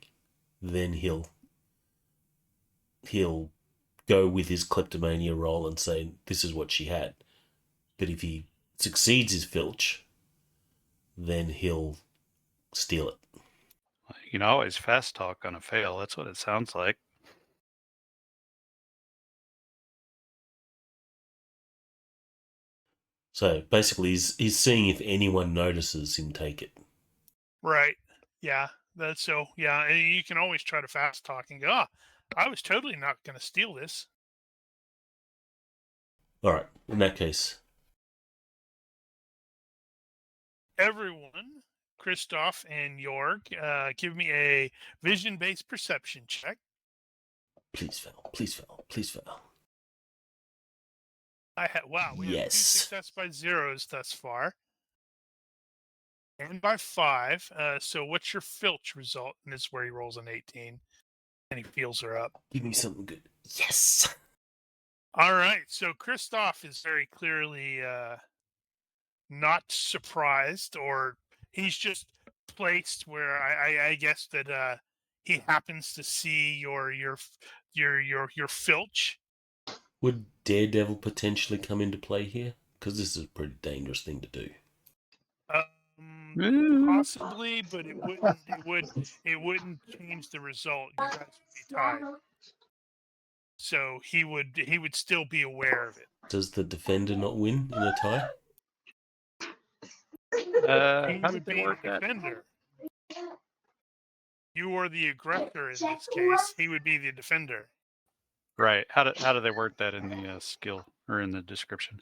then he'll go with his kleptomania roll and say this is what she had. But if he succeeds his filch, then he'll steal it. You can always fast talk on a fail. That's what it sounds like. So basically, he's seeing if anyone notices him take it. Right? Yeah. That's so. Yeah, and you can always try to fast talk and go, I was totally not going to steal this. All right. In that case, Everyone, Christoph and Jorg, give me a vision-based perception check. please fail. Please fail. Please fail. Wow, we have 2 Yes. success by zeros thus far. And by 5. So what's your filch result? And this is where he rolls an 18. And he feels her up. Give me something good. Yes. All right. So Christoph is very clearly not surprised, or he's just placed where I guess that he happens to see your filch. Would Daredevil potentially come into play here? Because this is a pretty dangerous thing to do. Possibly, but it wouldn't change the result. You guys would be tied. So he would still be aware of it. Does the defender not win in a tie? He How would did they be word the that? defender. You are the aggressor in this case. He would be the defender. Right. How do they word that in the skill or in the description?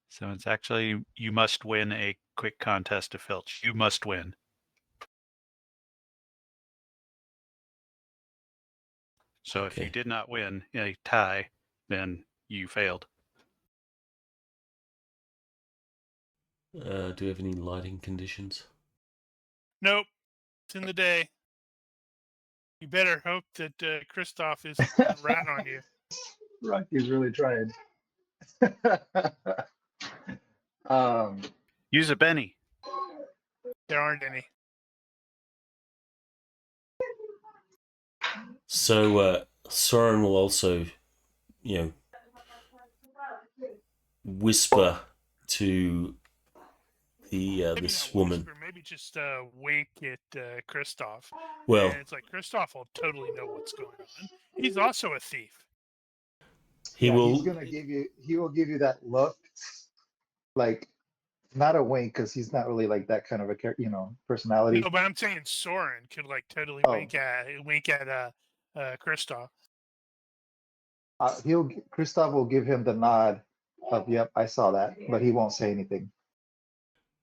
So it's actually, you must win a quick contest to filch. You must win. So if you Okay. did not win a tie, then you failed. Do you have any lighting conditions? Nope. It's in the day. You better hope that Christoph isn't gonna rat on you. Rocky's really trying. Use a Benny. There aren't any. So Soren will also, whisper to the Maybe this not woman. whisper, maybe just wink at Christoph. Well, And it's like Christoph will totally know what's going on. He's also a thief. he will. He's gonna give you. He will give you that look, like not a wink, because he's not really like that kind of a personality. No, but I'm saying Soren could like totally Oh. wink at Christoph. Christoph will give him the nod of "Yep, I saw that," but he won't say anything.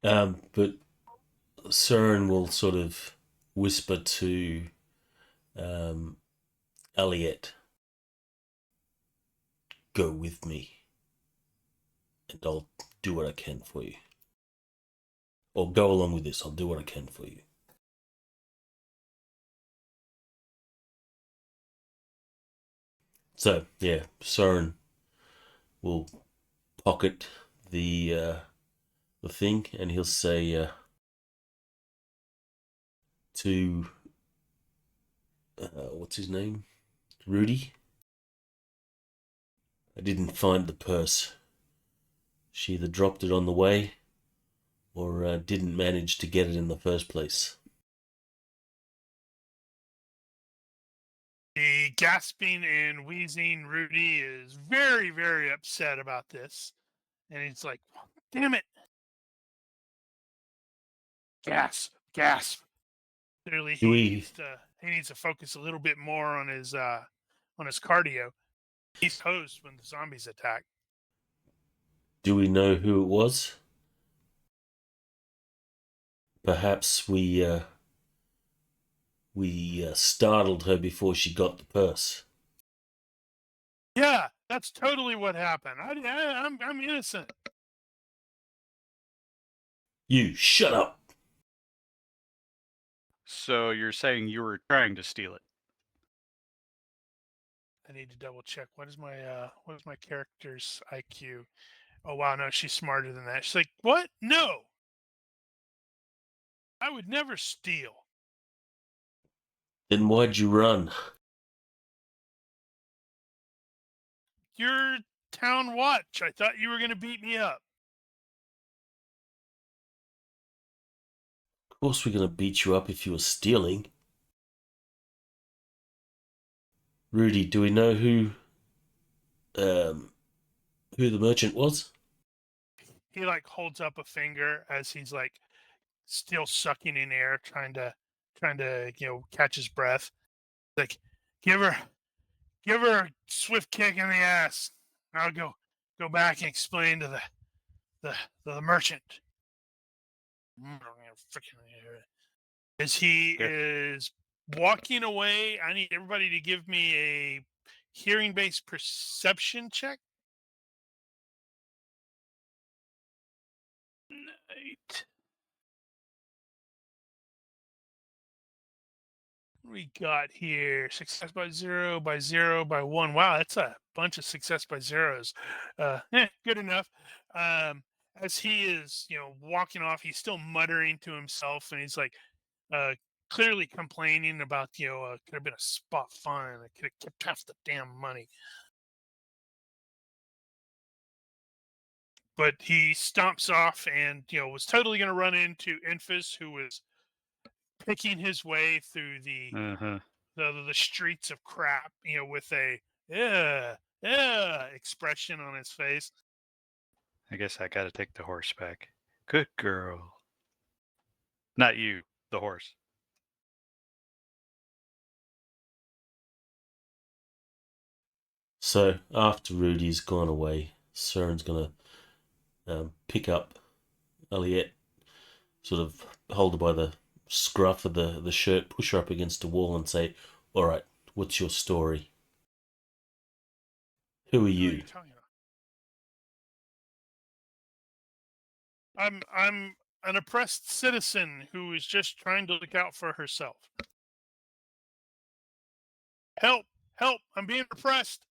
But Soren will sort of whisper to Elliot, "Go with me, and I'll do what I can for you. Or go along with this. I'll do what I can for you." So yeah, Soren will pocket the thing, and he'll say to what's his name, Rudy, "I didn't find the purse. She either dropped it on the way, or didn't manage to get it in the first place." The gasping and wheezing Rudy is very, very upset about this. And he's like, damn it. Gasp, gasp. Clearly he needs to focus a little bit more on his cardio. He's hosed when the zombies attack. Do we know who it was? Perhaps we startled her before she got the purse. Yeah, that's totally what happened. I'm innocent. You shut up. So you're saying you were trying to steal it? I need to double check. What is my character's IQ? Oh wow, no, she's smarter than that. She's like, what? No, I would never steal. Then why'd you run? You're town watch. I thought you were going to beat me up. Of course we're gonna beat you up if you were stealing. Rudy, do we know who the merchant was? He like holds up a finger as he's like still sucking in air, trying to catch his breath. Like, give her a swift kick in the ass. I'll go back and explain to the merchant. As he is walking away, I need everybody to give me a hearing-based perception check. Right. We got here success by 0, by 0, by 1. Wow, that's a bunch of success by zeros. Good enough. As he is, walking off, he's still muttering to himself, and he's like, uh, clearly complaining about, could have been a spot fine. I could have kept half the damn money. But he stomps off and, was totally going to run into Enfys, who was picking his way through Uh-huh. the streets of crap, with a yeah expression on his face. I guess I got to take the horse back. Good girl. Not you, the horse. So after Rudy's gone away, Søren's going to pick up Aliette, sort of hold her by the scruff of the shirt, push her up against the wall and say, all right, what's your story? Who are Who are you? you talking about? I'm an oppressed citizen who is just trying to look out for herself. Help! Help! I'm being oppressed.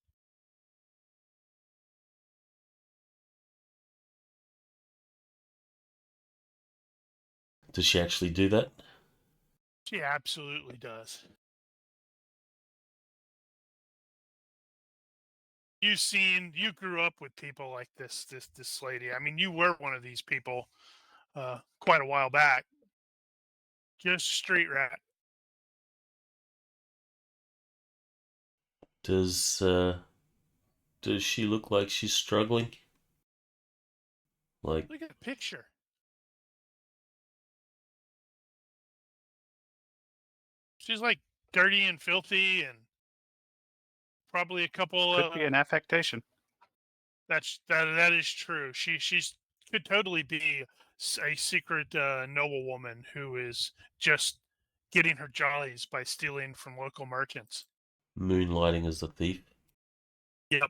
Does she actually do that? She absolutely does. You grew up with people like this lady. I mean, you were one of these people quite a while back. Just street rat. Does she look like she's struggling? Like, Look at the picture. She's like dirty and filthy, and probably a couple. Could be an affectation. That is true. She's could totally be a secret noblewoman who is just getting her jollies by stealing from local merchants. moonlighting as a thief? Yep.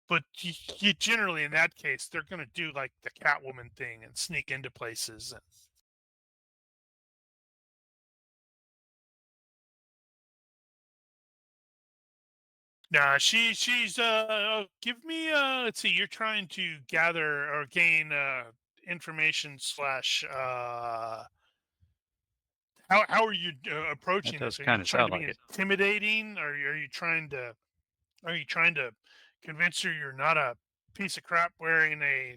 But you generally, in that case, they're going to do like the Catwoman thing and sneak into places. Nah, she's give me let's see, you're trying to gather or gain information slash how are you approaching That does this? Are you kinda trying sound to be like it. intimidating, or are you trying to convince her you're not a piece of crap wearing a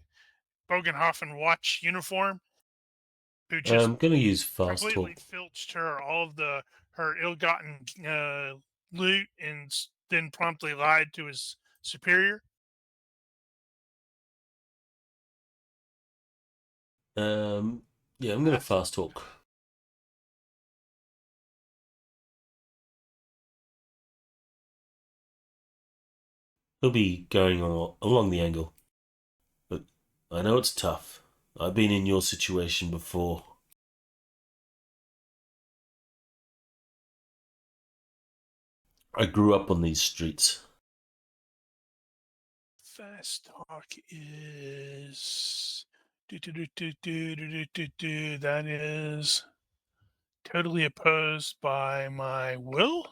Bögenhafen Watch uniform who just I'm going to use fast completely talk. filched her all of her ill-gotten loot and then promptly lied to his superior? Yeah, I'm going to fast talk. He'll be going on along the angle. But I know it's tough. I've been in your situation before. I grew up on these streets. Fast talk is that is totally opposed by my will.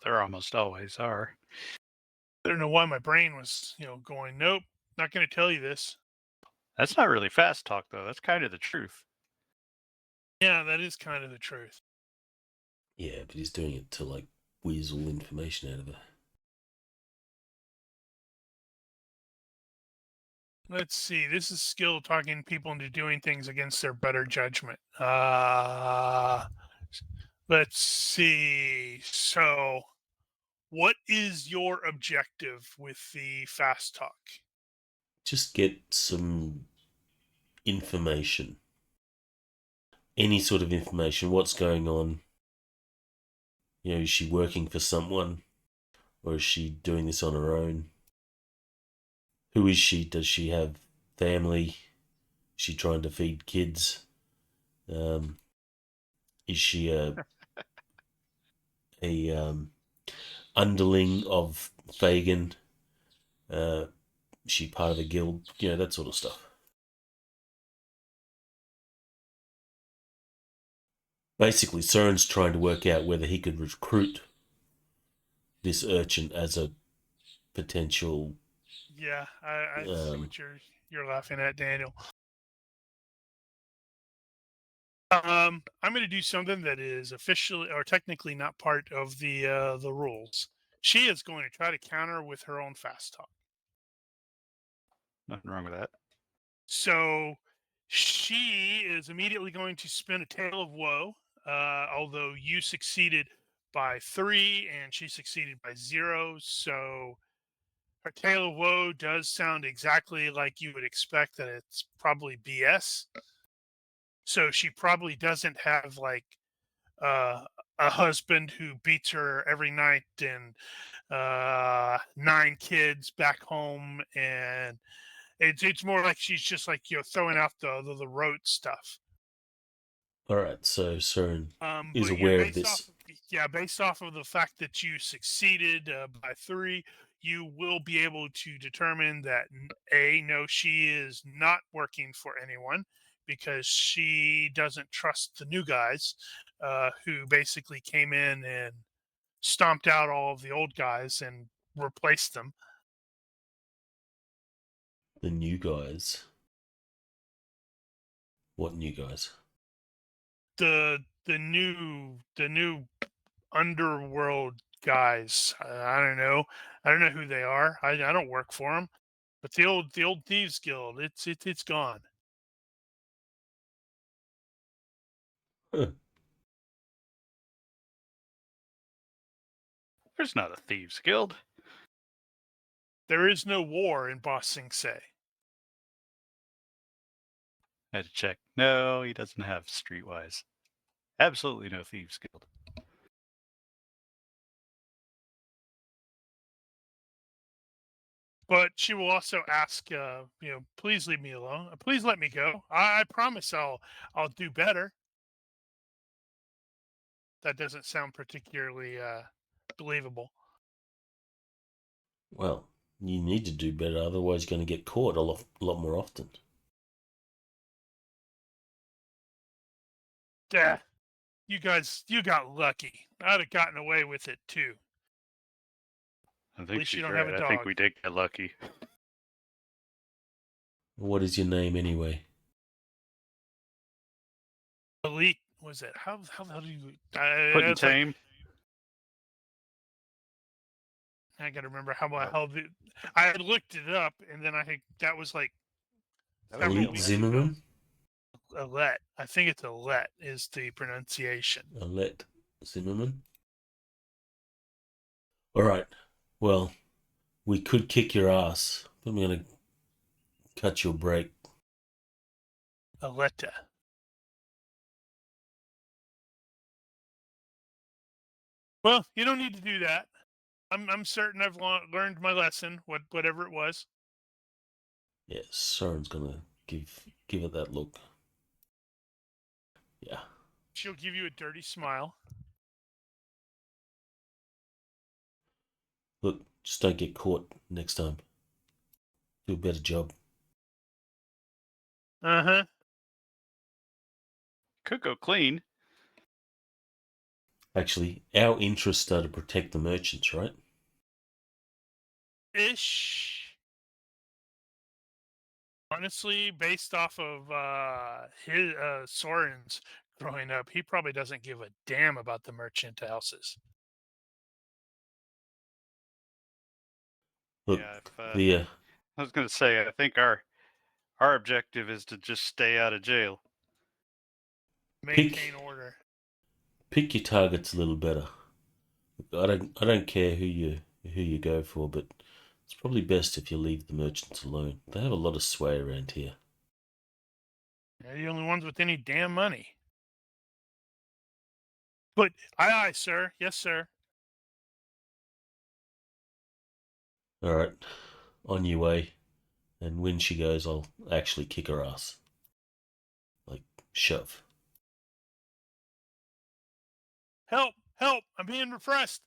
There almost always are. I don't know why my brain was, going, nope, not going to tell you this. That's not really fast talk, though. That's kind of the truth. Yeah, that is kind of the truth. Yeah, but he's doing it to, like, weasel information out of her. Let's see. This is skill talking people into doing things against their better judgment. Let's see. So, what is your objective with the fast talk? Just get some information. Any sort of information. What's going on? Is she working for someone? Or is she doing this on her own? Who is she? Does she have family? Is she trying to feed kids? Is she a underling of Fagin? Is she part of a guild? That sort of stuff. Basically, Søren's trying to work out whether he could recruit this urchin as a potential. Yeah, I see what you're laughing at, Daniel. I'm going to do something that is officially or technically not part of the rules. She is going to try to counter with her own fast talk. Nothing wrong with that. So she is immediately going to spin a tale of woe. Although you succeeded by 3 and she succeeded by 0, so her tale of woe does sound exactly like you would expect that it's probably BS. So she probably doesn't have like a husband who beats her every night and 9 kids back home, and it's more like she's just like throwing out the rote stuff. All right, so Søren is But aware of this. based off of the fact that you succeeded by 3, you will be able to determine that no, she is not working for anyone because she doesn't trust the new guys who basically came in and stomped out all of the old guys and replaced them. The new guys. What new guys? The new underworld guys. I don't know. I don't know who they are. I don't work for them. But the old thieves guild, it's gone. Huh. There's not a thieves guild. There is no war in Ba Sing Se. I had to check. No, he doesn't have Streetwise. Absolutely no thieves guild. But she will also ask, please leave me alone. Please let me go. I promise I'll do better. That doesn't sound particularly believable. Well, you need to do better, otherwise you're going to get caught a lot more often. Yeah, you got lucky. I'd have gotten away with it too. I think least you she's don't right. have a I think dog. we did get lucky. What is your name anyway? Elite was it? How the hell do you? Put in it's like, tame. I gotta remember how I had looked it up, and then that was like several Elite weeks Zimmerman? ago. Alette. I think it's Alette is the pronunciation. Alette Zimmerman? Alright, well, we could kick your ass, but I'm going to cut you a break. Aletta. Well, you don't need to do that. I'm certain I've learned my lesson, whatever it was. Yeah, Søren's going to give it that look. Yeah. She'll give you a dirty smile. Look, just don't get caught next time. Do a better job. Uh-huh. Could go clean. Actually, our interests are to protect the merchants, right? Ish. Honestly, based off of his Soren's growing up, he probably doesn't give a damn about the merchant houses. Look, Yeah, I was gonna say, I think our objective is to just stay out of jail. Maintain order. Pick your targets a little better. I don't care who you go for, but it's probably best if you leave the merchants alone. They have a lot of sway around here. They're the only ones with any damn money. But aye, sir. Yes, sir. All right, on your way. And when she goes, I'll actually kick her ass. Like, shove. Help! Help! I'm being repressed.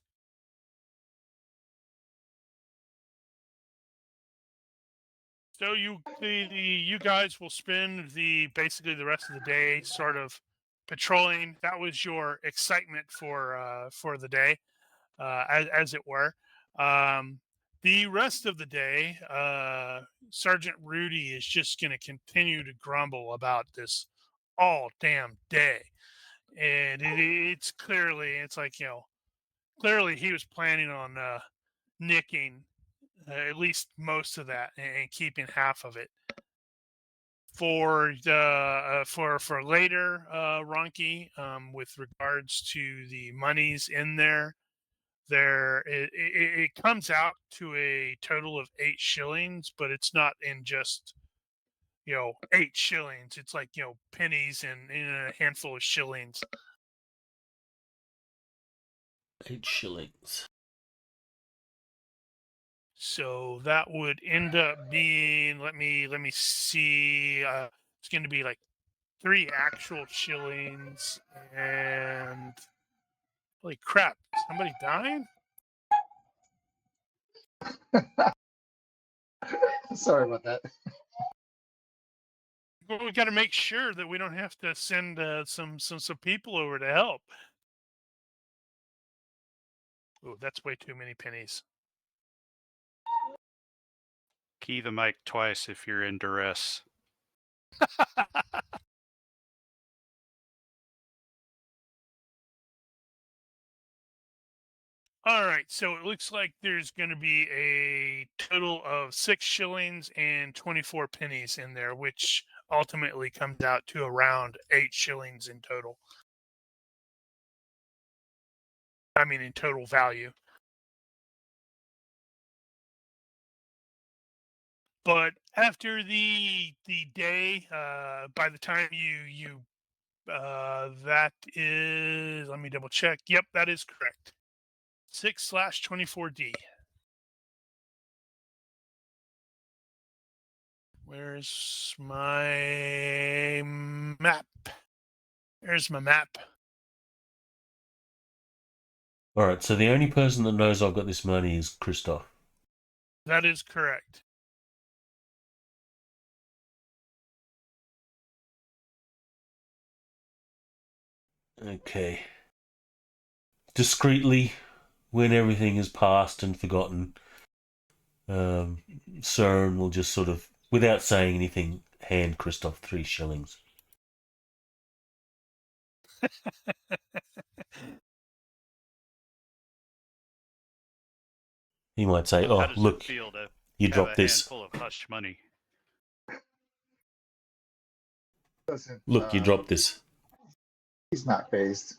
So you guys will spend basically the rest of the day sort of patrolling. That was your excitement for the day, as it were. The rest of the day, Sergeant Rudy is just going to continue to grumble about this all damn day, and it's clearly, it's like, clearly he was planning on nicking at least most of that and keeping half of it for the for later, Ronki, with regards to the monies in there. It comes out to a total of 8 shillings, but it's not in just 8 shillings. It's like pennies and a handful of shillings. 8 shillings. So that would end up being, let me see, it's going to be like 3 actual shillings and holy crap, somebody dying? Sorry about that. Well, we got to make sure that we don't have to send some people over to help. Oh, that's way too many pennies. Key the mic twice if you're in duress. All right, so it looks like there's going to be a total of 6 shillings and 24 pennies in there, which ultimately comes out to around 8 shillings in total. I mean, in total value. But after the day, by the time you that is, let me double check. Yep, that is correct. 6/24D. Where's my map? There's my map. Alright, so the only person that knows I've got this money is Christoph. That is correct. Okay. Discreetly, when everything is past and forgotten, Cern will just sort of, without saying anything, hand Christoph 3 shillings. He might say, How "Oh, does look, it feel to you have dropped a this. handful of hush money? Doesn't, Look, you dropped this." he's not phased.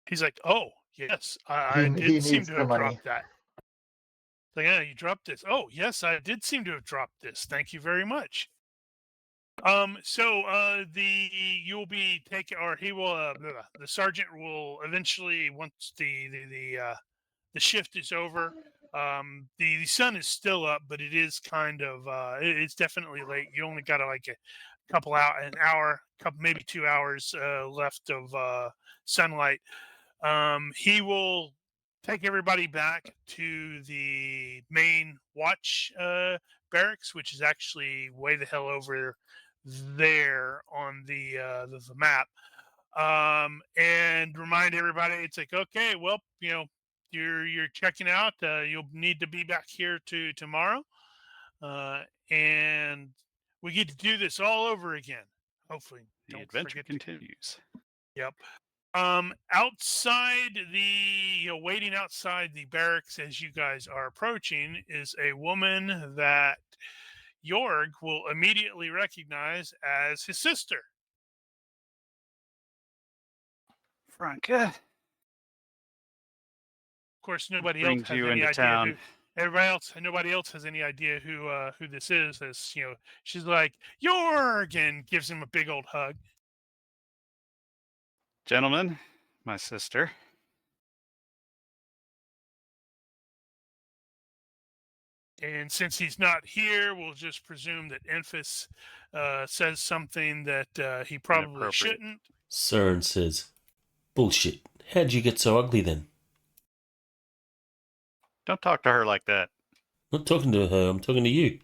He's like, oh, yes, I He did seem needs to the have money. dropped that. Like, yeah, you dropped this. Oh, yes, I did seem to have dropped this. Thank you very much. So you'll be taking, or he will, the sergeant will eventually, once the shift is over, the sun is still up, but it is kind of it's definitely late. You only got like a couple out, an hour, couple maybe 2 hours left of sunlight. He will take everybody back to the main watch barracks, which is actually way the hell over there on the map, and remind everybody it's like, okay, well, you're checking out. You'll need to be back here tomorrow, and we get to do this all over again. Hopefully, The don't adventure forget continues. Yep. Outside waiting outside the barracks as you guys are approaching is a woman that Jorg will immediately recognize as his sister. Franca, Of course, nobody else brings has you any into idea town. nobody else has any idea who this is. As she's like, Jorg, and gives him a big old hug. Gentlemen, my sister. And since he's not here, we'll just presume that Enfys says something that he probably Inappropriate. shouldn't. Cern says, "Bullshit. How'd you get so ugly then?" Don't talk to her like that. I'm not talking to her, I'm talking to you.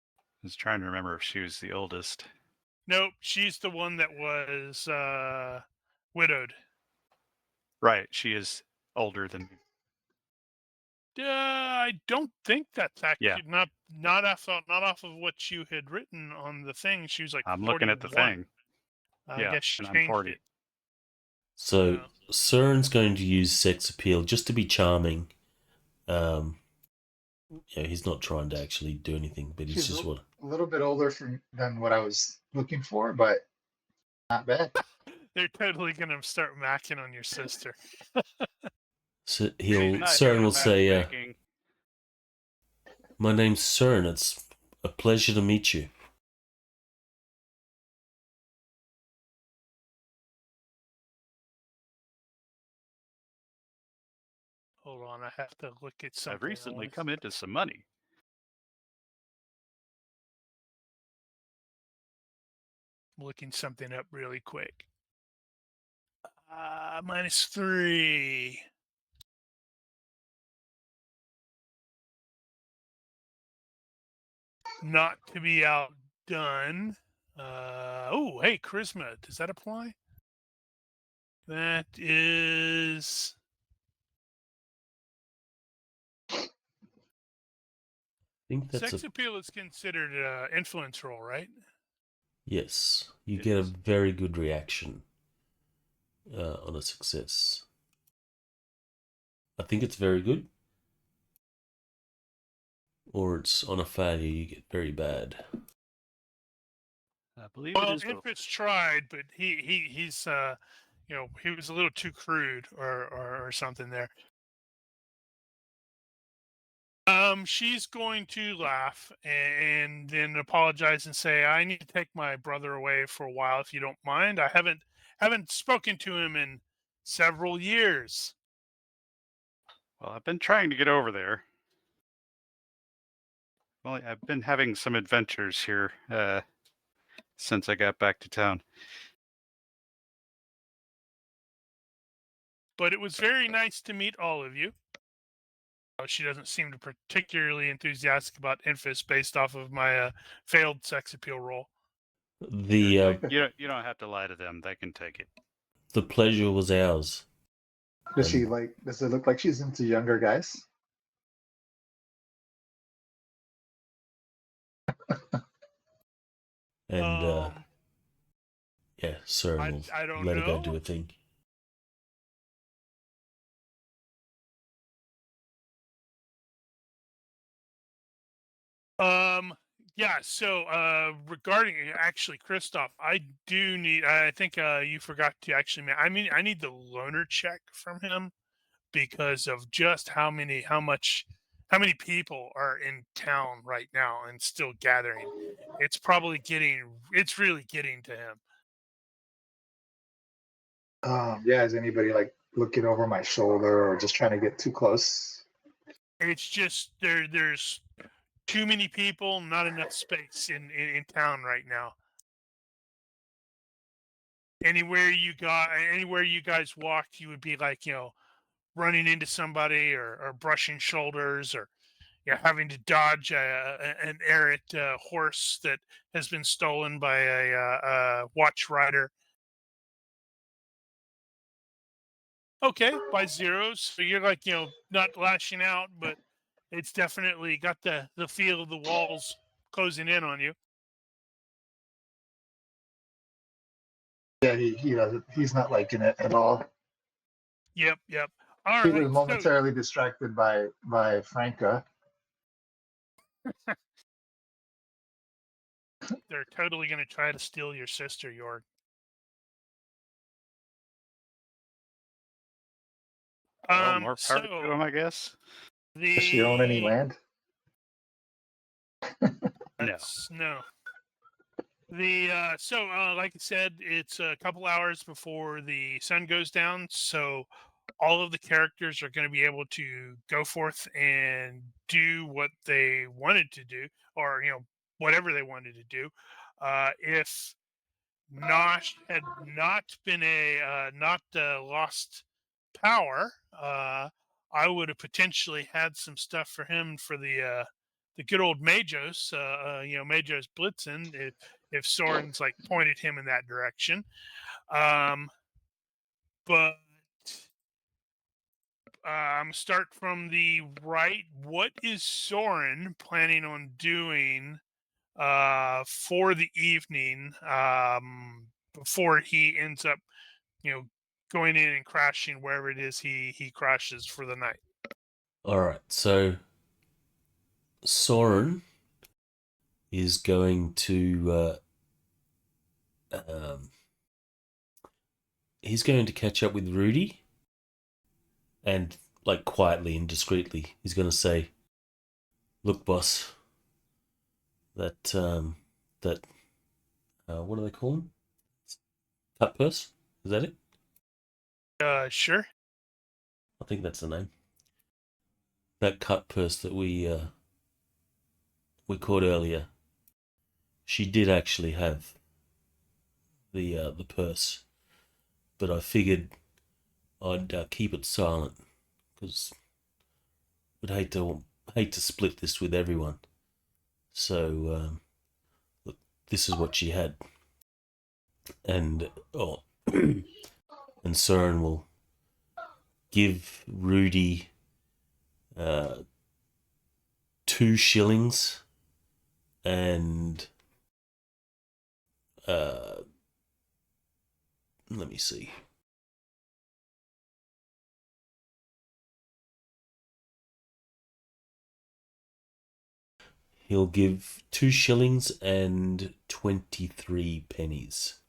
I was trying to remember if she was the oldest. Nope, she's the one that was widowed. Right. She is older than me. I don't think that's actually Yeah. not off of what you had written on the thing. She was like I'm 41. looking at the thing. I Yeah, guess she and I'm changed 40. it. So Yeah. Søren's going to use sex appeal just to be charming. He's not trying to actually do anything, but he's She's just what. a little bit older than what I was looking for, but not bad. They're totally gonna start macking on your sister. So Not Søren here will say, matchmaking. "My name's Søren. It's a pleasure to meet you." Hold on, I have to look at something. I've recently else. come into some money. Looking something up really quick. -3. Not to be outdone. Oh, hey, charisma. Does that apply? That is. I think that's Sex appeal is considered an influence roll, right? yes. You It get a is. very good reaction on a success. I think it's very good. Or it's on a failure, you get very bad. I believe Well, it is both. Infant's tried, but he's he was a little too crude or something there. She's going to laugh and then apologize and say, "I need to take my brother away for a while, if you don't mind. I haven't spoken to him in several years." Well, I've been trying to get over there. Well, I've been having some adventures here since I got back to town. But it was very nice to meet all of you. She doesn't seem to particularly enthusiastic about Infus based off of my failed sex appeal roll. The You don't have to lie to them. They can take it. the pleasure was ours. Does she like? Does it look like she's into younger guys? And yeah, Søren will I don't let her go know. do a thing. Yeah, so regarding actually Christoph, I think you forgot to actually I need the loner check from him because of just how many people are in town right now and still gathering. It's really getting to him. Yeah. Is anybody like looking over my shoulder or just trying to get too close? It's just there's too many people, not enough space in town right now. Anywhere you guys walked, you would be like, running into somebody or brushing shoulders or having to dodge an errant horse that has been stolen by a watch rider. Okay, by zeros. So you're like, not lashing out, but it's definitely got the feel of the walls closing in on you. Yeah, he doesn't. He's not liking it at all. Yep. All He right. was momentarily distracted by Franca. They're totally going to try to steal your sister, Jorg. Well, more power to them, I guess. Does she own any land? No. Like I said, it's a couple hours before the sun goes down, so all of the characters are going to be able to go forth and do what they wanted to do, or whatever they wanted to do. If Nosh had not been lost power, I would have potentially had some stuff for him for the the good old Majos, Majos Blitzen, if Soren's like pointed him in that direction. But start from the right. What is Soren planning on doing for the evening before he ends up, going in and crashing wherever it is he crashes for the night? All right, so Soren is going to he's going to catch up with Rudy, and like quietly and discreetly, he's going to say, "Look, boss, that what do they call him? Cut purse? Is that it? Sure. I think that's the name. That cut purse that we caught earlier. She did actually have the purse, but I figured I'd keep it silent because I'd hate to split this with everyone. So look, this is what she had, and and Soren will give Rudy 2 shillings and let me see. He'll give 2 shillings and 23 pennies.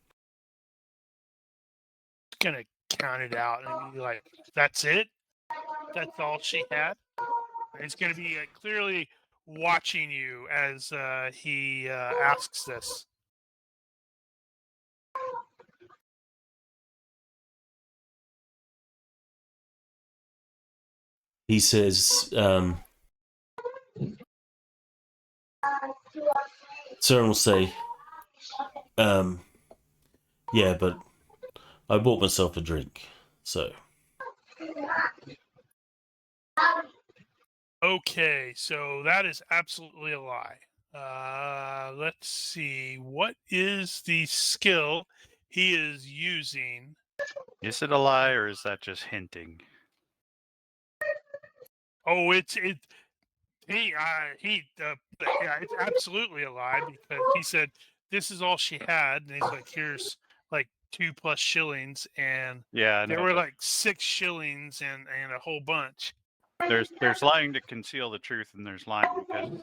Gonna count it out and be like, "That's it? That's all she had?" He's gonna be clearly watching you as he asks this. He says, Soren will say, yeah, but I bought myself a drink, so. Okay, so that is absolutely a lie. Let's see. What is the skill he is using? Is it a lie or is that just hinting? Oh, it's absolutely a lie because he said this is all she had, and he's like, here's like 2+ shillings, and Yeah, I there know, were but like 6 shillings and a whole bunch. there's lying to conceal the truth, and there's lying because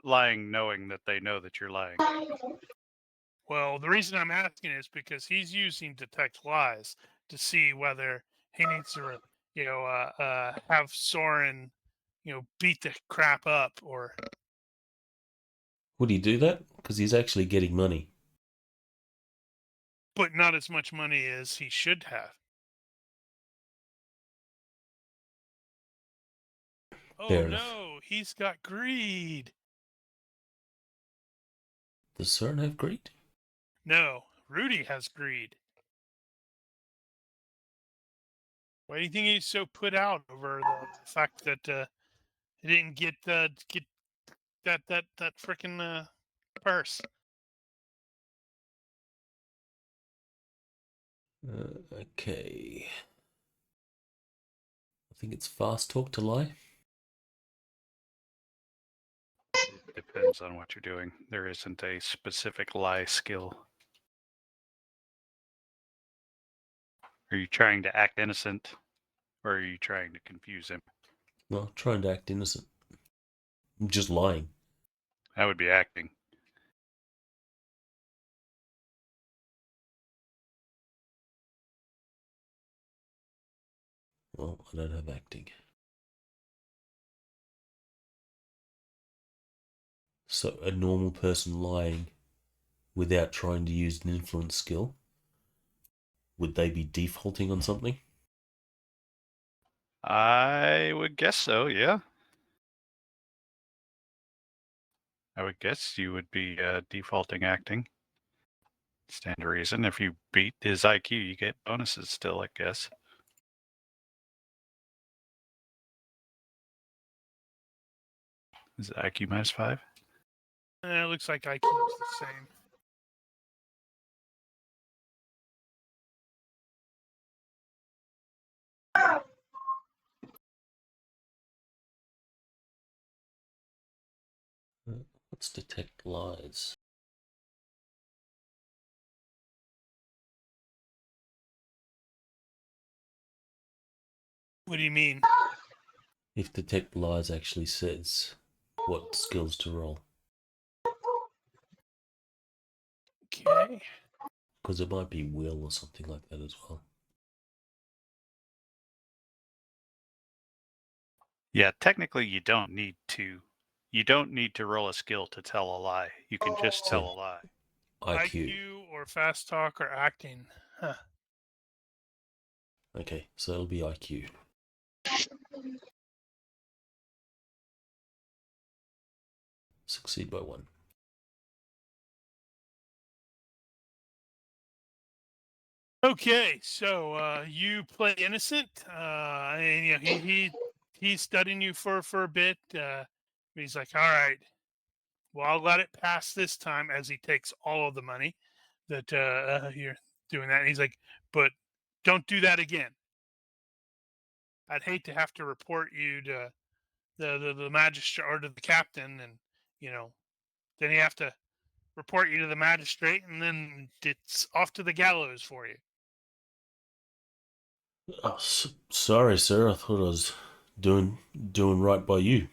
lying knowing that they know that you're lying. Well, the reason I'm asking is because he's using detect lies to see whether he needs to, have Soren, beat the crap up, or Would he do that? Because he's actually getting money. but not as much money as he should have. Oh Fair enough. no, he's got greed. Does Soren have greed? No, Rudy has greed. Why do you think he's so put out over the fact that he didn't get that freaking purse? Okay. I think it's fast talk to lie. It depends on what you're doing. There isn't a specific lie skill. Are you trying to act innocent, or are you trying to confuse him? Well, trying to act innocent. I'm just lying. That would be acting. Well, I don't have acting. So a normal person lying without trying to use an influence skill, would they be defaulting on something? I would guess so, yeah. I would guess you would be defaulting acting. Stand to reason. If you beat his IQ, you get bonuses still, I guess. Is it IQ -5? It looks like IQ is the same. Let's detect lies. What do you mean? If detect lies actually says what skills to roll. Okay. Because it might be will or something like that as well. Yeah, technically you don't need to. You don't need to roll a skill to tell a lie. You can just tell a lie. IQ. or fast talk or acting. Huh. Okay, so it'll be IQ. Succeed by 1. Okay, so you play innocent, and you know, he's studying you for a bit. He's like, "All right, well, I'll let it pass this time," as he takes all of the money that you're doing that. And he's like, "But don't do that again. I'd hate to have to report you to the magistrate or to the captain, and you know, then you have to report you to the magistrate, and then it's off to the gallows for you." Oh, sorry, sir. I thought I was doing right by you.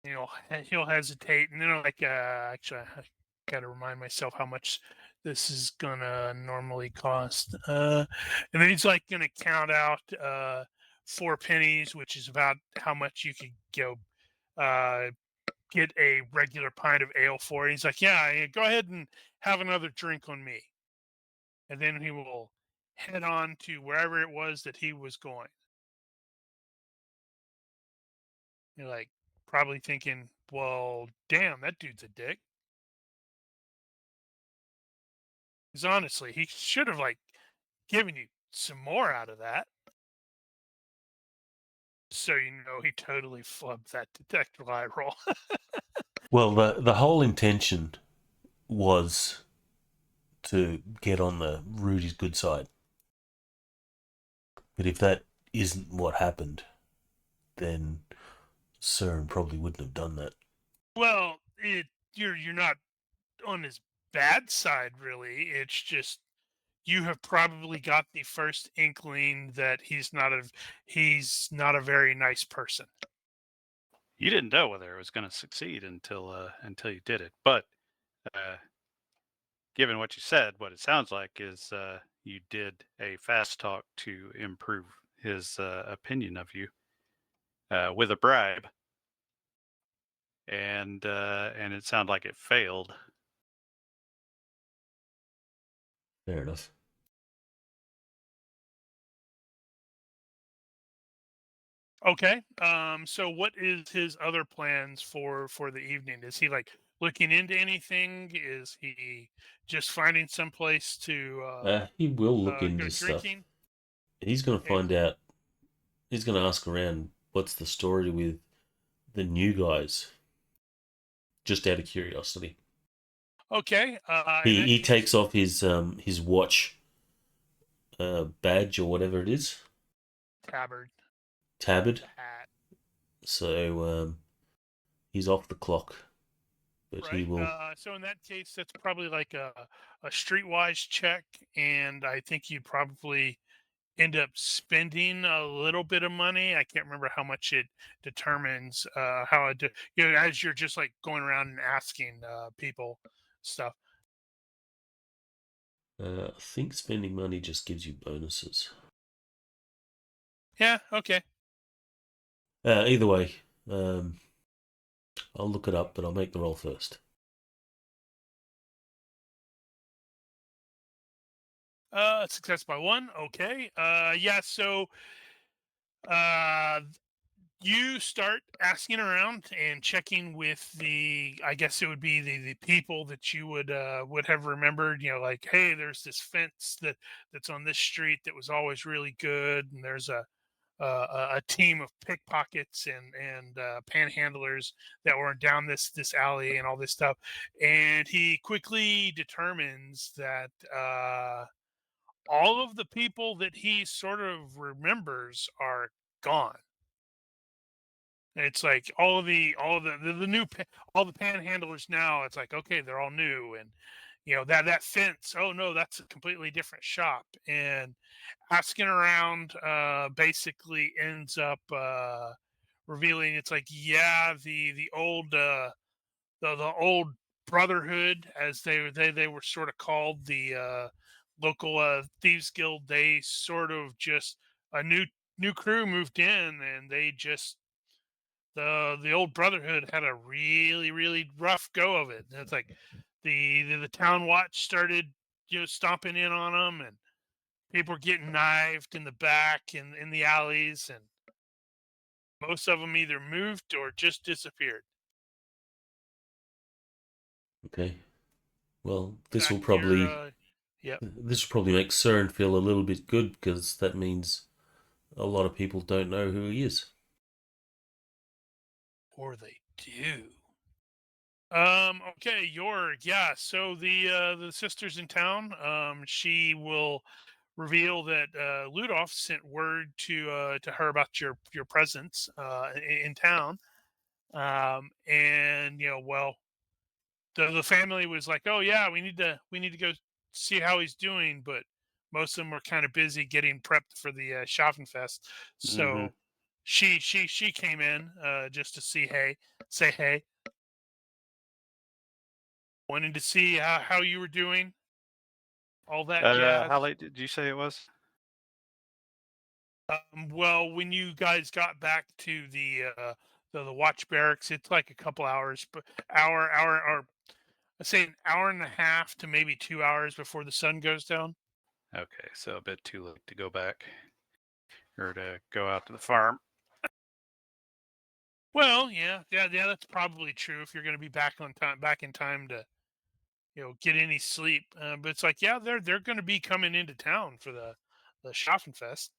You know, he'll hesitate, and then like, actually, I gotta remind myself how much this is gonna normally cost. And then he's like gonna count out 4 pennies, which is about how much you could get a regular pint of ale for. He's like, "Yeah, go ahead and have another drink on me," and then he will head on to wherever it was that he was going. You're like probably thinking, "Well, damn, that dude's a dick." Because honestly, he should have like given you some more out of that. So you know he totally flubbed that detective lie roll. Well, the whole intention was to get on the Rudy's good side. But if that isn't what happened, then Cern probably wouldn't have done that. Well, you're not on his bad side really. It's just you have probably got the first inkling that he's not a very nice person. You didn't know whether it was going to succeed until you did it. But given what you said, what it sounds like is you did a fast talk to improve his opinion of you with a bribe, and it sounded like it failed. Fair enough. Okay. So what is his other plans for the evening? Is he like looking into anything? Is he just finding some place to He will look go into stuff. drinking? He's going to And find out. He's going to ask around what's the story with the new guys. Just out of curiosity. okay. In that He case, takes off his watch badge or whatever it is. tabard, Tabard. hat, So he's off the clock. But he right? will. So in that case, that's probably like a streetwise check, and I think you'd probably end up spending a little bit of money. I can't remember how much it determines how it, you know, as you're just like going around and asking people stuff. I think spending money just gives you bonuses. Yeah. Okay. Either way, I'll look it up, but I'll make the roll first. Success by 1. Okay. Yeah. So uh, you start asking around and checking with I guess it would be the people that you would have remembered, you know, like, hey, there's this fence that's on this street that was always really good, and there's a a team of pickpockets and panhandlers that were down this alley and all this stuff, and he quickly determines that all of the people that he sort of remembers are gone. It's like all the new all the panhandlers now. It's like, okay, they're all new, and that fence. Oh no, that's a completely different shop. And asking around basically ends up revealing it's like, yeah, the old the old brotherhood, as they were sort of called, the local thieves guild. They sort of just a new crew moved in, and they just the old brotherhood had a really rough go of it. And it's like the town watch started stomping in on them, and people were getting knifed in the back and in the alleys, and most of them either moved or just disappeared. Okay. Well, this will Back to your, probably yep. this will probably make CERN feel a little bit good, because that means a lot of people don't know who he is. Or they do. Okay, Jorg. Yeah. So the sisters in town. She will reveal that Ludolf sent word to her about your presence in town. And well, the family was like, oh yeah, we need to go see how he's doing, but most of them were kind of busy getting prepped for the Schaffenfest. Mm-hmm. So she came in just to say hey, wanted to see how you were doing, all that jazz. How late did you say it was? Well, when you guys got back to the watch barracks, it's like a couple hours, but hour or I say an hour and a half to maybe 2 hours before the sun goes down. Okay, so a bit too late to go back or to go out to the farm. Well, yeah, that's probably true if you're going to be back in time to get any sleep. But it's like, yeah, they're going to be coming into town for the Schaffenfest.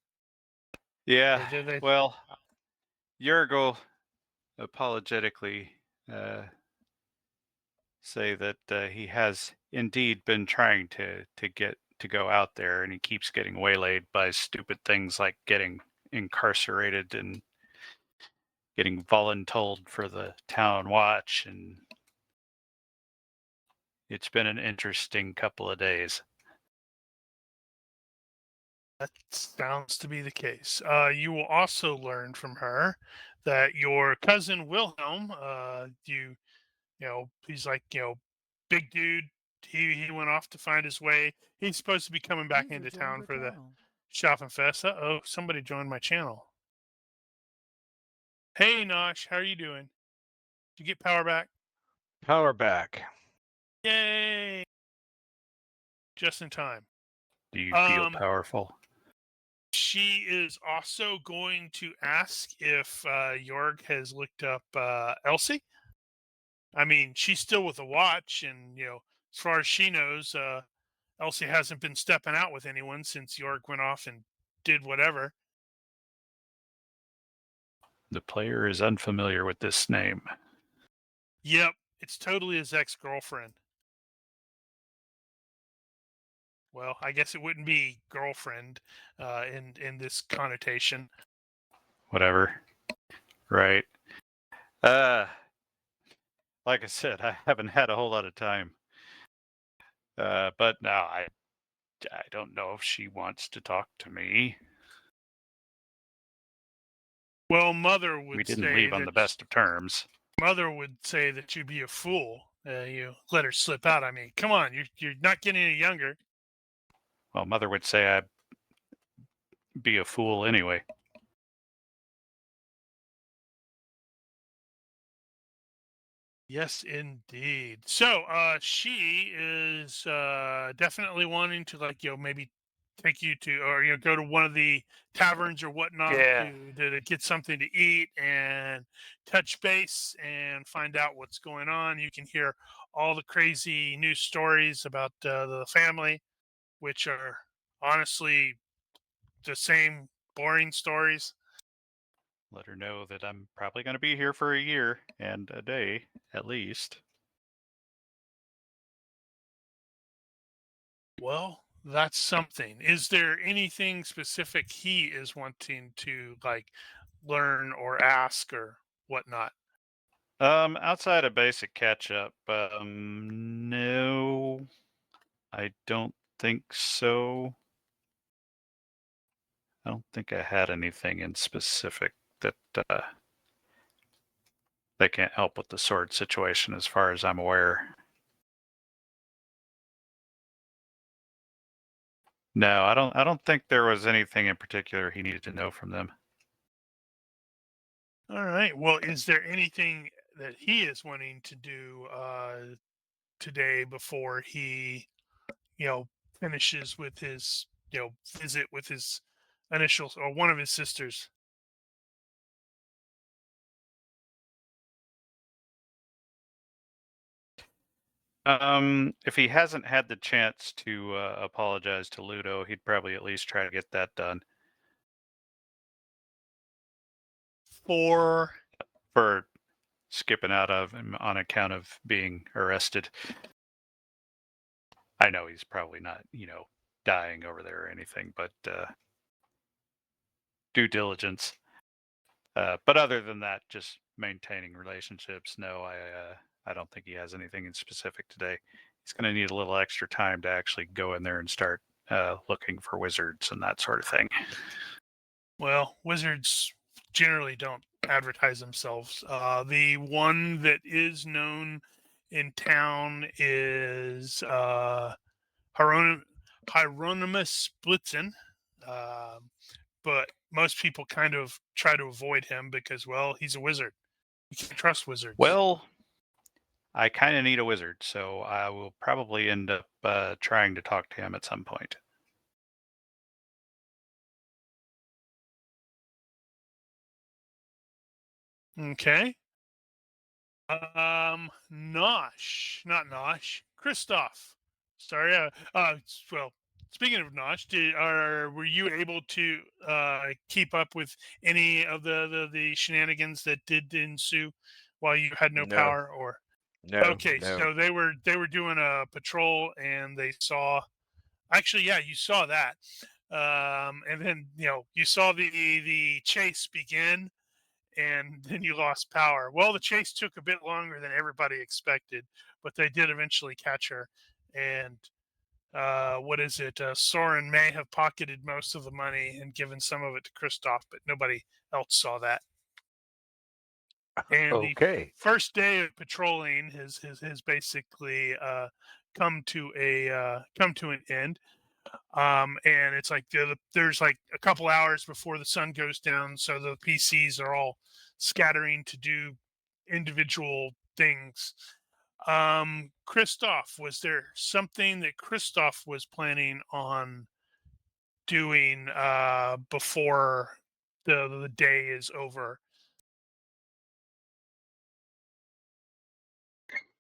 Yeah, They well, Yurgle apologetically say that he has indeed been trying to get to go out there, and he keeps getting waylaid by stupid things like getting incarcerated and getting voluntold for the town watch, and it's been an interesting couple of days. That sounds to be the case. You will also learn from her that your cousin Wilhelm, he's like, big dude. He went off to find his way. He's supposed to be coming back User into joined town your for the channel. Schaffenfest. Oh, somebody joined my channel. Hey, Nosh, how are you doing? Did you get power back? Power back. Yay! Just in time. Do you feel powerful? She is also going to ask if Jorg has looked up Elsie. I mean, she's still with the watch, and as far as she knows, Elsie hasn't been stepping out with anyone since Jorg went off and did whatever. The player is unfamiliar with this name. Yep, it's totally his ex-girlfriend. Well, I guess it wouldn't be girlfriend in this connotation. Whatever. Right. Like I said, I haven't had a whole lot of time. But no, I don't know if she wants to talk to me. Well, Mother would We didn't say leave on that the best of terms. Mother would say that you'd be a fool. You let her slip out. I mean, come on, you're not getting any younger. Well, Mother would say I'd be a fool anyway. Yes, indeed. So, she is definitely wanting to maybe take you to, or go to one of the taverns or whatnot Yeah. to get something to eat and touch base and find out what's going on. You can hear all the crazy news stories about the family, which are honestly the same boring stories. Let her know that I'm probably going to be here for a year and a day at least. Well, that's something. Is there anything specific he is wanting to like learn or ask or whatnot? Outside of basic catch up, no, I don't think so. I don't think I had anything in specific that they can't help with the sword situation, as far as I'm aware. No, I don't think there was anything in particular he needed to know from them. All right. Well, is there anything that he is wanting to do today before he, finishes with his, visit with his initials or one of his sisters? If he hasn't had the chance to apologize to Ludo, he'd probably at least try to get that done. For skipping out of him on account of being arrested. I know he's probably not, dying over there or anything, but due diligence. But other than that, just maintaining relationships. No, I don't think he has anything in specific today. He's going to need a little extra time to actually go in there and start looking for wizards and that sort of thing. Well, wizards generally don't advertise themselves. The one that is known in town is Hieronymus Blitzen. But most people kind of try to avoid him because, well, he's a wizard. You can't trust wizards. Well, I kind of need a wizard, so I will probably end up trying to talk to him at some point. Okay. Nosh, not Nosh, Christoph. Sorry. Well, speaking of Nosh, were you able to keep up with any of the shenanigans that did ensue while you had no No. power? Or No. okay, no. so they were doing a patrol and they saw. Actually, yeah, you saw that, and then you saw the chase begin and then you lost power. Well, the chase took a bit longer than everybody expected, but they did eventually catch her. And what is it? Soren may have pocketed most of the money and given some of it to Christoph, but nobody else saw that. And the Okay. first day of patrolling has basically come to an end. And it's like there's like a couple hours before the sun goes down, so the PCs are all scattering to do individual things. Christoph, was there something that Christoph was planning on doing before the day is over?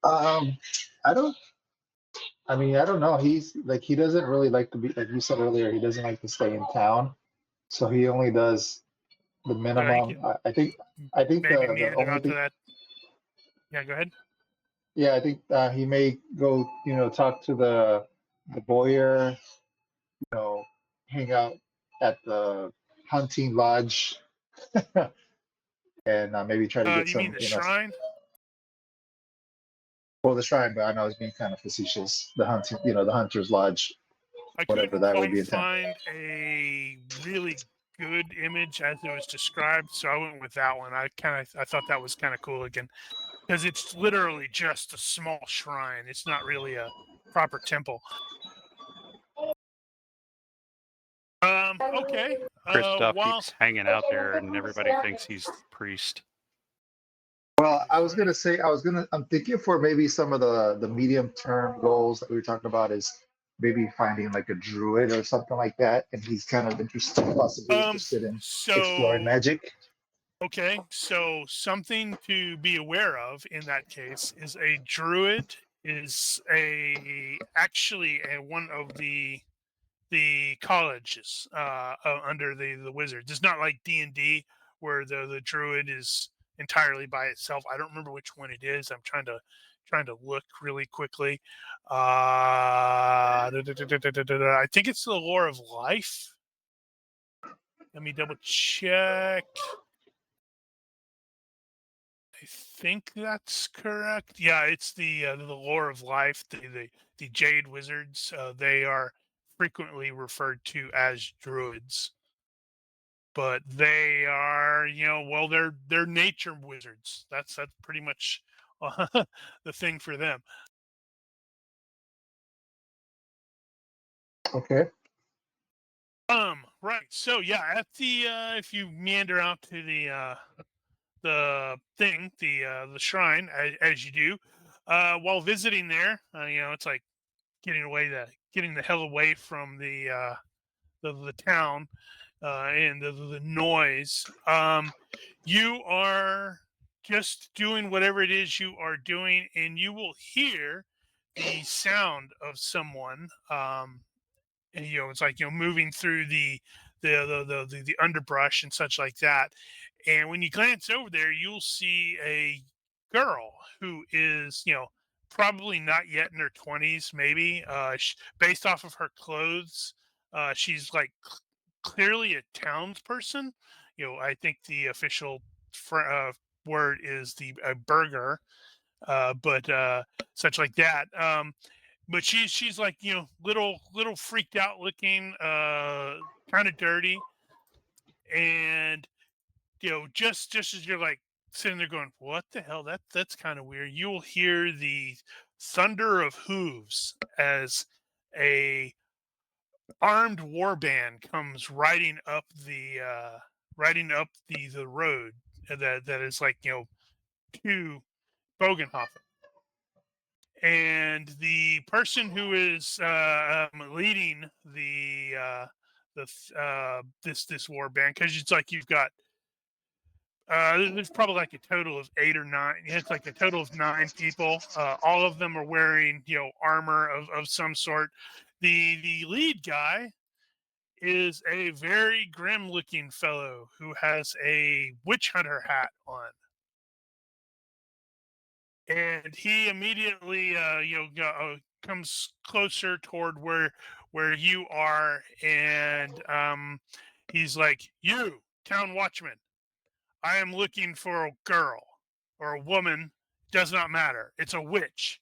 I don't. I mean, I don't know. He's like he doesn't really like to be like you said earlier. He doesn't like to stay in town, so he only does the minimum. I think. I think Maybe the meted only out to thing. that. Yeah, go ahead. Yeah, I think he may go. Talk to the boyar. Hang out at the hunting lodge, and maybe try to get You mean some. the shrine? Well, the shrine, but I know I was being kind of facetious. The hunting, the hunter's lodge, I whatever couldn't that would quite be in town. find a really good image as it was described, so I went with that one. I thought that was kind of cool again, because it's literally just a small shrine. It's not really a proper temple. Okay. Christoph While keeps hanging out there, and everybody thinks he's the priest. Well, I'm thinking for maybe some of the medium term goals that we were talking about is maybe finding like a druid or something like that, and he's kind of possibly interested in exploring so magic. okay, so something to be aware of in that case is a druid is actually one of the colleges under the wizards. It's not like D&D where the druid is entirely by itself. I don't remember which one it is. I'm trying to look really quickly. I think it's the Lore of Life. Let me double check. I think that's correct. Yeah, it's the Lore of Life. The Jade Wizards. They are frequently referred to as druids, but they are, well, they're nature wizards. That's pretty much the thing for them. Okay. Right. So yeah, at the if you meander out to the thing, the shrine, as you do, while visiting there, it's like getting the hell away from the town and the noise. You are just doing whatever it is you are doing, and you will hear the sound of someone. And it's like moving through the underbrush and such like that. And when you glance over there, you'll see a girl who is probably not yet in her 20s, maybe. Based off of her clothes, she's like clearly a townsperson. I think the official word is the burger, but such like that. But she's like little freaked out looking, kind of dirty, and just as you're like sitting there going, what the hell, that's kind of weird, you'll hear the thunder of hooves as a armed warband comes riding up the road that is like to Bögenhafen. And the person who is leading this war band, because it's like you've got there's probably like a total of 8 or 9. It's like a total of 9 people. All of them are wearing armor of some sort. The lead guy is a very grim looking fellow who has a witch hunter hat on. And he immediately comes closer toward where you are, and he's like, you town watchman, I am looking for a girl or a woman, does not matter, it's a witch,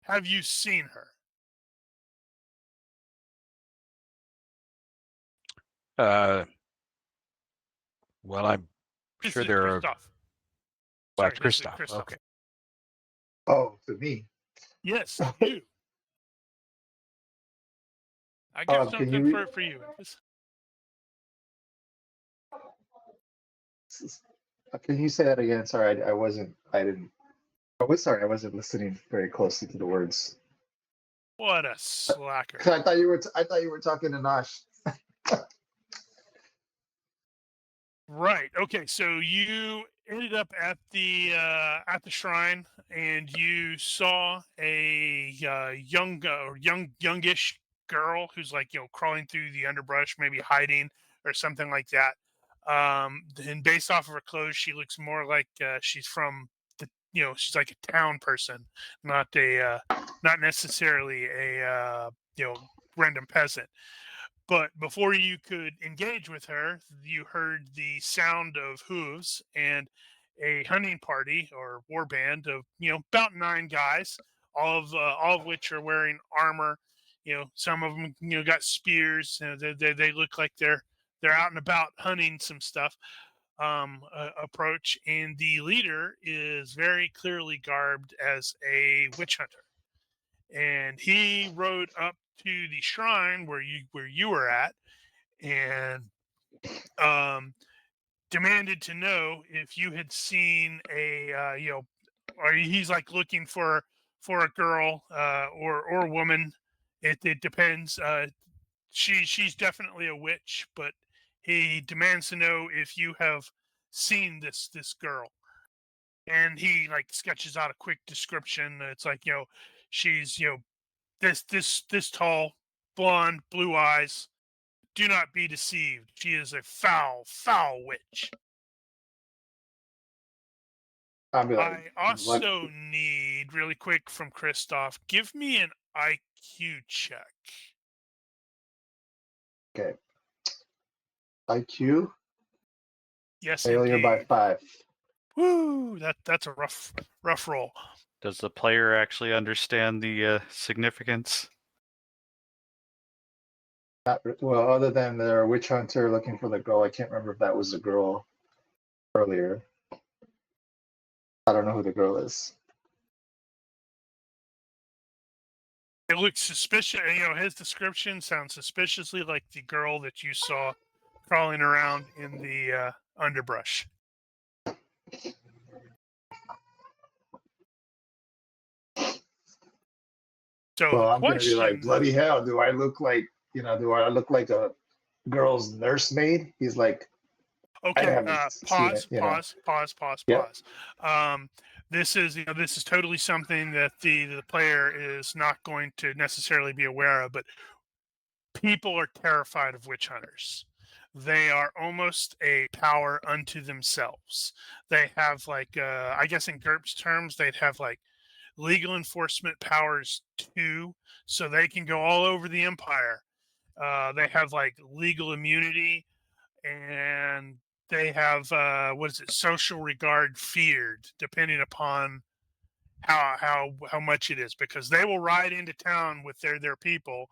have you seen her? Well, I'm This sure is there are. Christoph. Well, Sorry, it's this is Christoph. Christoph. Okay. Oh, to me. Yes, you. I got Can something you for you. can you say that again? Sorry, I wasn't. I didn't. I was sorry. I wasn't listening very closely to the words. What a slacker. 'Cause I thought you were. I thought you were talking to Nosh. Right. Okay. So you ended up at the shrine, and you saw a youngish girl who's like crawling through the underbrush, maybe hiding or something like that. And based off of her clothes, she looks more like she's from the she's like a town person, not necessarily a random peasant. But before you could engage with her, you heard the sound of hooves and a hunting party or war band of about 9 guys, all of which are wearing armor. Some of them got spears. They look like they're out and about hunting some stuff. Approach, and the leader is very clearly garbed as a witch hunter, and he rode up to the shrine where you were at, and um, demanded to know if you had seen or he's like looking for a girl or a woman. It depends. She's definitely a witch, but he demands to know if you have seen this girl. And he like sketches out a quick description. It's like she's this tall, blonde, blue eyes. Do not be deceived. She is a foul, foul witch. I'll be like, I what? also need, really quick from Christoph, give me an IQ check. Okay. IQ Yes, failure by indeed. 5. Woo! That's a rough roll. Does the player actually understand the significance? Well, other than the witch hunter looking for the girl, I can't remember if that was the girl earlier. I don't know who the girl is. It looks suspicious. You know, his description sounds suspiciously like the girl that you saw crawling around in the underbrush. So Well, the I'm gonna be like, question, bloody hell, do I look like, do I look like a girl's nursemaid? He's like, I okay, haven't seen it, Yep. pause. This is, this is totally something that the player is not going to necessarily be aware of, but people are terrified of witch hunters. They are almost a power unto themselves. They have like, I guess in GURPS terms, they'd have like legal enforcement powers too, so they can go all over the empire. They have like legal immunity, and they have what is it, social regard feared, depending upon how much it is, because they will ride into town with their people,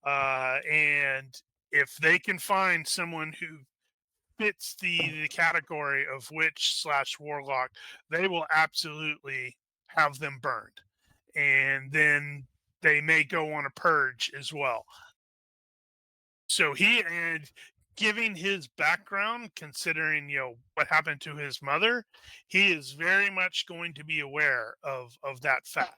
and if they can find someone who fits the category of witch/warlock, they will absolutely have them burned, and then they may go on a purge as well. So he, and giving his background, considering what happened to his mother, he is very much going to be aware of that fact.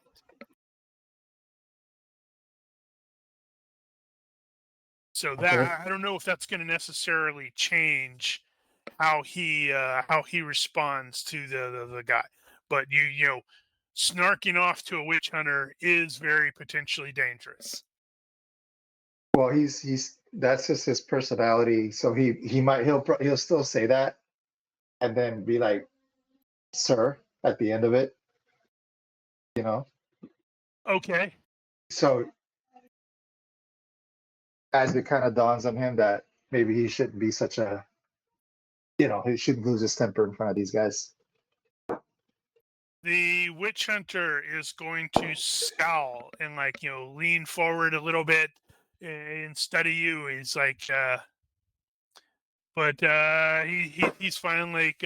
So Okay. that, I don't know if that's going to necessarily change how he responds to the guy, but snarking off to a witch hunter is very potentially dangerous. Well, he's that's just his personality. So he'll still say that, and then be like, "Sir," at the end of it, you know. Okay. So as it kind of dawns on him that maybe he shouldn't be such a, he shouldn't lose his temper in front of these guys. The witch hunter is going to scowl and lean forward a little bit and study you. He's like, but he's fine. Like,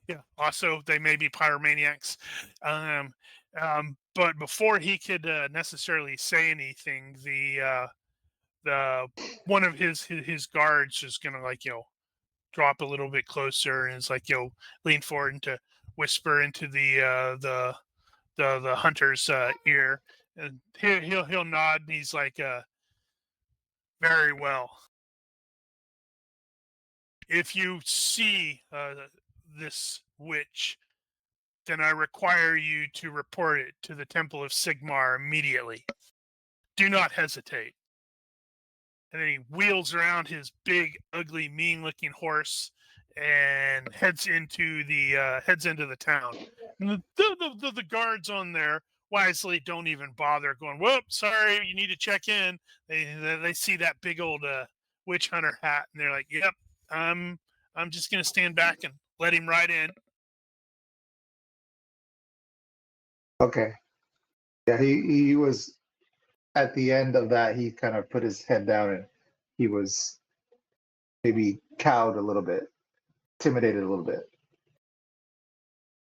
yeah. Also, they may be pyromaniacs. But before he could necessarily say anything, the one of his guards is gonna drop a little bit closer, and it's like lean forward and to whisper into the hunter's ear, and he'll nod, and he's like, very well. If you see this witch, then I require you to report it to the Temple of Sigmar immediately. Do not hesitate. And then he wheels around his big, ugly, mean-looking horse and heads into the town. And the guards on there wisely don't even bother going, whoop, sorry, you need to check in. They see that big old witch hunter hat, and they're like, yep, I'm just gonna stand back and let him ride in. Okay. Yeah, he was at the end of that. He kind of put his head down and he was maybe cowed a little bit, intimidated a little bit.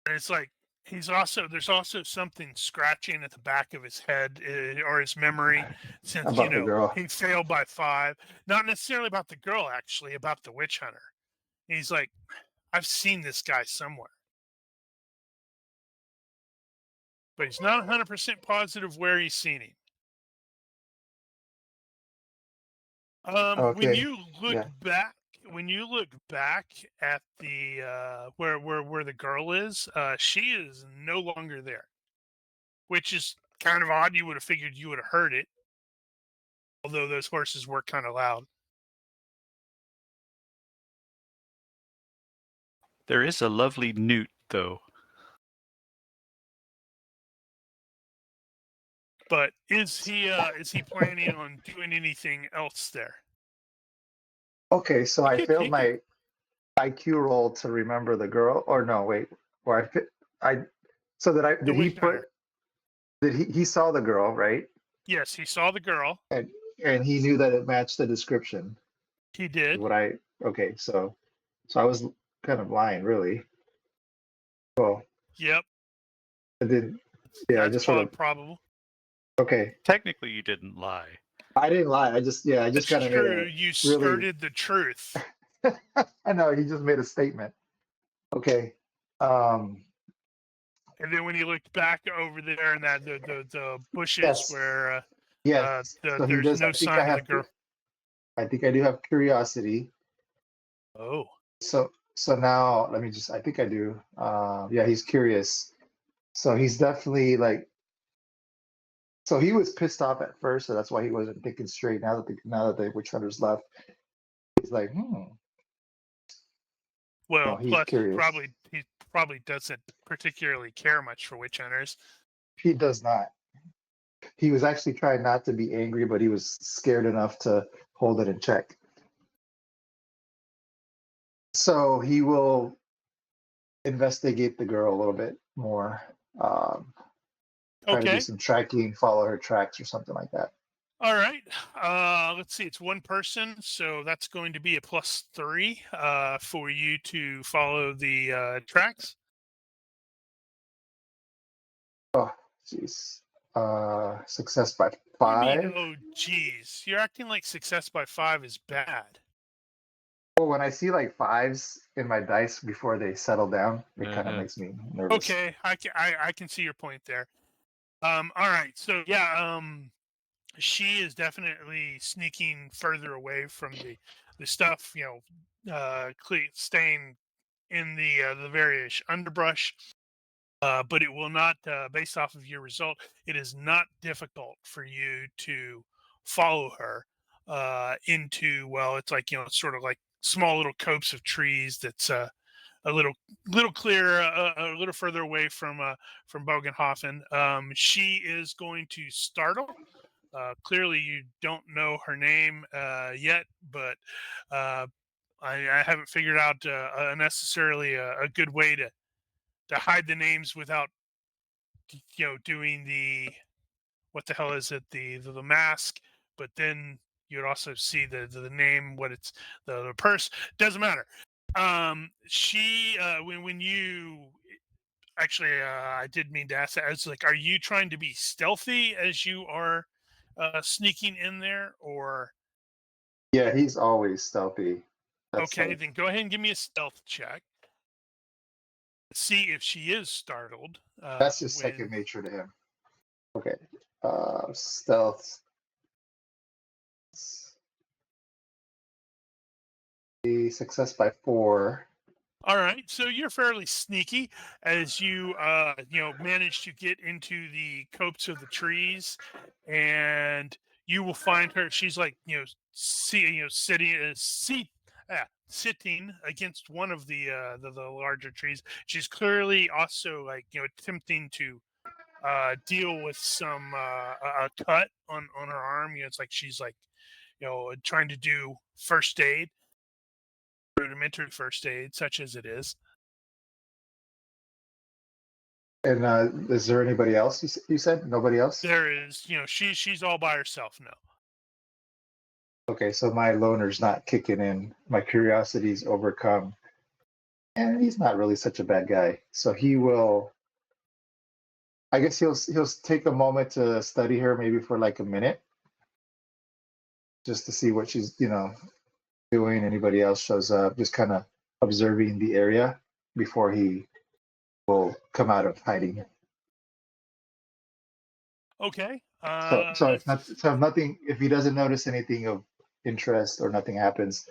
And it's like there's also something scratching at the back of his head, or his memory, since About the girl. he failed by 5. Not necessarily about the girl, actually, about the witch hunter. He's like, I've seen this guy somewhere, but he's not 100% positive where he's seen him. When Okay. you look Yeah. back, at the where the girl is, she is no longer there, which is kind of odd. You would have figured you would have heard it, although those horses were kind of loud. There is a lovely newt, though. But is he planning on doing anything else there? Okay, so I He failed could- my IQ roll to remember the girl. Or no, wait. Or I so that I The did he witch put hunter. did he saw the girl, right? Yes, he saw the girl. And he knew that it matched the description. He did. What I okay, so I was kind of lying, really. Well, Yep. I didn't. Yeah, I That's just sort of probable. okay. Technically, you didn't lie. I didn't lie. I just That's kind of made true. a You really. skirted the truth. I know he just made a statement. Okay. And then when he looked back over there in that the bushes Yes. where Yes. So he there's does. no I think sign I of the have. girl. I think I do have curiosity. Oh. So now let me just. I think I do. Yeah, he's curious. So he's definitely like. So he was pissed off at first, so that's why he wasn't thinking straight. Now that the witch hunters left, he's like, Well, No, he's plus curious. he probably doesn't particularly care much for witch hunters. He does not. He was actually trying not to be angry, but he was scared enough to hold it in check. So he will investigate the girl a little bit more. Try to do Okay. some tracking, follow her tracks or something like that. All right. Let's see. It's one person, so that's going to be a +3 for you to follow the tracks. Oh, jeez. Success by You mean, 5. oh, geez, you're acting like success by 5 is bad. Well, when I see like 5s in my dice before they settle down, it kind of Uh-huh. makes me nervous. Okay, I can see your point there. All right. So yeah, she is definitely sneaking further away from the stuff. Staying in the various underbrush. But it will not, based off of your result, it is not difficult for you to follow her into, well, it's like, it's sort of like small little copse of trees that's a little clear, a little further away from Bögenhafen. She is going to startle. Clearly, you don't know her name yet, but I haven't figured out necessarily a good way to hide the names without doing what the hell is it, the mask, but then you'd also see the name, what it's the purse, doesn't matter. She when you actually, I did mean to ask that. I was like, are you trying to be stealthy as you are sneaking in there, or Yeah, he's always stealthy. That's okay, like, then go ahead and give me a stealth check. See if she is startled. that's just When second nature to him. Okay. Stealth. The success by 4. All right, so you're fairly sneaky as you manage to get into the copse of the trees, and you will find her. She's like sitting against one of the larger trees. She's clearly also like attempting to deal with some a cut on her arm. It's like she's like trying to do first aid, rudimentary first aid, such as it is. And is there anybody else? You said nobody else? There is, she's all by herself now. Okay, so my loner's not kicking in. My curiosity's overcome. And he's not really such a bad guy. So he will. I guess he'll take a moment to study her, maybe for like a minute, just to see what she's doing. Anybody else shows up, just kind of observing the area before he will come out of hiding. Okay. So if nothing, if he doesn't notice anything of interest or nothing happens,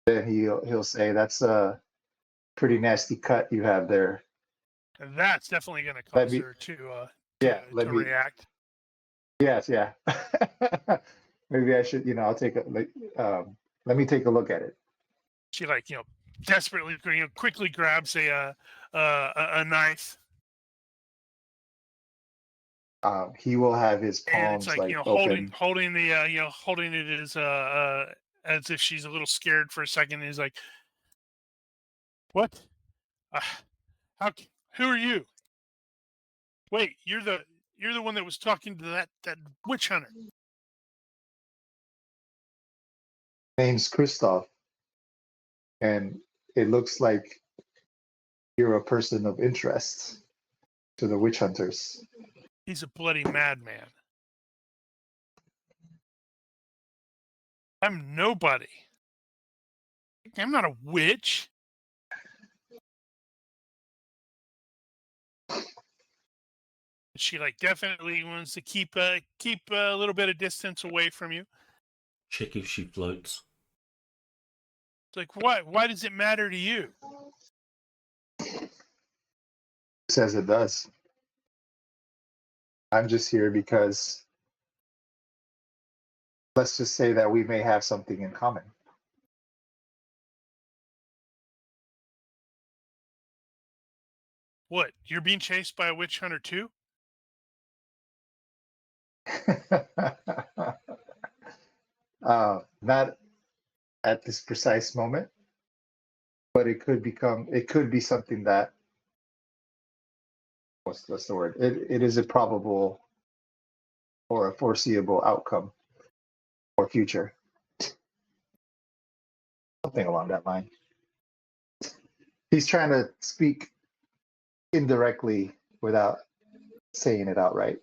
then he'll say, "That's a pretty nasty cut you have there." That's definitely going to Let cause me- her to let me- react. Yes, yeah. Maybe I should, I'll take a let me take a look at it. She desperately quickly grabs a knife. he will have his And it's palms like, like holding open. holding the holding it as if she's a little scared for a second. And he's like, "What? Uh, who are you? Wait, you're the one that was talking to that witch hunter." Name's Christoph, and it looks like you're a person of interest to the witch hunters. He's a bloody madman. I'm nobody. I'm not a witch. She like definitely wants to keep a little bit of distance away from you. Check if she floats. It's like, why does it matter to you? Says it does. I'm just here because let's just say that we may have something in common. What? You're being chased by a witch hunter too? Not at this precise moment, but it could be something that, what's the word? It is a probable or a foreseeable outcome or future. Something along that line. He's trying to speak indirectly without saying it outright.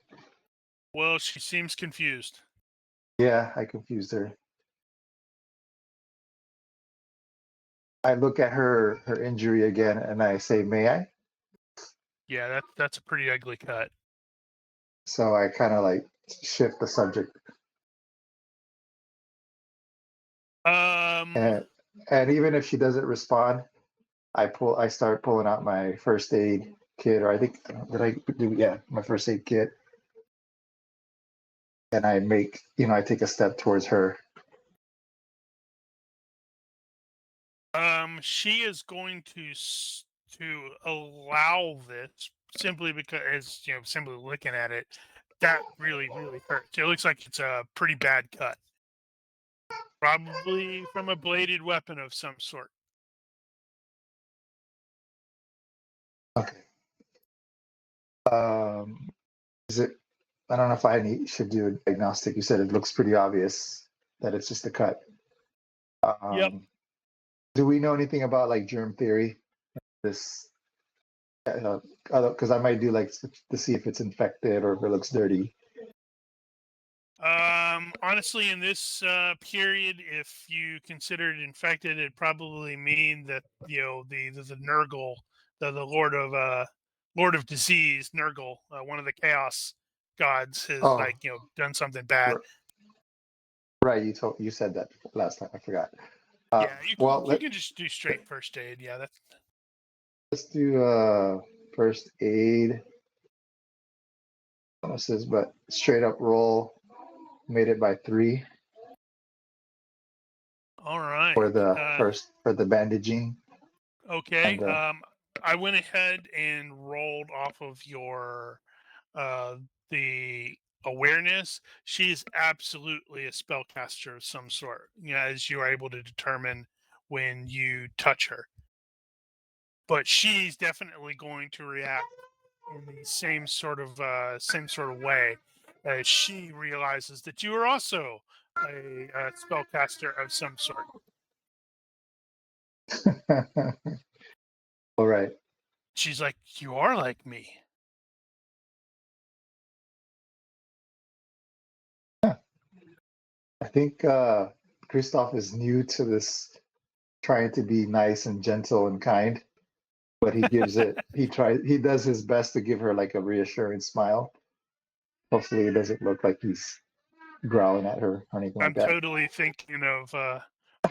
Well, she seems confused. Yeah, I confused her. I look at her injury again and I say, "May I?" Yeah, that's a pretty ugly cut. So I kind of like shift the subject. And even if she doesn't respond, I start pulling out my first aid kit, or I think my first aid kit, and I take a step towards her. She is going to allow this simply because, simply looking at it, that really hurts. It looks like it's a pretty bad cut, probably from a bladed weapon of some sort. Okay. Is it? I don't know if I should do a diagnostic. You said it looks pretty obvious that it's just a cut. Yep. Do we know anything about like germ theory? This, because I might do like to see if it's infected or if it looks dirty. Honestly, in this period, if you consider it infected, it'd probably mean that the Nurgle, the Lord of Disease, Nurgle, one of the Chaos gods, has Oh. done something bad. Right, you said that last time. I forgot. Yeah, you can just do straight first aid. Yeah, let's do first aid. Bonuses, but straight up roll. Made it by 3 all right. for the bandaging. Okay. And, I went ahead and rolled off of your the awareness. She is absolutely a spellcaster of some sort, as you are able to determine when you touch her. But she's definitely going to react in the same sort of way as she realizes that you are also a spellcaster of some sort. all right. She's like, "You are like me." I think Christoph is new to this, trying to be nice and gentle and kind, but he does his best to give her like a reassuring smile. Hopefully it doesn't look like he's growling at her or anything I'm like that. totally thinking of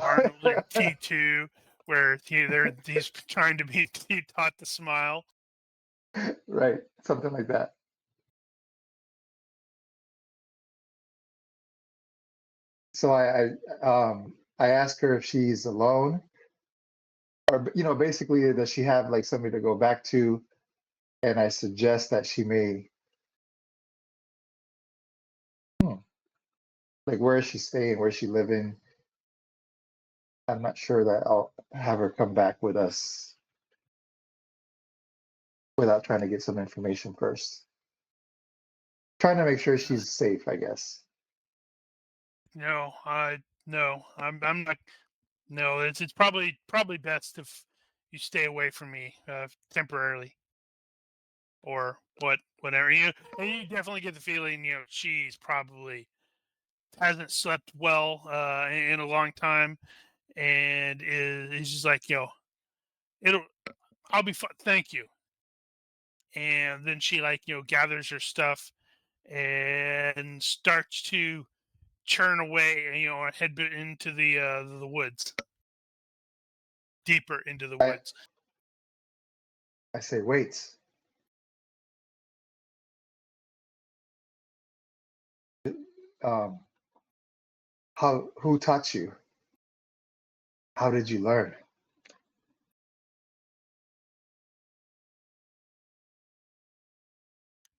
Arnold in T2, where he's trying to be taught to smile. Right, something like that. So I ask her if she's alone, or basically does she have like somebody to go back to, and I suggest that she may Like, where is she staying? Where is she living? I'm not sure that I'll have her come back with us without trying to get some information first. Trying to make sure she's safe, I guess. No, I'm not. No, it's probably best if you stay away from me temporarily, or whatever. And you definitely get the feeling she's probably hasn't slept well in a long time, and is just like it'll I'll be fine. Thank you. And then she gathers her stuff and starts to churn away, head into the woods, deeper into the I, woods. I say, wait. Um, who taught you? How did you learn?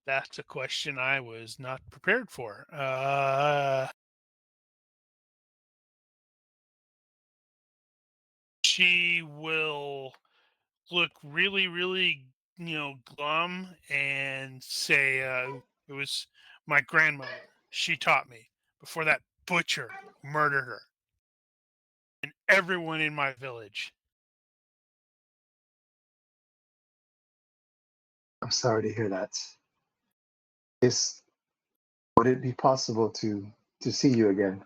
That's a question I was not prepared for. She will look really, really, glum and say, "It was my grandmother. She taught me before that butcher murdered her and everyone in my village." I'm sorry to hear that. Would it be possible to see you again?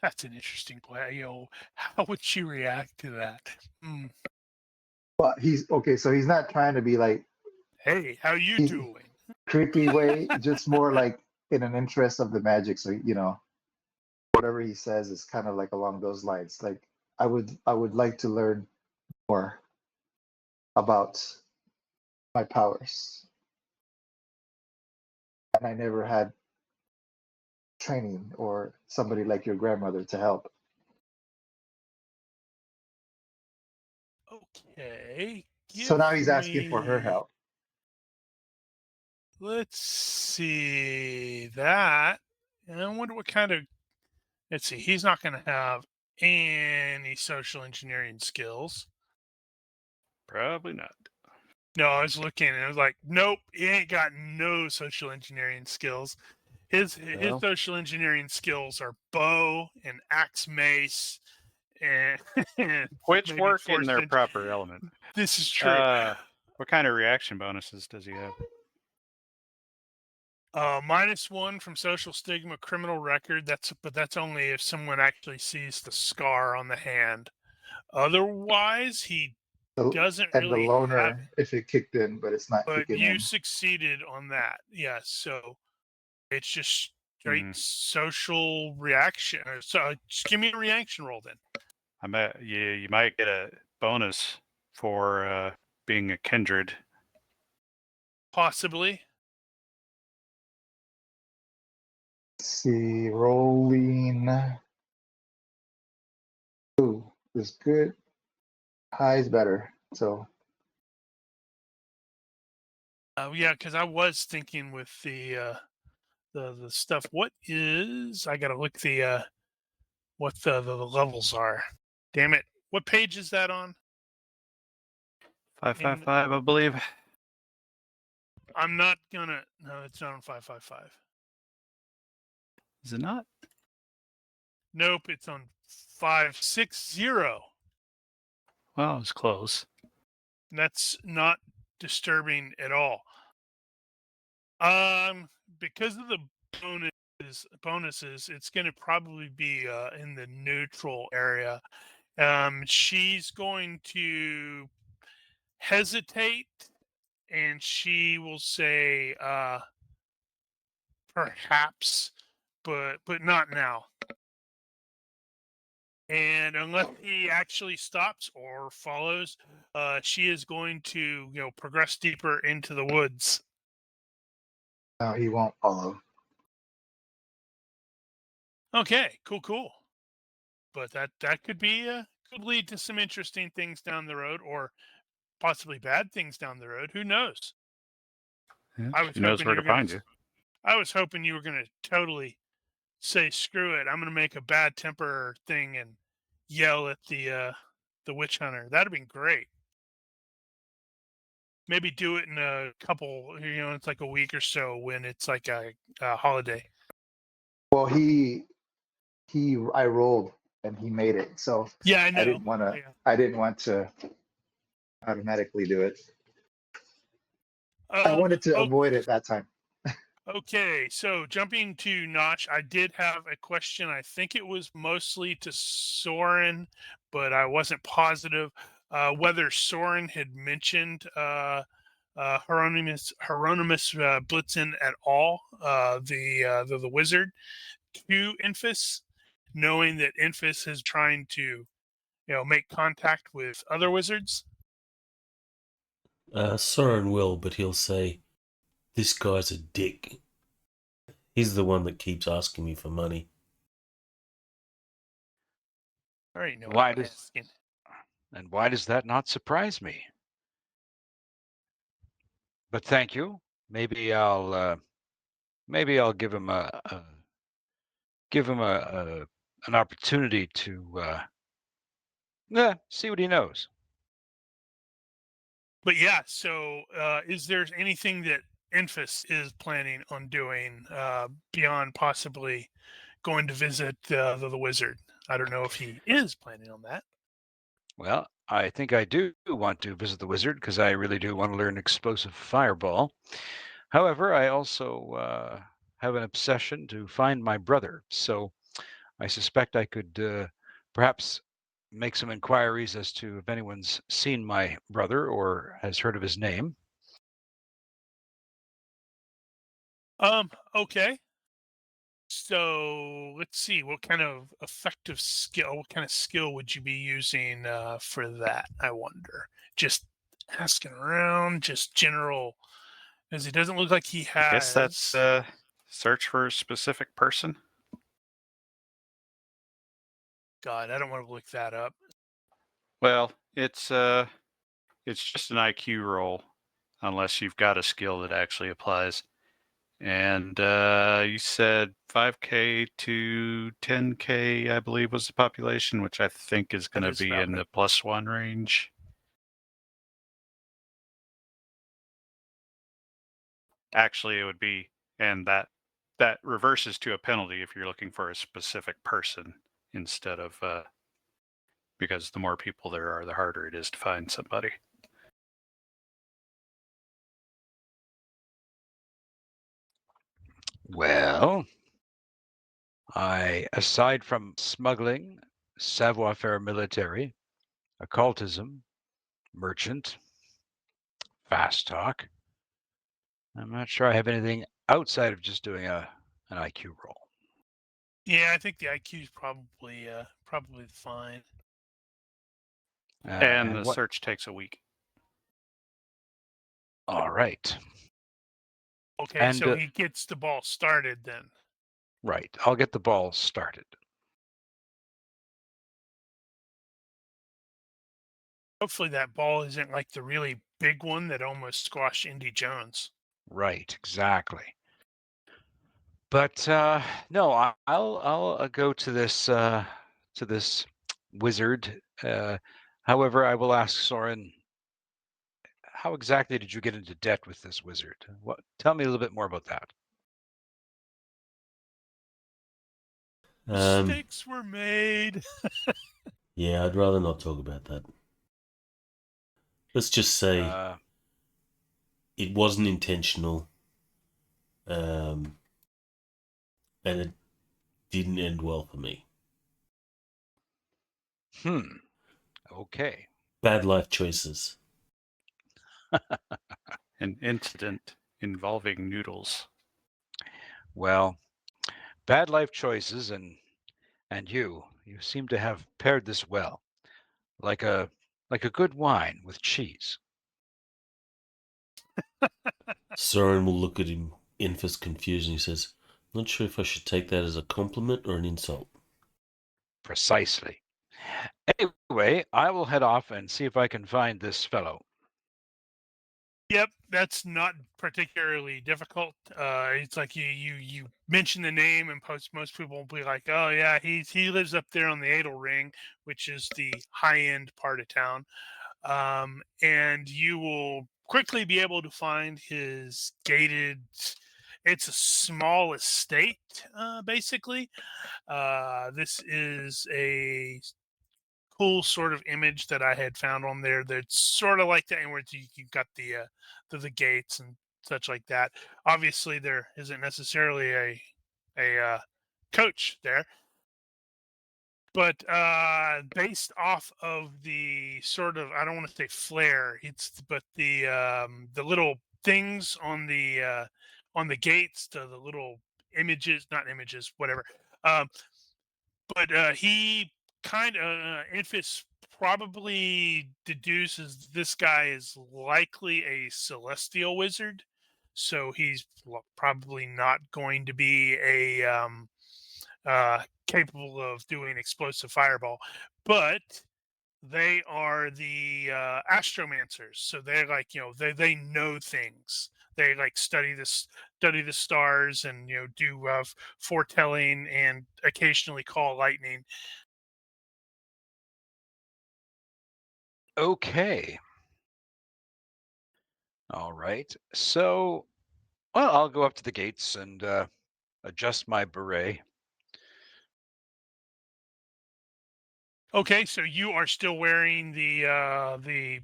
That's an interesting question. How would she react to that? Hmm. But he's okay, so he's not trying to be like Hey, how you he, doing? creepy way, just more like in an interest of the magic. So whatever he says is kind of like along those lines. Like I would like to learn more about my powers, and I never had training or somebody like your grandmother to help. Okay, So give now he's asking for her me. help. Let's see that. And I wonder what kind of. Let's see. He's not going to have any social engineering skills. Probably not. No, I was looking and I was like, nope, he ain't got no social engineering skills. His Well, social engineering skills are bow and axe mace and which maybe work in forced. their proper element. This is true. What kind of reaction bonuses does he have? -1 from social stigma, criminal record. But that's only if someone actually sees the scar on the hand. Otherwise, he doesn't And the really have loner, it. if it kicked in, but it's not But kicking you in. succeeded on that. Yes. So it's just straight Hmm. social reaction. So just give me a reaction roll then. I bet you might get a bonus for being a kindred. Possibly. Let's see, rolling. Ooh, is good. High is better. So Yeah, because I was thinking with the stuff. What is? I gotta look what the levels are. Damn it! What page is that on? 555, I believe. I'm not gonna. No, it's not on 555. Is it not? Nope, it's on 560. Well, it's close. That's not disturbing at all. Because of the bonuses, it's going to probably be in the neutral area. She's going to hesitate, and she will say, "Perhaps, but not now." And unless he actually stops or follows, she is going to progress deeper into the woods. no, he won't follow. Okay, cool. But that could be could lead to some interesting things down the road, or possibly bad things down the road. Who knows? I was He knows hoping where you to were gonna. find you. I was hoping you were gonna totally say screw it. I'm gonna make a bad temper thing and yell at the witch hunter. That'd have been great. Maybe do it in a couple. It's like a week or so when it's like a holiday. Well, I rolled and he made it, so Yeah, I I know. didn't want to. Yeah. I didn't want to automatically do it. I wanted to Oh, avoid it that time. okay. So jumping to Notch, I did have a question. I think it was mostly to Soren, but I wasn't positive whether Soren had mentioned Hieronymus Blitzen at all, the wizard, to Infus, knowing that Infus is trying to make contact with other wizards. Soren will, but he'll say, "This guy's a dick. He's the one that keeps asking me for money." I already know Why what I'm does asking. and why does that not surprise me? But thank you. Maybe I'll give him an opportunity to see what he knows. But yeah, so is there anything that Infus is planning on doing beyond possibly going to visit the wizard? I don't know if he is planning on that. Well, I think I do want to visit the wizard because I really do want to learn explosive fireball. However, I also have an obsession to find my brother, so I suspect I could perhaps make some inquiries as to if anyone's seen my brother or has heard of his name. Okay. So let's see. What kind of effective skill? What kind of skill would you be using for that? I wonder. Just asking around, just general, because it doesn't look like he I guess that's has. search for a specific person. God, I don't want to look that up. Well, it's just an IQ roll, unless you've got a skill that actually applies. And you said 5K to 10K, I believe, was the population, which I think is going That to is be about in the right. +1 range. Actually, it would be, and that reverses to a penalty if you're looking for a specific person instead of because the more people there are, the harder it is to find somebody. Well, aside from smuggling, savoir-faire military, occultism, merchant, fast talk, I'm not sure I have anything outside of just doing an IQ roll. Yeah, I think the IQ is probably fine. And the what? search takes a week. All right. Okay, And so he gets the ball started then. right, I'll get the ball started. Hopefully that ball isn't like the really big one that almost squashed Indy Jones. Right, exactly. But no, I'll go to this wizard. However, I will ask Soren, how exactly did you get into debt with this wizard? Tell me a little bit more about that. Mistakes were made. Yeah, I'd rather not talk about that. Let's just say it wasn't intentional, and it didn't end well for me. Okay. Bad life choices. An incident involving noodles. Well, bad life choices and you seem to have paired this well, like a good wine with cheese. Soren will look at him, Infus confused, and he says, "Not sure if I should take that as a compliment or an insult." Precisely. Anyway, I will head off and see if I can find this fellow. Yep, that's not particularly difficult. It's like you mention the name, and most people will be like, "Oh yeah, he lives up there on the Adel Ring, which is the high end part of town." And you will quickly be able to find his gated. It's a small estate, basically. This is a cool sort of image that I had found on there that's sort of like that, and where you've got the gates and such like that. Obviously, there isn't necessarily a coach there, but based off of the sort of, I don't want to say flare, but the little things on the gates, the little images, not images, whatever. Um, but he kind of Infus probably deduces this guy is likely a celestial wizard, so he's probably not going to be a capable of doing explosive fireball, but they are the astromancers, so they're like, they know things. They like study the stars, and do foretelling, and occasionally call lightning. Okay. All right. So, well, I'll go up to the gates and adjust my beret. Okay, so you are still wearing the.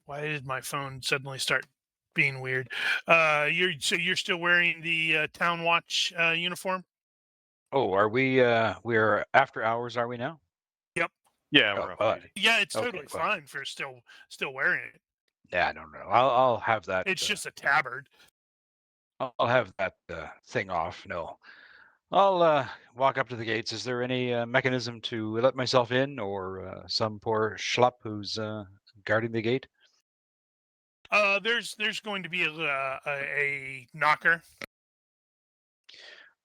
Why did my phone suddenly start being weird? You're still wearing the town watch uniform. Oh, are we? We're after hours, are we now? Yep. Yeah, Oh, we're off well, duty. Yeah, it's okay. totally Well, fine for still wearing it. yeah, I don't know. I'll have that. It's just a tabard. I'll have that thing off. No, I'll walk up to the gates. Is there any mechanism to let myself in, or some poor schlep who's guarding the gate? There's going to be a knocker.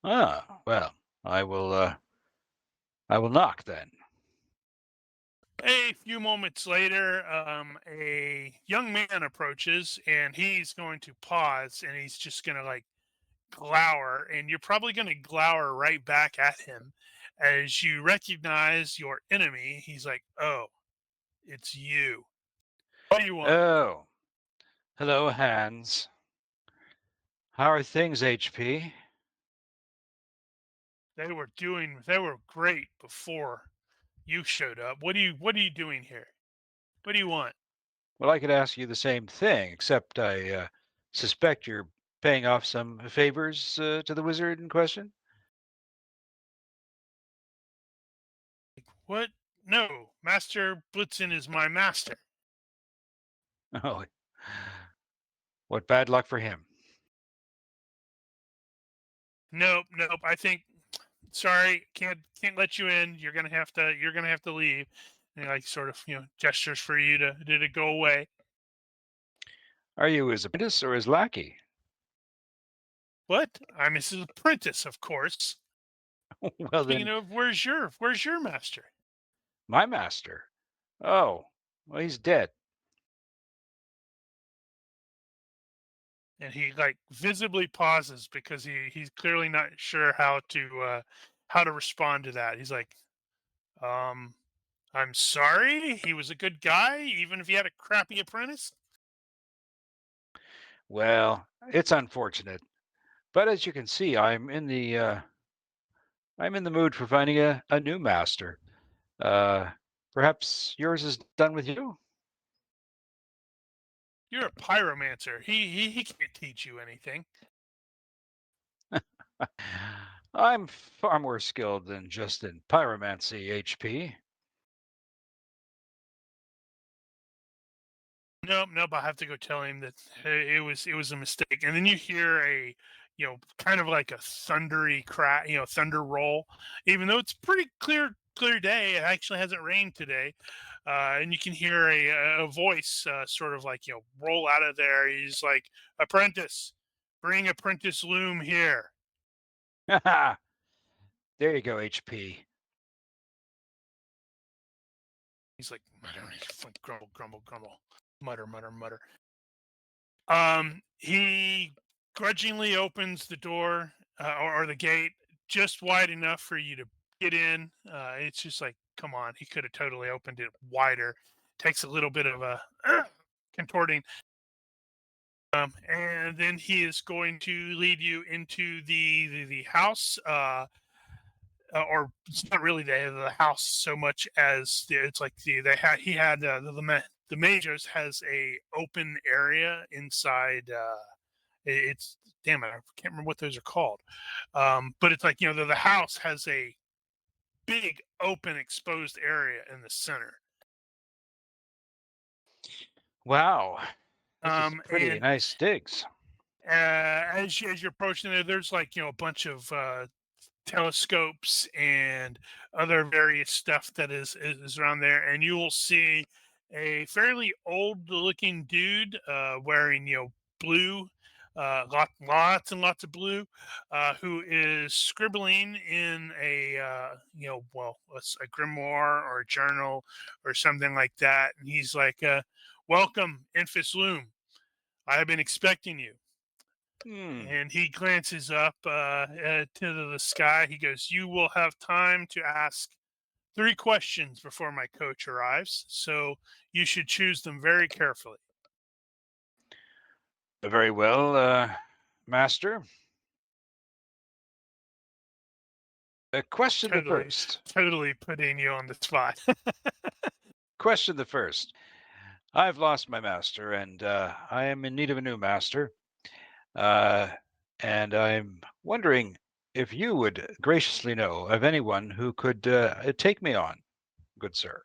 Ah, well, I will knock then. A few moments later, a young man approaches, and he's going to pause, and he's just going to like glower, and you're probably going to glower right back at him as you recognize your enemy. He's like, "Oh, it's you. What do you want?" Oh, hello, Hans. How are things, HP? They were great before you showed up. What are you doing here? What do you want? Well, I could ask you the same thing, except I suspect you're paying off some favors to the wizard in question. What? No, Master Blitzen is my master. Oh, what bad luck for him. Nope. I think, sorry, can't let you in. You're gonna have to leave. And he like sort of gestures for you to go away. Are you his apprentice or his lackey? What? I'm his apprentice, of course. Well, Speaking then, of, where's your master? my master. Oh, well, he's dead. And he like visibly pauses because he's clearly not sure how to respond to that. He's like, um, I'm sorry. He was a good guy, even if he had a crappy apprentice. Well, it's unfortunate, but as you can see, I'm in the mood for finding a new master. Uh, Perhaps yours is done with you. You're a pyromancer. He can't teach you anything. I'm far more skilled than just in pyromancy, HP. Nope. I have to go tell him that it was a mistake. And then you hear a kind of like a thundery crack, thunder roll. Even though it's pretty clear day, it actually hasn't rained today. And you can hear a voice sort of like roll out of there. He's like, "Apprentice, bring apprentice loom here." There you go, HP. He's like, grumble, mutter. He grudgingly opens the door or the gate just wide enough for you to get in. It's just like, come on, he could have totally opened it wider. Takes a little bit of a contorting. And then he is going to lead you into the house, or it's not really the house so much as it's like he had the Majors has a open area inside. It's damn it, I can't remember what those are called. But it's like the house has a big open exposed area in the center. Wow. This is pretty And nice digs. as you're approaching there, there's like a bunch of telescopes and other various stuff that is around there, and you will see a fairly old looking dude wearing blue, lots and lots of blue, who is scribbling in a a grimoire or a journal or something like that, and he's like, welcome, Infus Loom, I have been expecting you. And he glances up to the sky. He goes, you will have time to ask 3 questions before my coach arrives, so you should choose them very carefully. Very well, Master. Question the first. Totally putting you on the spot. Question the first. I've lost my master, and I am in need of a new master. And I'm wondering if you would graciously know of anyone who could take me on, good sir.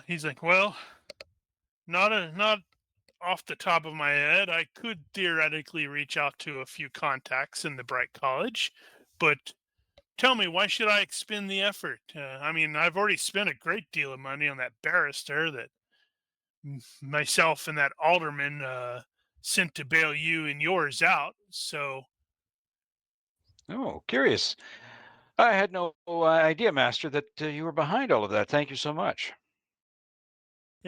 He's like, well, not off the top of my head. I could theoretically reach out to a few contacts in the Bright College, but tell me, why should I expend the effort? I mean, I've already spent a great deal of money on that barrister that myself and that alderman sent to bail you and yours out. So, Oh, curious. I had no idea, Master, that you were behind all of that. Thank you so much.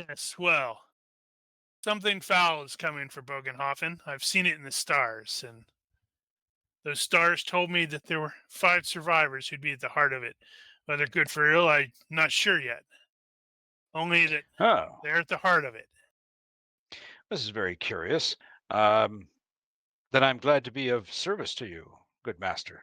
yes, well, something foul is coming for Bögenhafen. I've seen it in the stars, and those stars told me that there were 5 survivors who'd be at the heart of it. Whether good for ill, I'm not sure yet. Only that Oh, they're at the heart of it. this is very curious. Then I'm glad to be of service to you, good master.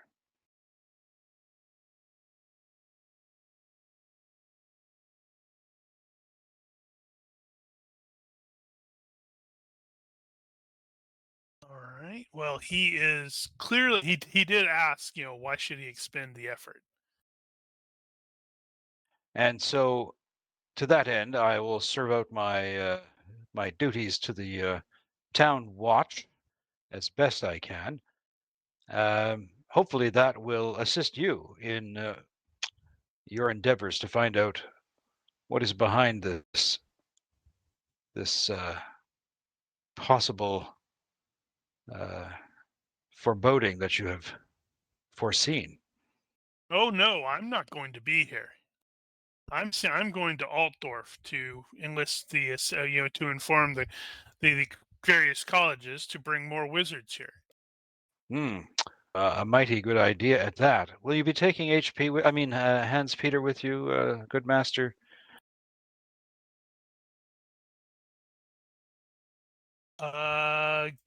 All right. Well, he is clearly he did ask, why should he expend the effort? And so, to that end, I will serve out my my duties to the town watch as best I can. Hopefully, that will assist you in your endeavors to find out what is behind this possible foreboding that you have foreseen. Oh no, I'm not going to be here. I'm going to Altdorf to enlist the to inform the various colleges to bring more wizards here. A mighty good idea at that. Will you be taking Hans Peter with you, good master?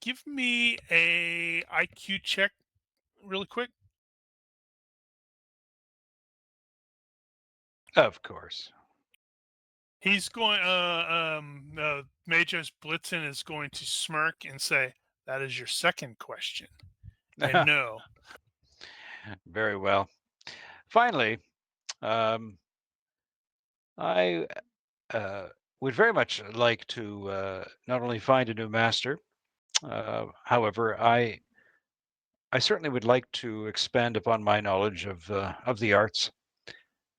Give me a IQ check, really quick. Of course. He's going. Majos Blitzen is going to smirk and say, "That is your second question." And no. Very well. Finally, I would very much like to not only find a new master, however, I certainly would like to expand upon my knowledge of the arts,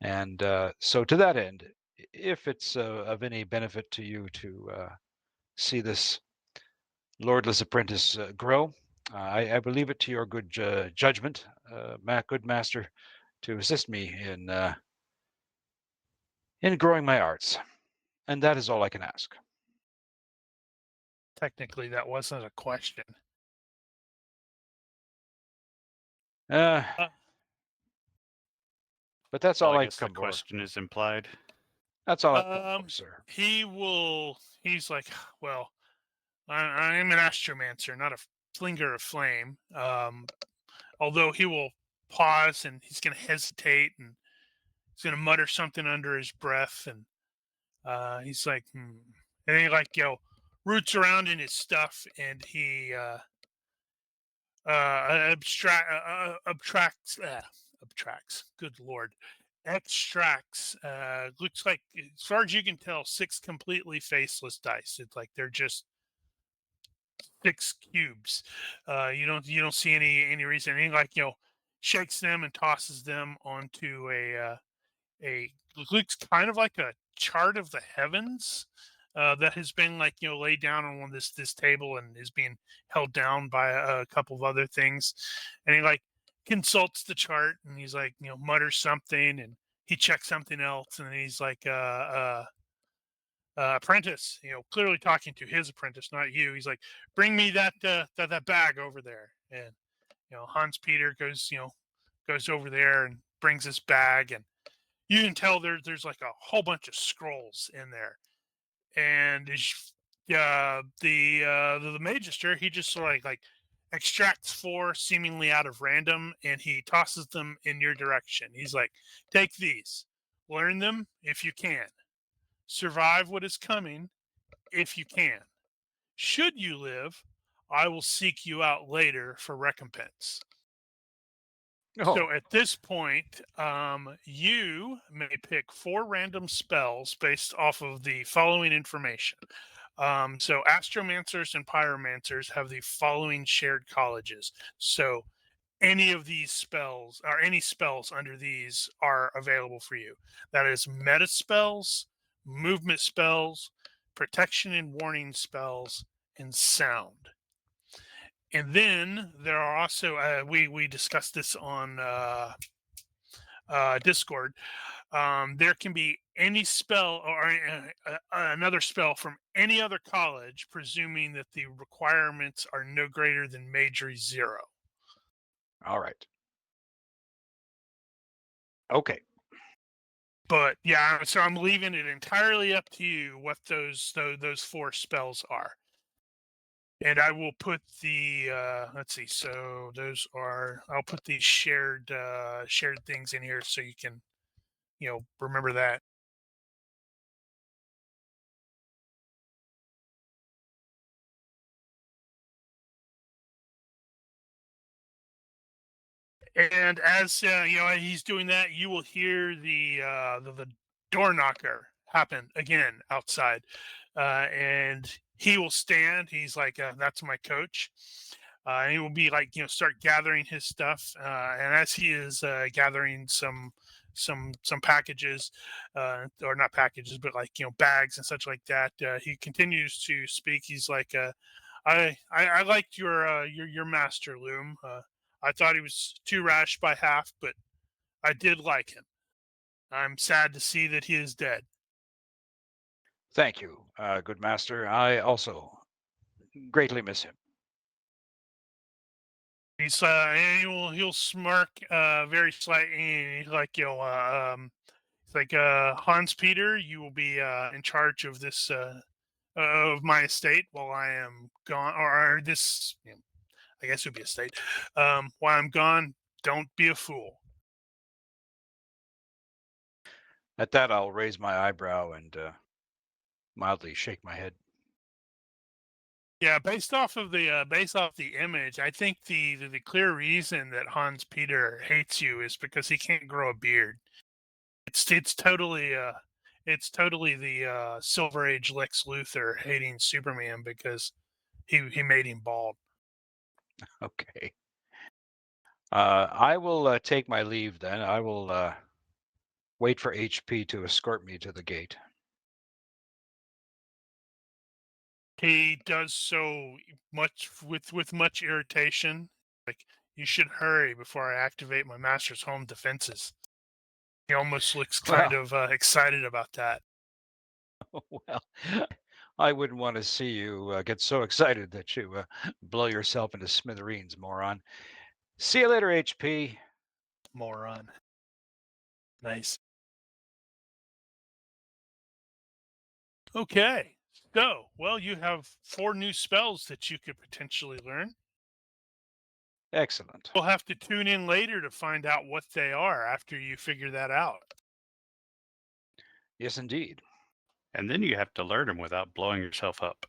and so to that end, if it's of any benefit to you to see this lordless apprentice grow, I will leave it to your good judgment, good master, to assist me in growing my arts, and that is all I can ask. technically that wasn't a question. But that's Well, all I I've guess the come for. question is implied. That's all I've come for, sir. He's like, well, I'm an astromancer, not a flinger of flame. Although he will pause and he's going to hesitate and he's going to mutter something under his breath. And he's like, And he roots around in his stuff and he abstracts. Good Lord. Extracts, looks like, as far as you can tell, 6 completely faceless dice. It's like they're just 6 cubes. You don't see any reason. And he shakes them and tosses them onto a looks kind of like a chart of the heavens that has been laid down on this table and is being held down by a couple of other things. And he consults the chart and he's mutters something and he checks something else and he's apprentice, clearly talking to his apprentice, not you. He's like, bring me that bag over there. And Hans Peter goes over there and brings this bag, and you can tell there's like a whole bunch of scrolls in there. And the magister, he just sort of like extracts 4 seemingly out of random and he tosses them in your direction. He's like, take these, learn them if you can, survive what is coming if you can. Should you live, I will seek you out later for recompense. Oh, So at this point, you may pick 4 random spells based off of the following information. So astromancers and pyromancers have the following shared colleges. So any of these spells or any spells under these are available for you. That is meta spells, movement spells, protection and warning spells, and sound. And then there are also we discussed this on Discord. There can be any spell or another spell from any other college, presuming that the requirements are no greater than Majory 0. all right. Okay. But yeah, so I'm leaving it entirely up to you what those 4 spells are. And I will put the let's see. So those are, I'll put these shared things in here so you can remember that. And as he's doing that, you will hear the door knocker happen again outside, and he will stand. He's like, "That's my coach." And he will be start gathering his stuff. And as he is gathering some packages, or not packages, but bags and such like that, he continues to speak. He's like, I liked your master, Loom. I thought he was too rash by half, but I did like him. I'm sad to see that he is dead. Thank you, good master. I also greatly miss him. He's and he'll smirk very slightly. And he's like, it's like, Hans Peter, you will be in charge of this of my estate while I am gone, or this, I guess it would be estate. While I'm gone, don't be a fool. At that, I'll raise my eyebrow and mildly shake my head. Yeah, based off the image, I think the clear reason that Hans Peter hates you is because he can't grow a beard. It's totally the Silver Age Lex Luthor hating Superman because he made him bald. Okay. I will take my leave then. I will wait for HP to escort me to the gate. He does so much with much irritation. Like, you should hurry before I activate my master's home defenses. He almost looks kind of excited about that. Well, I wouldn't want to see you get so excited that you blow yourself into smithereens, moron. See you later, HP. Moron. Nice. Okay. So, well, you have 4 new spells that you could potentially learn. Excellent. We'll have to tune in later to find out what they are after you figure that out. Yes, indeed. And then you have to learn them without blowing yourself up.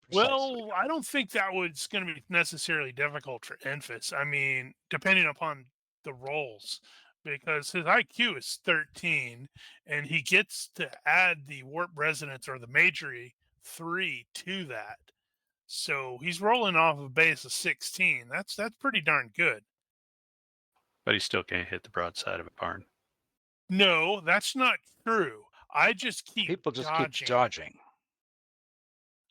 Precisely. Well, I don't think that was going to be necessarily difficult for Enfys. I mean, depending upon the rolls, because his IQ is 13, and he gets to add the warp resonance or the majory 3 to that. So he's rolling off a base of 16. That's pretty darn good. But he still can't hit the broadside of a barn. No, that's not true. I just keep People just dodging. keep dodging.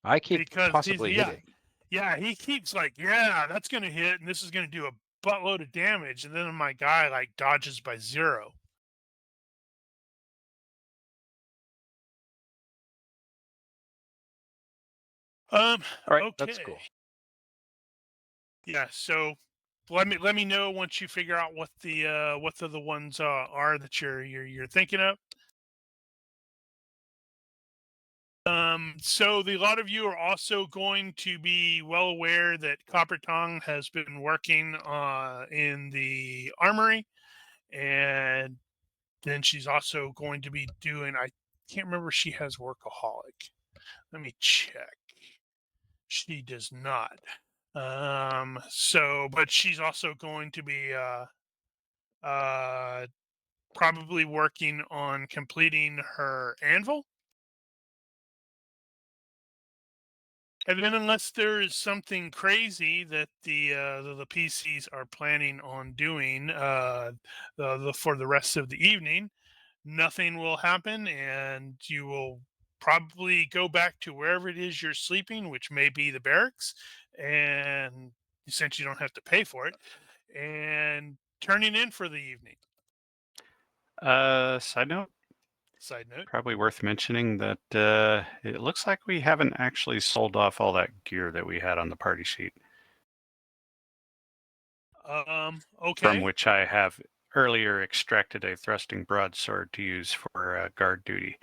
I keep Because possibly hitting. Yeah, he keeps like, yeah, that's going to hit, and this is going to do a buttload of damage, and then my guy like dodges by 0. All right, okay. that's cool. Yeah, so let me know once you figure out what the ones are that you're thinking of. So a lot of you are also going to be well aware that Copper Tongue has been working in the armory, and then she's also going to be doing, I can't remember if she has workaholic. Let me check. She does not. But she's also going to be probably working on completing her anvil. And then, unless there is something crazy that the PCs are planning on doing for the rest of the evening, nothing will happen, and you will probably go back to wherever it is you're sleeping, which may be the barracks, and since you don't have to pay for it, and turning in for the evening. Side note, Side note. probably worth mentioning that it looks like we haven't actually sold off all that gear that we had on the party sheet, Okay. from which I have earlier extracted a thrusting broadsword to use for guard duty.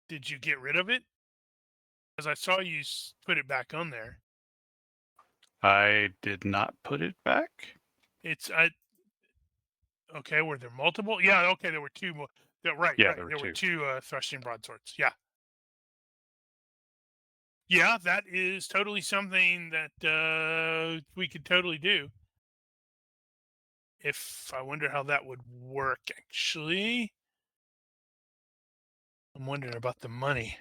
Did you get rid of it? Because I saw you put it back on there. I did not put it back. Okay, were there multiple? Yeah, okay, there were 2 more. Right. There There were were 2 thrusting broadswords. Yeah. Yeah, that is totally something that we could totally do. If I wonder how that would work, actually. I'm wondering about the money.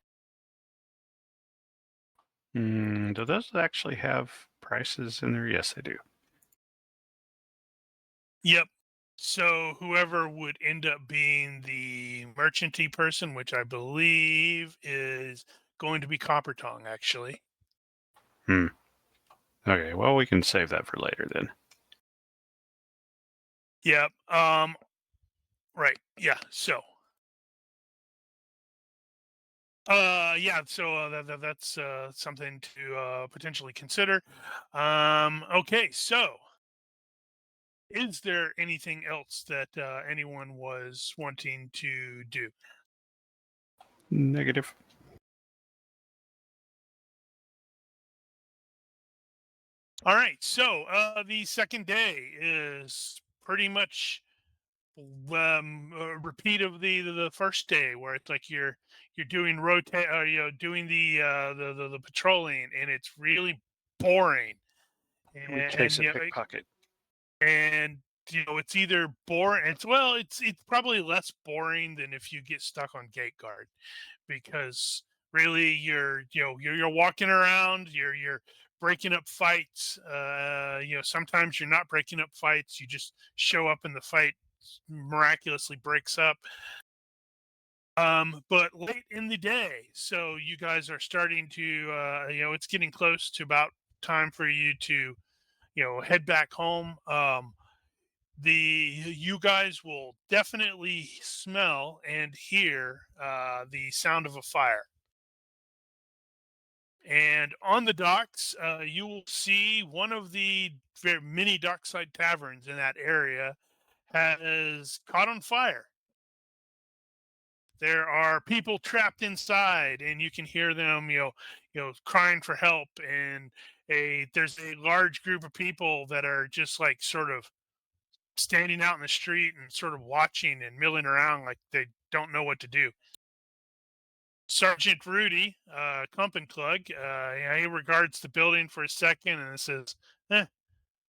Do those actually have prices in there? Yes, they do. Yep. So whoever would end up being the merchanty person, which I believe is going to be Copper Tongue, actually. Okay, well, we can save that for later then. Yep. Right. Yeah. So. Yeah. So that's something to potentially consider. Okay. So, is there anything else that anyone was wanting to do? Negative. All right. So the second day is pretty much a repeat of the first day, where it's like you're doing doing the patrolling, and it's really boring. We chase a pickpocket. And it's either boring. It's probably less boring than if you get stuck on gate guard, because really you're walking around, you're breaking up fights. Sometimes you're not breaking up fights, you just show up and the fight miraculously breaks up. But late in the day, so you guys are starting to it's getting close to about time for you to head back home. you guys will definitely smell and hear the sound of a fire. And on the docks, you will see one of the many dockside taverns in that area has caught on fire. There are people trapped inside, and you can hear them, crying for help. And there's a large group of people that are just like sort of standing out in the street and sort of watching and milling around like they don't know what to do. Sergeant Rudy, Klumpenklug, he regards the building for a second and says,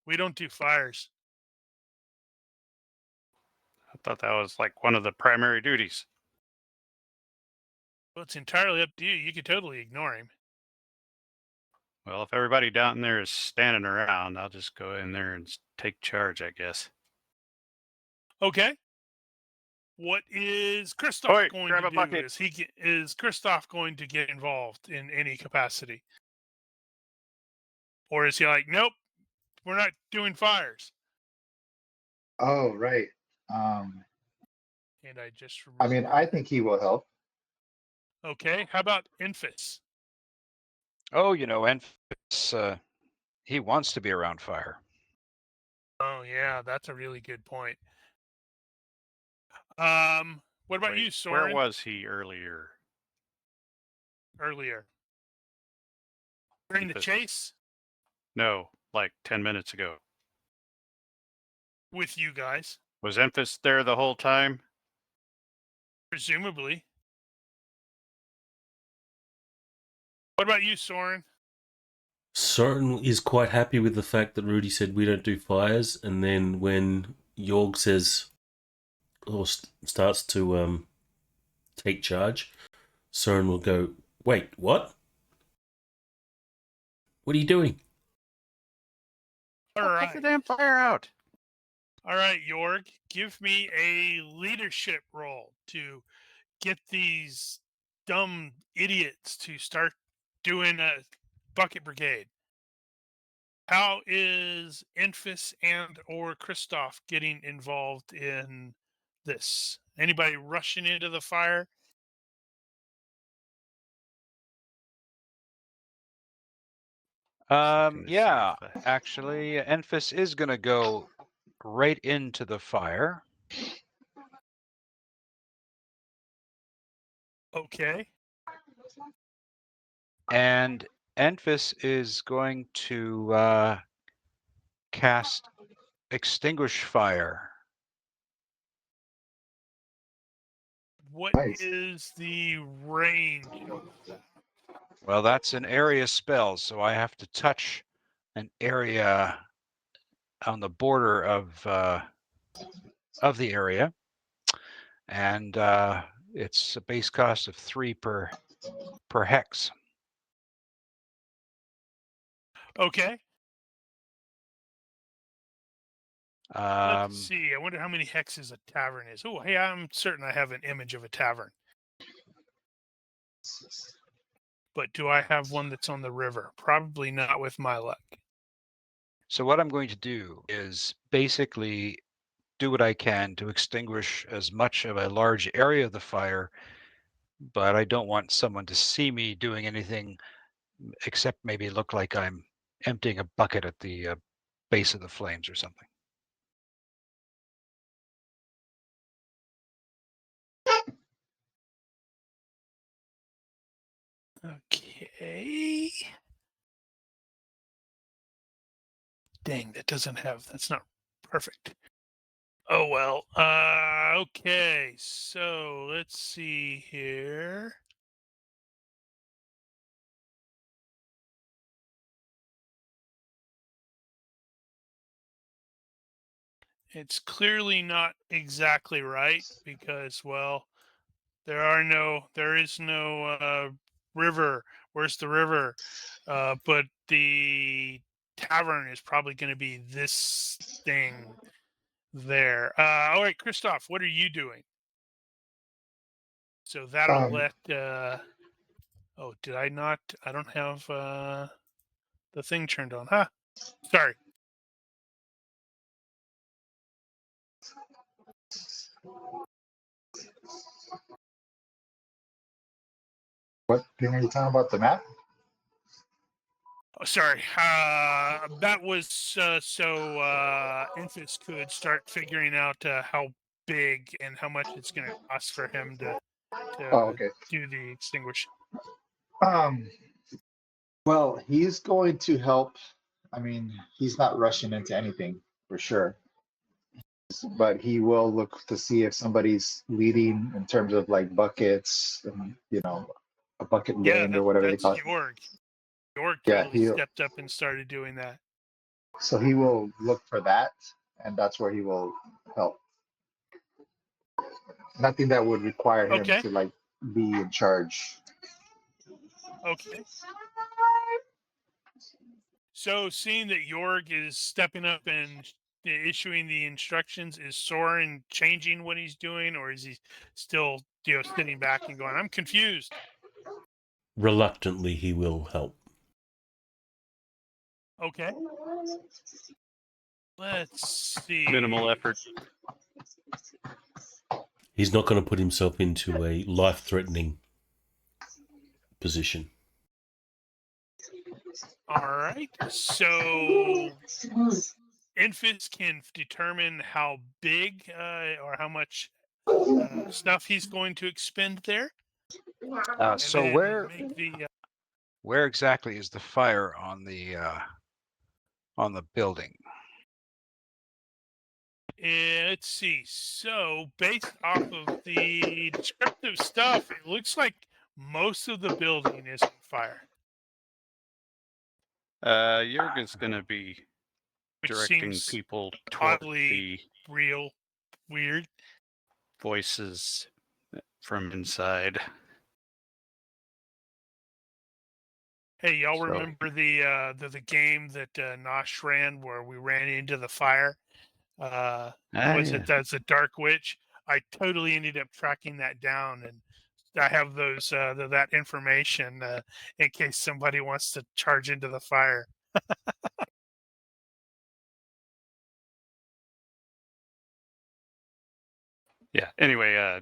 we don't do fires. I thought that was like one of the primary duties. Well, it's entirely up to you. You could totally ignore him. Well, if everybody down there is standing around, I'll just go in there and take charge, I guess. Okay. What is Christoph going grab to a do? bucket. Is Christoph going to get involved in any capacity? Or is he like, nope, we're not doing fires? Oh, right. And I just I mean, I think he will help. Okay, how about Infus? Oh, Enfys, he wants to be around fire. Oh yeah, that's a really good point. What about you, Wait, Soren? where was he earlier? Earlier during the Infus. chase No, like 10 minutes ago. with you guys, Was Enfys there the whole time? presumably. What about you, Soren? Soren is quite happy with the fact that Rudy said we don't do fires, and then when Jorg says or starts to take charge, Soren will go, "Wait, what? What are you doing?" All Put right. the damn fire out. All right, Jorg, give me a leadership role to get these dumb idiots to start doing a bucket brigade. How is Enfys and or Christoph getting involved in this? Anybody rushing into the fire? Yeah, actually, Enfys is going to go right into the fire. Okay. And Enfys is going to cast Extinguish Fire. What Nice. is the range of that? Well, that's an area spell, so I have to touch an area on the border of the area, and it's a base cost of 3 per hex. Okay. Let's Um, see. I wonder how many hexes a tavern is. Oh, hey, I'm certain I have an image of a tavern. But do I have one that's on the river? Probably not with my luck. so what I'm going to do is basically do what I can to extinguish as much of a large area of the fire, but I don't want someone to see me doing anything except maybe look like I'm emptying a bucket at the base of the flames or something. Okay. Dang, that's not perfect. Oh well. Okay. So let's see here. It's clearly not exactly right because, well, there is no river. Where's the river? But the tavern is probably going to be this thing there. All right, Christoph, what are you doing? So that'll let. Oh, did I not? I don't have the thing turned on. Huh? Sorry. what thing are you talking about? The map? Oh, sorry. That was so Infus could start figuring out how big and how much it's going to cost for him to Oh, okay. do the extinguish. Well, he's going to help. I mean, he's not rushing into anything for sure, but he will look to see if somebody's leading in terms of like buckets and a bucket Yeah, lane or whatever they that's call it. Jorg. Jorg Yeah, totally stepped up and started doing that. so he will look for that, and that's where he will help. Nothing that would require him Okay. to like be in charge. Okay. So, seeing that Jorg is stepping up and issuing the instructions, is Soren changing what he's doing, or is he still, sitting back and going, "I'm confused"? Reluctantly, he will help. Okay. Let's see. Minimal effort. He's not going to put himself into a life-threatening position. All right. So, Infus can determine how big or how much stuff he's going to expend there. And So then where make the exactly is the fire on the building? let's see. So, based off of the descriptive stuff, it looks like most of the building is on fire, Jurgen's going to be which directing seems people toward oddly the real weird. voices from inside. Hey, y'all So- remember the game that Nosh ran where we ran into the fire? Was it that's a Dark Witch? I totally ended up tracking that down, and I have those that information in case somebody wants to charge into the fire. Yeah. Anyway,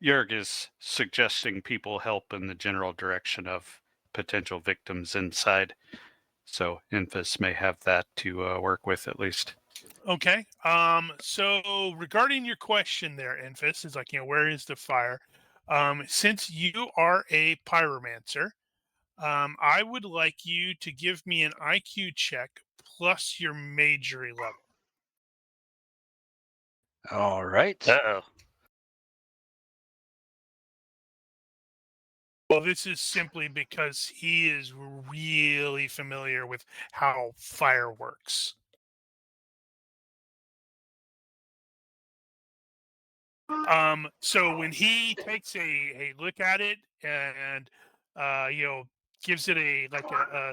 Jurg is suggesting people help in the general direction of potential victims inside. So Infus may have that to work with at least. Okay. So regarding your question there, Infus, is like, where is the fire? Since you are a pyromancer, I would like you to give me an IQ check plus your magery level. All right. Uh-oh. Well, this is simply because he is really familiar with how fire works. So when he takes a look at it and gives it a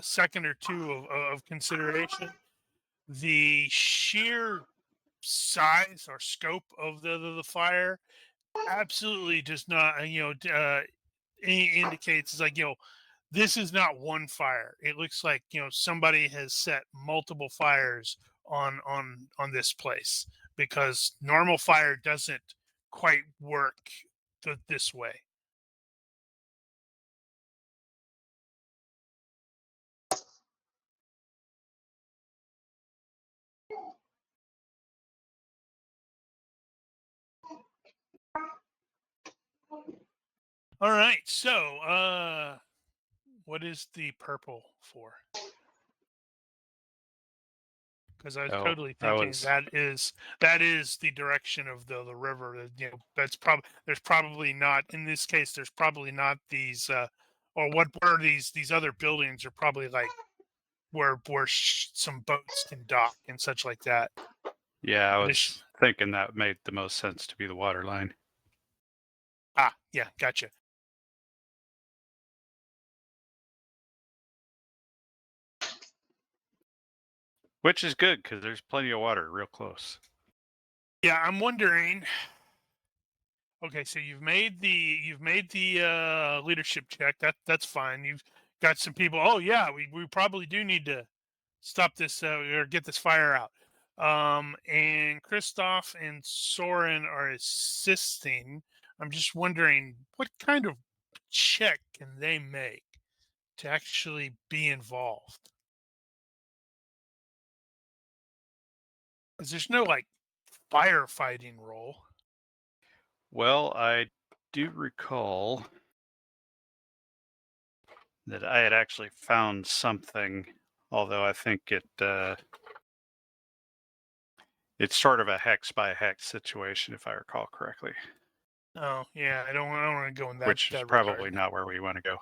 second or two of consideration, the sheer size or scope of the fire absolutely does not indicates it's like this is not one fire. It looks like somebody has set multiple fires on this place, because normal fire doesn't quite work this way. All right, so what is the purple for? Because I was totally thinking that is the direction of the river. That's there's probably not, in this case. There's probably not these or what are these other buildings are probably like where some boats can dock and such like that. Yeah, I was thinking that made the most sense to be the water line. Yeah, gotcha. Which is good because there's plenty of water real close. Yeah, I'm wondering. Okay, so you've made the leadership check. That's fine. You've got some people. Oh yeah, we probably do need to stop this or get this fire out. And Christoph and Soren are assisting. I'm just wondering what kind of check can they make to actually be involved? Because there's no like firefighting role. Well, I do recall that I had actually found something, although I think it's sort of a hex by hex situation, if I recall correctly, Oh yeah, I don't want to go in that. which is that probably regard. not where we want to go.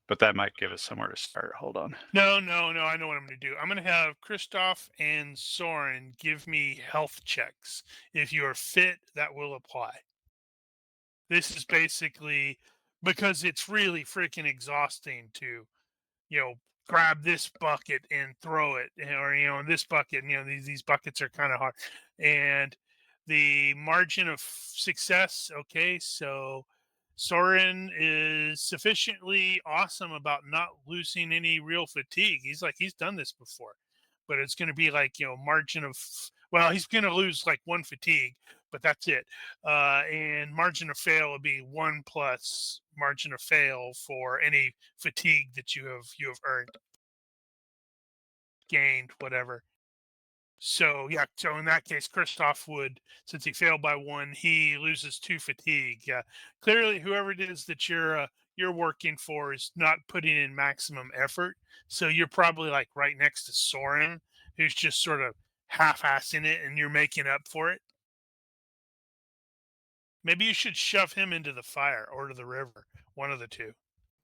But that might give us somewhere to start. Hold on. No. I know what I'm going to do. I'm going to have Christoph and Soren give me health checks. If you are fit, that will apply. This is basically because it's really freaking exhausting to, grab this bucket and throw it, or this bucket. These buckets are kind of hard, and the margin of success. Okay, so Soren is sufficiently awesome about not losing any real fatigue. He's done this before, but it's going to be like margin of, well, he's going to lose like one fatigue, but that's it. And margin of fail would be 1 plus margin of fail for any fatigue that you have earned, gained, whatever. So yeah, so in that case, Christoph would, since he failed by 1, he loses 2 fatigue. Yeah, clearly, whoever it is that you're working for is not putting in maximum effort. So you're probably like right next to Soren, who's just sort of half-assing it, and you're making up for it. Maybe you should shove him into the fire or to the river, one of the two.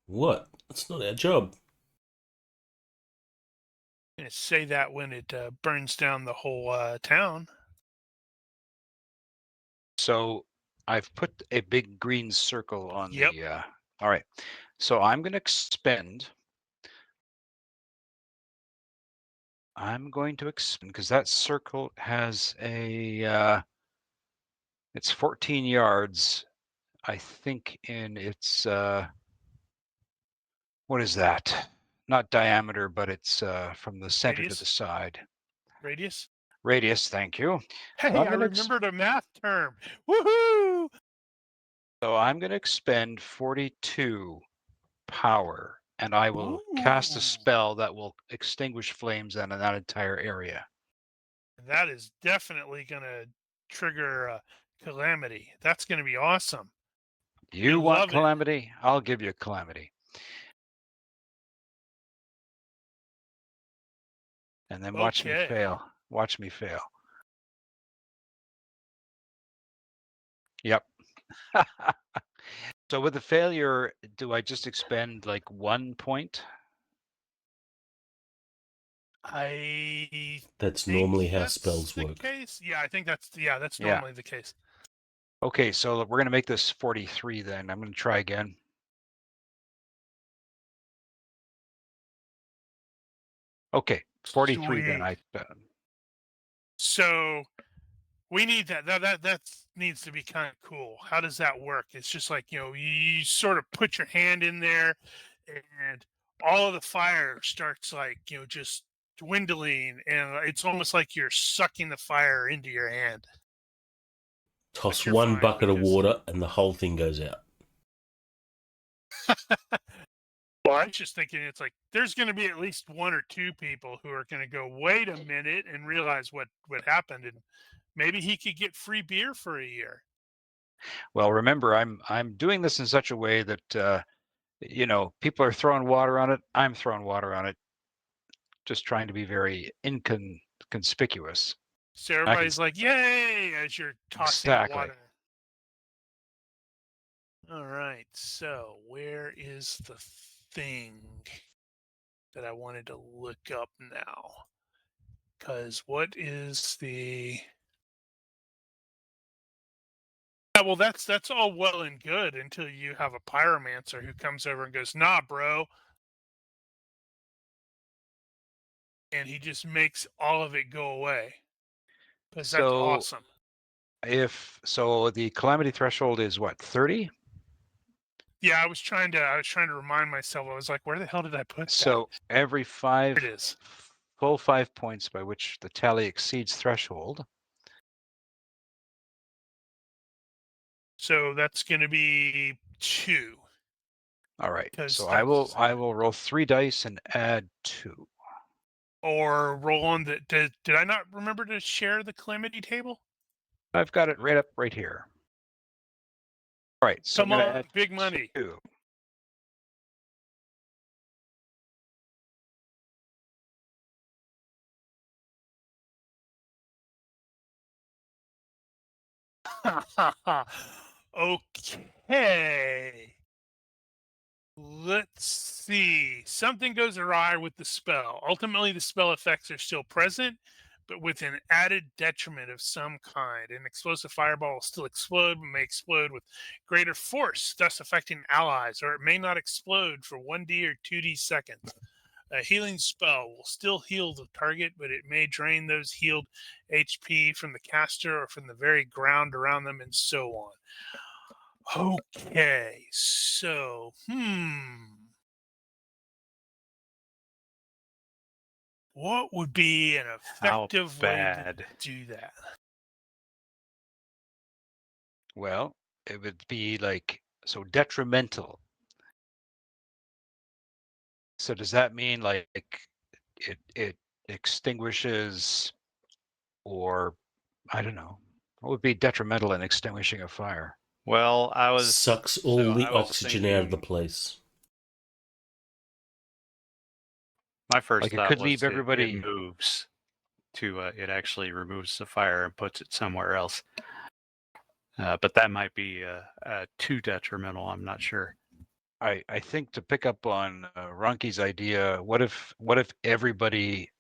What? That's not our job. I'm gonna say that when it burns down the whole town. So I've put a big green circle on Yep. the. All right. So I'm going to expend. I'm going to expend because that circle has a. It's 14 yards, I think, in its. What is that? Not diameter, but it's from the center to Radius? the side. Radius? Radius, thank you. Hey, So I'm I gonna remembered a math term. Woohoo! So I'm going to expend 42 power, and I will cast a Ooh. spell that will extinguish flames in that entire area. That is definitely going to trigger a calamity. That's going to be awesome. You I want love it. calamity? I'll give you calamity. And then watch me Okay. fail. Watch me fail. Yep. So with the failure, do I just expend like 1 point? I That's think normally how that's spells the work. case. Yeah, I think that's Yeah. normally the case. Okay, so we're going to make this 43 then. I'm going to try again. Okay, 43 then. Sweet. So we need that needs to be kind of cool. How does that work? It's just like, you sort of put your hand in there and all of the fire starts like, just dwindling, and it's almost like you're sucking the fire into your hand. Toss But you're one fine bucket of because- water and the whole thing goes out. Well, I was just thinking it's like there's going to be at least 1 or 2 people who are going to go, wait a minute, and realize what happened, and maybe he could get free beer for a year. Well, remember, I'm doing this in such a way that people are throwing water on it. I'm throwing water on it, just trying to be very inconspicuous. So everybody's like, yay, as you're tossing the Exactly. water. All right, so where is the thing that I wanted to look up now? Because what is the... Yeah, well, that's all well and good until you have a pyromancer who comes over and goes, nah, bro. And he just makes all of it go away. Because that's So awesome. so the calamity threshold is what, 30? Yeah, I was trying to remind myself. I was like, where the hell did I put that? So every There it is. full 5 points by which the tally exceeds threshold. So that's going to be 2. All right. 'Cause So that's- I will roll 3 dice and add 2. Or roll on the. Did I not remember to share the calamity table? I've got it right up right here. All right. So Come I'm going to on, add big money. 2. Okay. Let's see. Something goes awry with the spell. Ultimately, the spell effects are still present, but with an added detriment of some kind. An explosive fireball will still explode, but may explode with greater force, thus affecting allies, or it may not explode for 1d or 2d seconds. A healing spell will still heal the target, but it may drain those healed HP from the caster or from the very ground around them, and so on. Okay, so, what would be an How effective way to bad? do that? Well, it would be like so detrimental. So does that mean like it extinguishes, or I don't know, what would be detrimental in extinguishing a fire? Well, I was Sucks all the I was oxygen out of the thinking- place. My first Like it thought could was leave everybody. it moves to it actually removes the fire and puts it somewhere else. But that might be too detrimental. I'm not sure. I think to pick up on Ronki's idea, what if everybody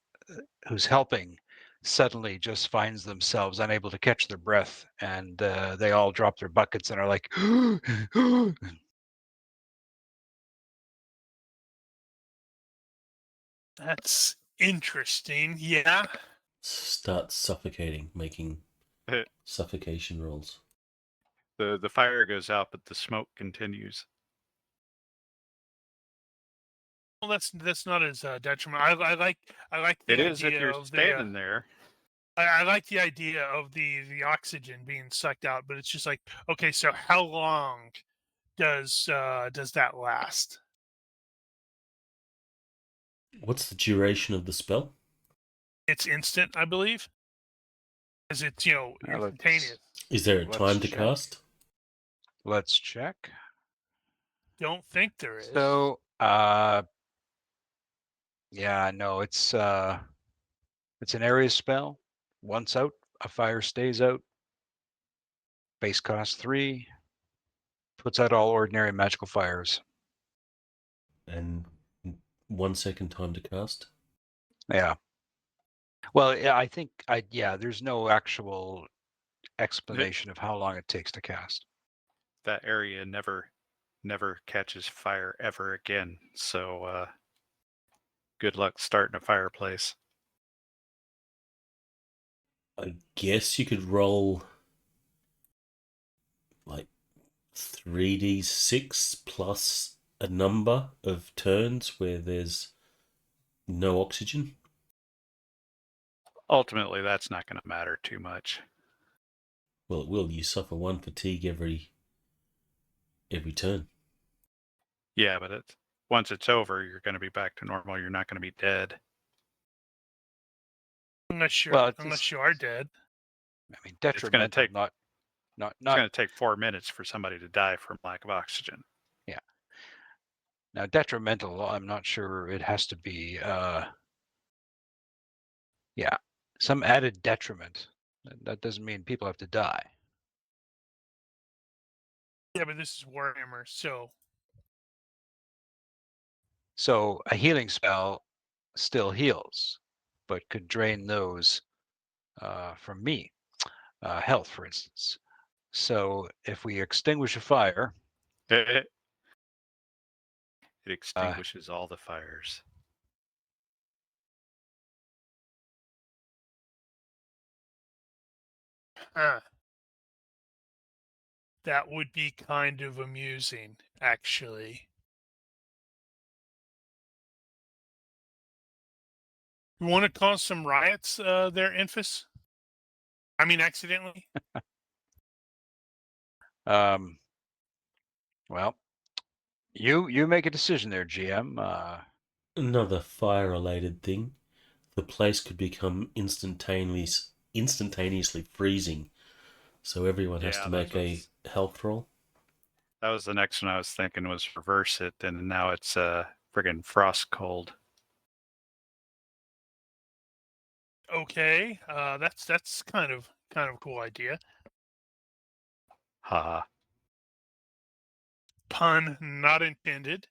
who's helping suddenly just finds themselves unable to catch their breath, and they all drop their buckets and are like, That's interesting. Yeah. Start suffocating, making suffocation rolls. The fire goes out, but the smoke continues. Well, that's not as detrimental. I like the It idea is if you're of standing there. I like the idea of the oxygen being sucked out, but it's just like, okay, so how long does that last? What's the duration of the spell? It's instant, I believe, because it's instantaneous. Is there a Let's time to check. cast? Let's check. Don't think there is. So, yeah, no, it's an area spell. Once out, a fire stays out. Base cost 3. Puts out all ordinary magical fires. And 1 second time to cast? Yeah. Well, yeah, I think there's no actual explanation of how long it takes to cast. That area never catches fire ever again. So good luck starting a fireplace. I guess you could roll like 3d6 plus a number of turns where there's no oxygen. Ultimately, that's not going to matter too much. Well, it will. You suffer 1 fatigue every turn. Yeah, but once it's over, you're going to be back to normal. You're not going to be dead. Unless Well, you are dead. I mean, It's going to detrimental, take not. It's going to take 4 minutes for somebody to die from lack of oxygen. Yeah. Now, detrimental, I'm not sure it has to be. Yeah, some added detriment. That doesn't mean people have to die. Yeah, but this is Warhammer, so So a healing spell still heals, but could drain those from me, health, for instance. So if we extinguish a fire, It extinguishes all the fires. that would be kind of amusing, actually. You want to cause some riots there, Infus? I mean, accidentally? well, You make a decision there, GM. Another fire-related thing. The place could become instantaneously freezing, so everyone has to make a health roll. That was the next one I was thinking was reverse it, and now it's friggin' frost cold. Okay, that's kind of a cool idea. Haha. Pun not intended,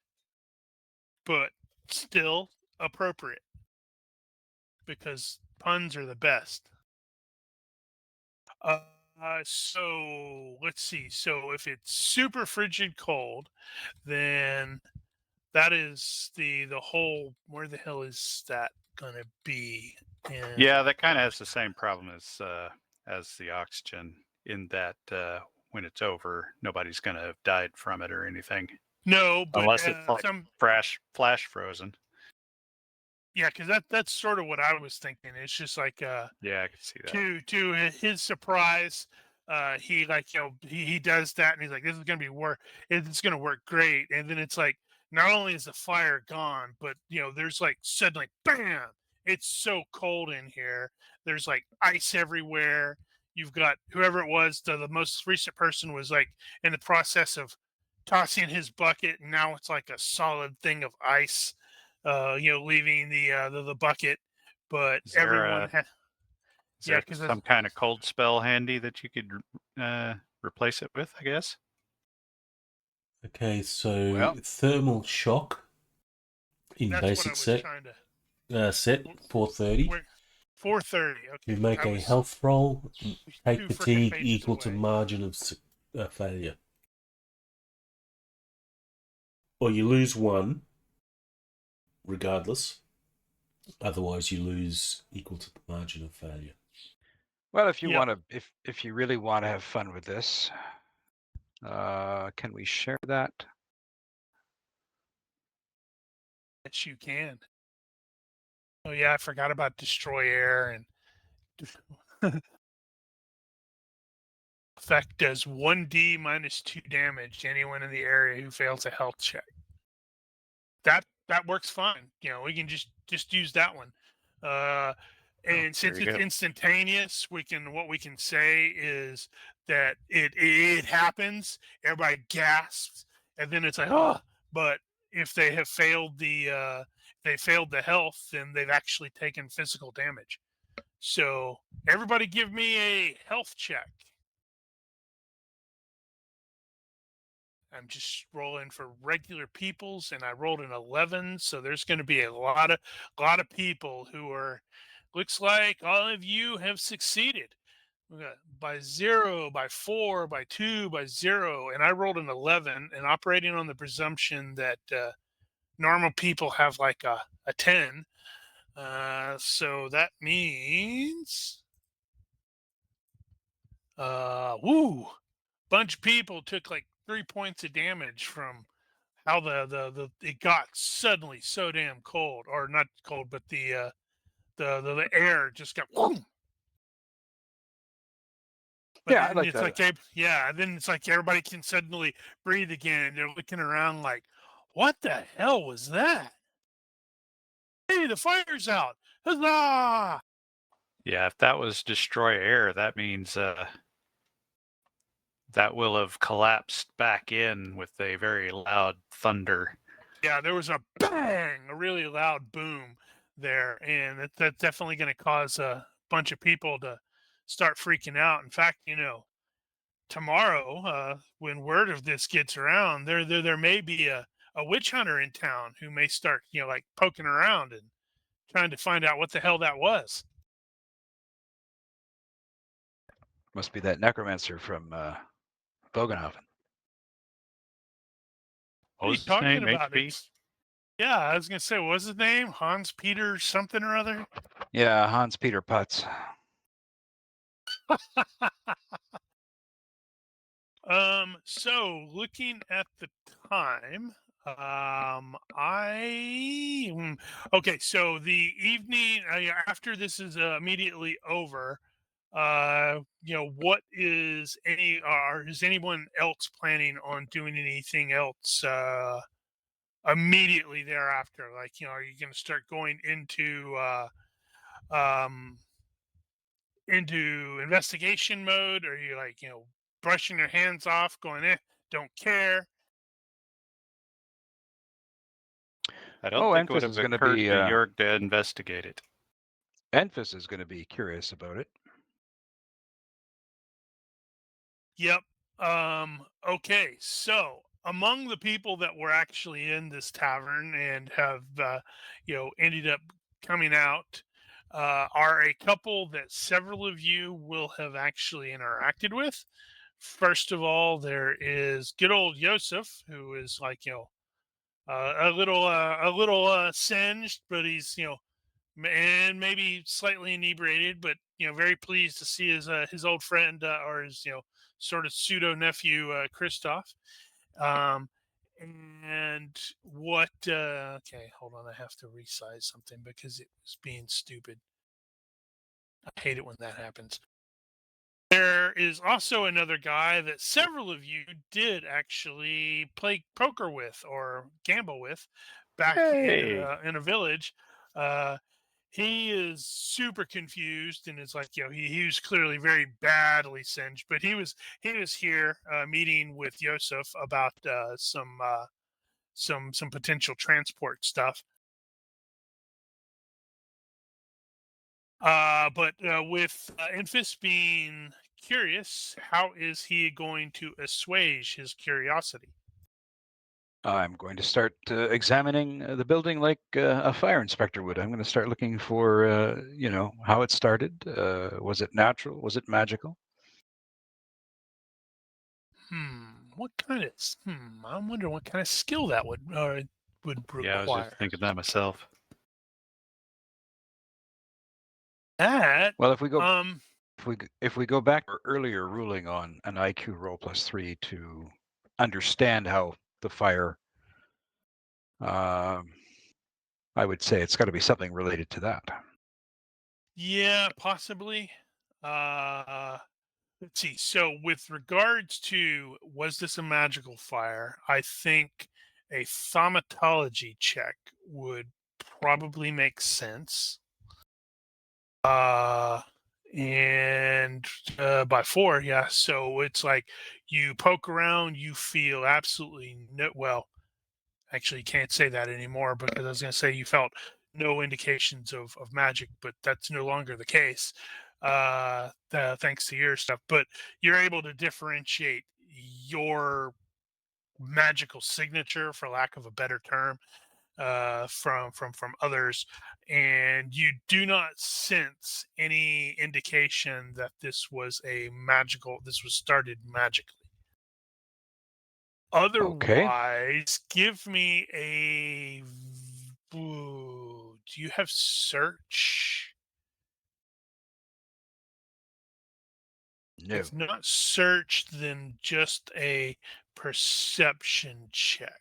but still appropriate because puns are the best. So let's see. So if it's super frigid cold, then that is the whole. Where the hell is that gonna be? And Yeah, that kind of has the same problem as the oxygen in that when it's over, nobody's gonna have died from it or anything, no, but unless it's like some flash frozen. yeah, because that's sort of what I was thinking. It's just like Yeah, I can see that. to his surprise, he like he does that and he's like, this is gonna be work. It's gonna work great. And then it's like not only is the fire gone, but there's like suddenly bam, it's so cold in here. There's like ice everywhere. You've got whoever it was, the most recent person was like in the process of tossing his bucket, and now it's like a solid thing of ice, leaving the bucket. But Is there everyone is yeah, there because some kind of cold spell handy that you could replace it with? I guess. Okay, so Well- thermal shock in that's what I basic was set trying to. set 430. Where 4:30. You Okay, make I a was health roll. Take 2 frickin' fatigue pages equal to away. margin of failure, or you lose one, regardless. Otherwise, you lose equal to the margin of failure. Well, if you Yep. want to, if you really want to have fun with this, can we share that? Yes, you can. Oh yeah, I forgot about destroy air and effect does 1d minus 2 damage to anyone in the area who fails a health check. That works fine. We can just use that one. And since Very it's good. instantaneous, what we can say is that it happens. Everybody gasps, and then it's like, oh. But if they have failed the health, then they've actually taken physical damage. So everybody, give me a health check. I'm just rolling for regular peoples, and I rolled an 11. So there's going to be a lot of people who are. Looks like all of you have succeeded. We got by 0, by 4, by 2, by 0, and I rolled an 11. And operating on the presumption that normal people have like a 10, so that means, bunch of people took like 3 points of damage from how the it got suddenly so damn cold, or not cold, but the air just got whoom. But Yeah, I'd then like it's that. like then it's like everybody can suddenly breathe again, and they're looking around like, what the hell was that? Hey, the fire's out! Huzzah! Yeah, if that was destroy air, that means that will have collapsed back in with a very loud thunder. Yeah, there was a bang, a really loud boom there, and that's definitely going to cause a bunch of people to start freaking out. In fact, tomorrow, when word of this gets around, there may be a witch hunter in town who may start, like poking around and trying to find out what the hell that was. Must be that necromancer from Bögenhafen. What are you What was his talking name? about? HB? Yeah, I was gonna say, what was his name? Hans Peter something or other. Yeah, Hans Peter Putz. So looking at the time, okay. So the evening after this is immediately over, what is is anyone else planning on doing anything else immediately thereafter? Like, are you going to start going into investigation mode? Or are you like, brushing your hands off, going, don't care? I don't think it would Enfys have is going to occurred be to Jörg to investigate it. Enfys is going to be curious about it. Yep. Okay. So among the people that were actually in this tavern and have, ended up coming out, are a couple that several of you will have actually interacted with. First of all, there is good old Yosef, who is like, a little singed, but he's, and maybe slightly inebriated, but very pleased to see his old friend, or his sort of pseudo nephew, Christoph. Um, and what? Okay, hold on. I have to resize something because it was being stupid. I hate it when that happens. There is also another guy that several of you did actually play poker with or gamble with back Hey. in a village. Uh, he is super confused and is like, he was clearly very badly singed, but he was here meeting with Yosef about some potential transport stuff. But with Enfys being curious, how is he going to assuage his curiosity? I'm going to start examining the building like a fire inspector would. I'm going to start looking for, how it started. Was it natural? Was it magical? What kind of? I'm wondering what kind of skill that would require. Yeah, I was just thinking that myself. That Well, if we go back to our earlier ruling on an IQ roll +3 to understand how the fire, I would say it's got to be something related to that. Yeah, possibly. Let's see. So, with regards to was this a magical fire, I think a thaumatology check would probably make sense. And by 4, yeah. So it's like you poke around, you feel absolutely no. Well, actually, you can't say that anymore because I was going to say you felt no indications of magic, but that's no longer the case, thanks to your stuff. But you're able to differentiate your magical signature, for lack of a better term, from others, and you do not sense any indication that this was started magically. Okay. Otherwise, give me a. Do you have search? No. If not search, then just a perception check.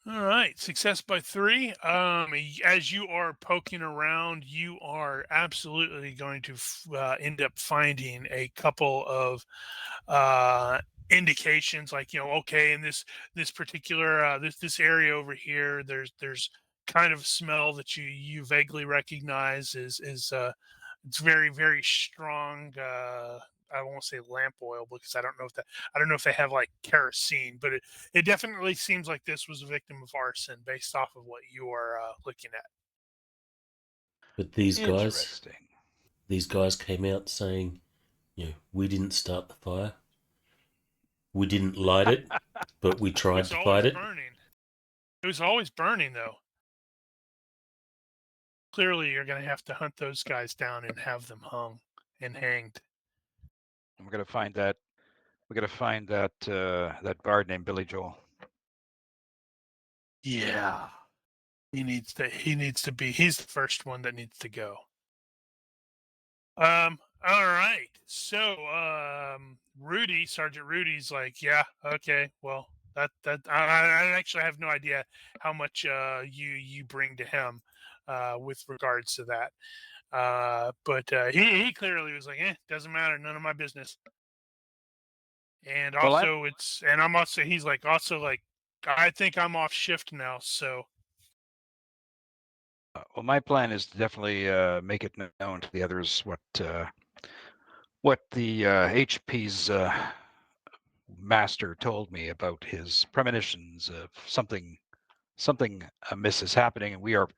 All right, success by 3. As you are poking around, you are absolutely going to end up finding a couple of indications, like okay, in this particular this area over here, there's kind of a smell that you vaguely recognize is it's very very strong. I won't say lamp oil because I don't know if they have like kerosene, but it definitely seems like this was a victim of arson based off of what you are looking at. But these Interesting. guys came out saying, we didn't start the fire. We didn't light it, but we It tried was to always fight it. burning. It was always burning, though. Clearly, you're going to have to hunt those guys down and have them hung and hanged. We're gonna find that. We're gonna find that bard named Billy Joel. Yeah, he needs to. He needs to be. He's the first one that needs to go. All right. So, Sergeant Rudy's like, yeah, okay. Well, I actually have no idea how much you bring to him with regards to that. But he clearly was like, doesn't matter, none of my business. And Well, also I'm also, he's like, also like, I think I'm off shift now, so. well, my plan is to definitely make it known to the others what the HP's master told me about his premonitions of something amiss is happening, and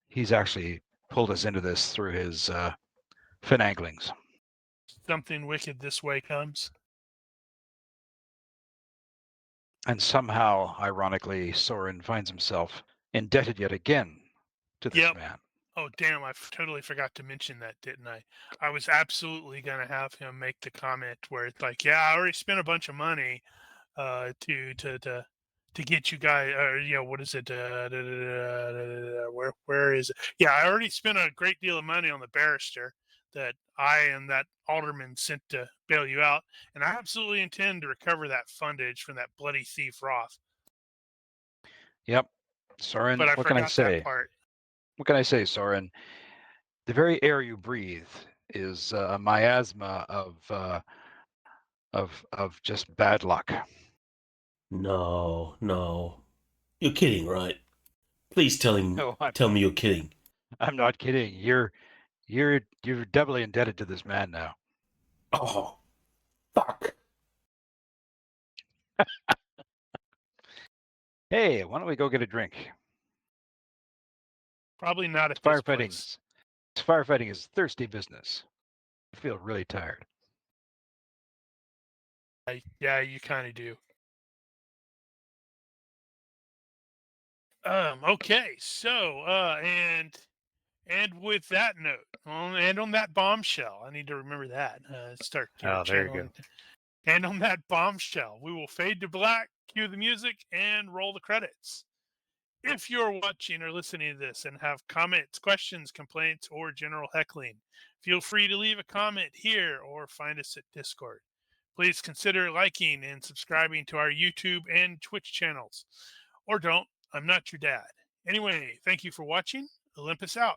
he's actually pulled us into this through his finanglings. Something wicked this way comes. And somehow, ironically, Soren finds himself indebted yet again to this Yep. man. Oh, damn, I totally forgot to mention that, didn't I? I was absolutely going to have him make the comment where it's like, yeah, I already spent a bunch of money to get you guys, what is it? Where is it? Yeah, I already spent a great deal of money on the barrister that I and that alderman sent to bail you out, and I absolutely intend to recover that fundage from that bloody thief Roth. Yep. Soren, But I what can I forgot say? that part. What can I say, Soren? The very air you breathe is a miasma of just bad luck. No. You're kidding, right? Please tell me you're kidding. I'm not kidding. You're doubly indebted to this man now. Oh, fuck. Hey, why don't we go get a drink? Probably not at this place. Firefighting is thirsty business. I feel really tired. Yeah, you kind of do. Okay, so and with that note, and on that bombshell, I need to remember that. Start Oh, there you channeling. And on that bombshell, we will fade to black, cue the music, and roll the credits. If you're watching or listening to this and have comments, questions, complaints, or general heckling, feel free to leave a comment here or find us at Discord. Please consider liking and subscribing to our YouTube and Twitch channels. Or don't. I'm not your dad. Anyway, thank you for watching. Olympus out.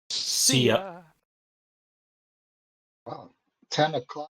See ya. Wow. 10 o'clock.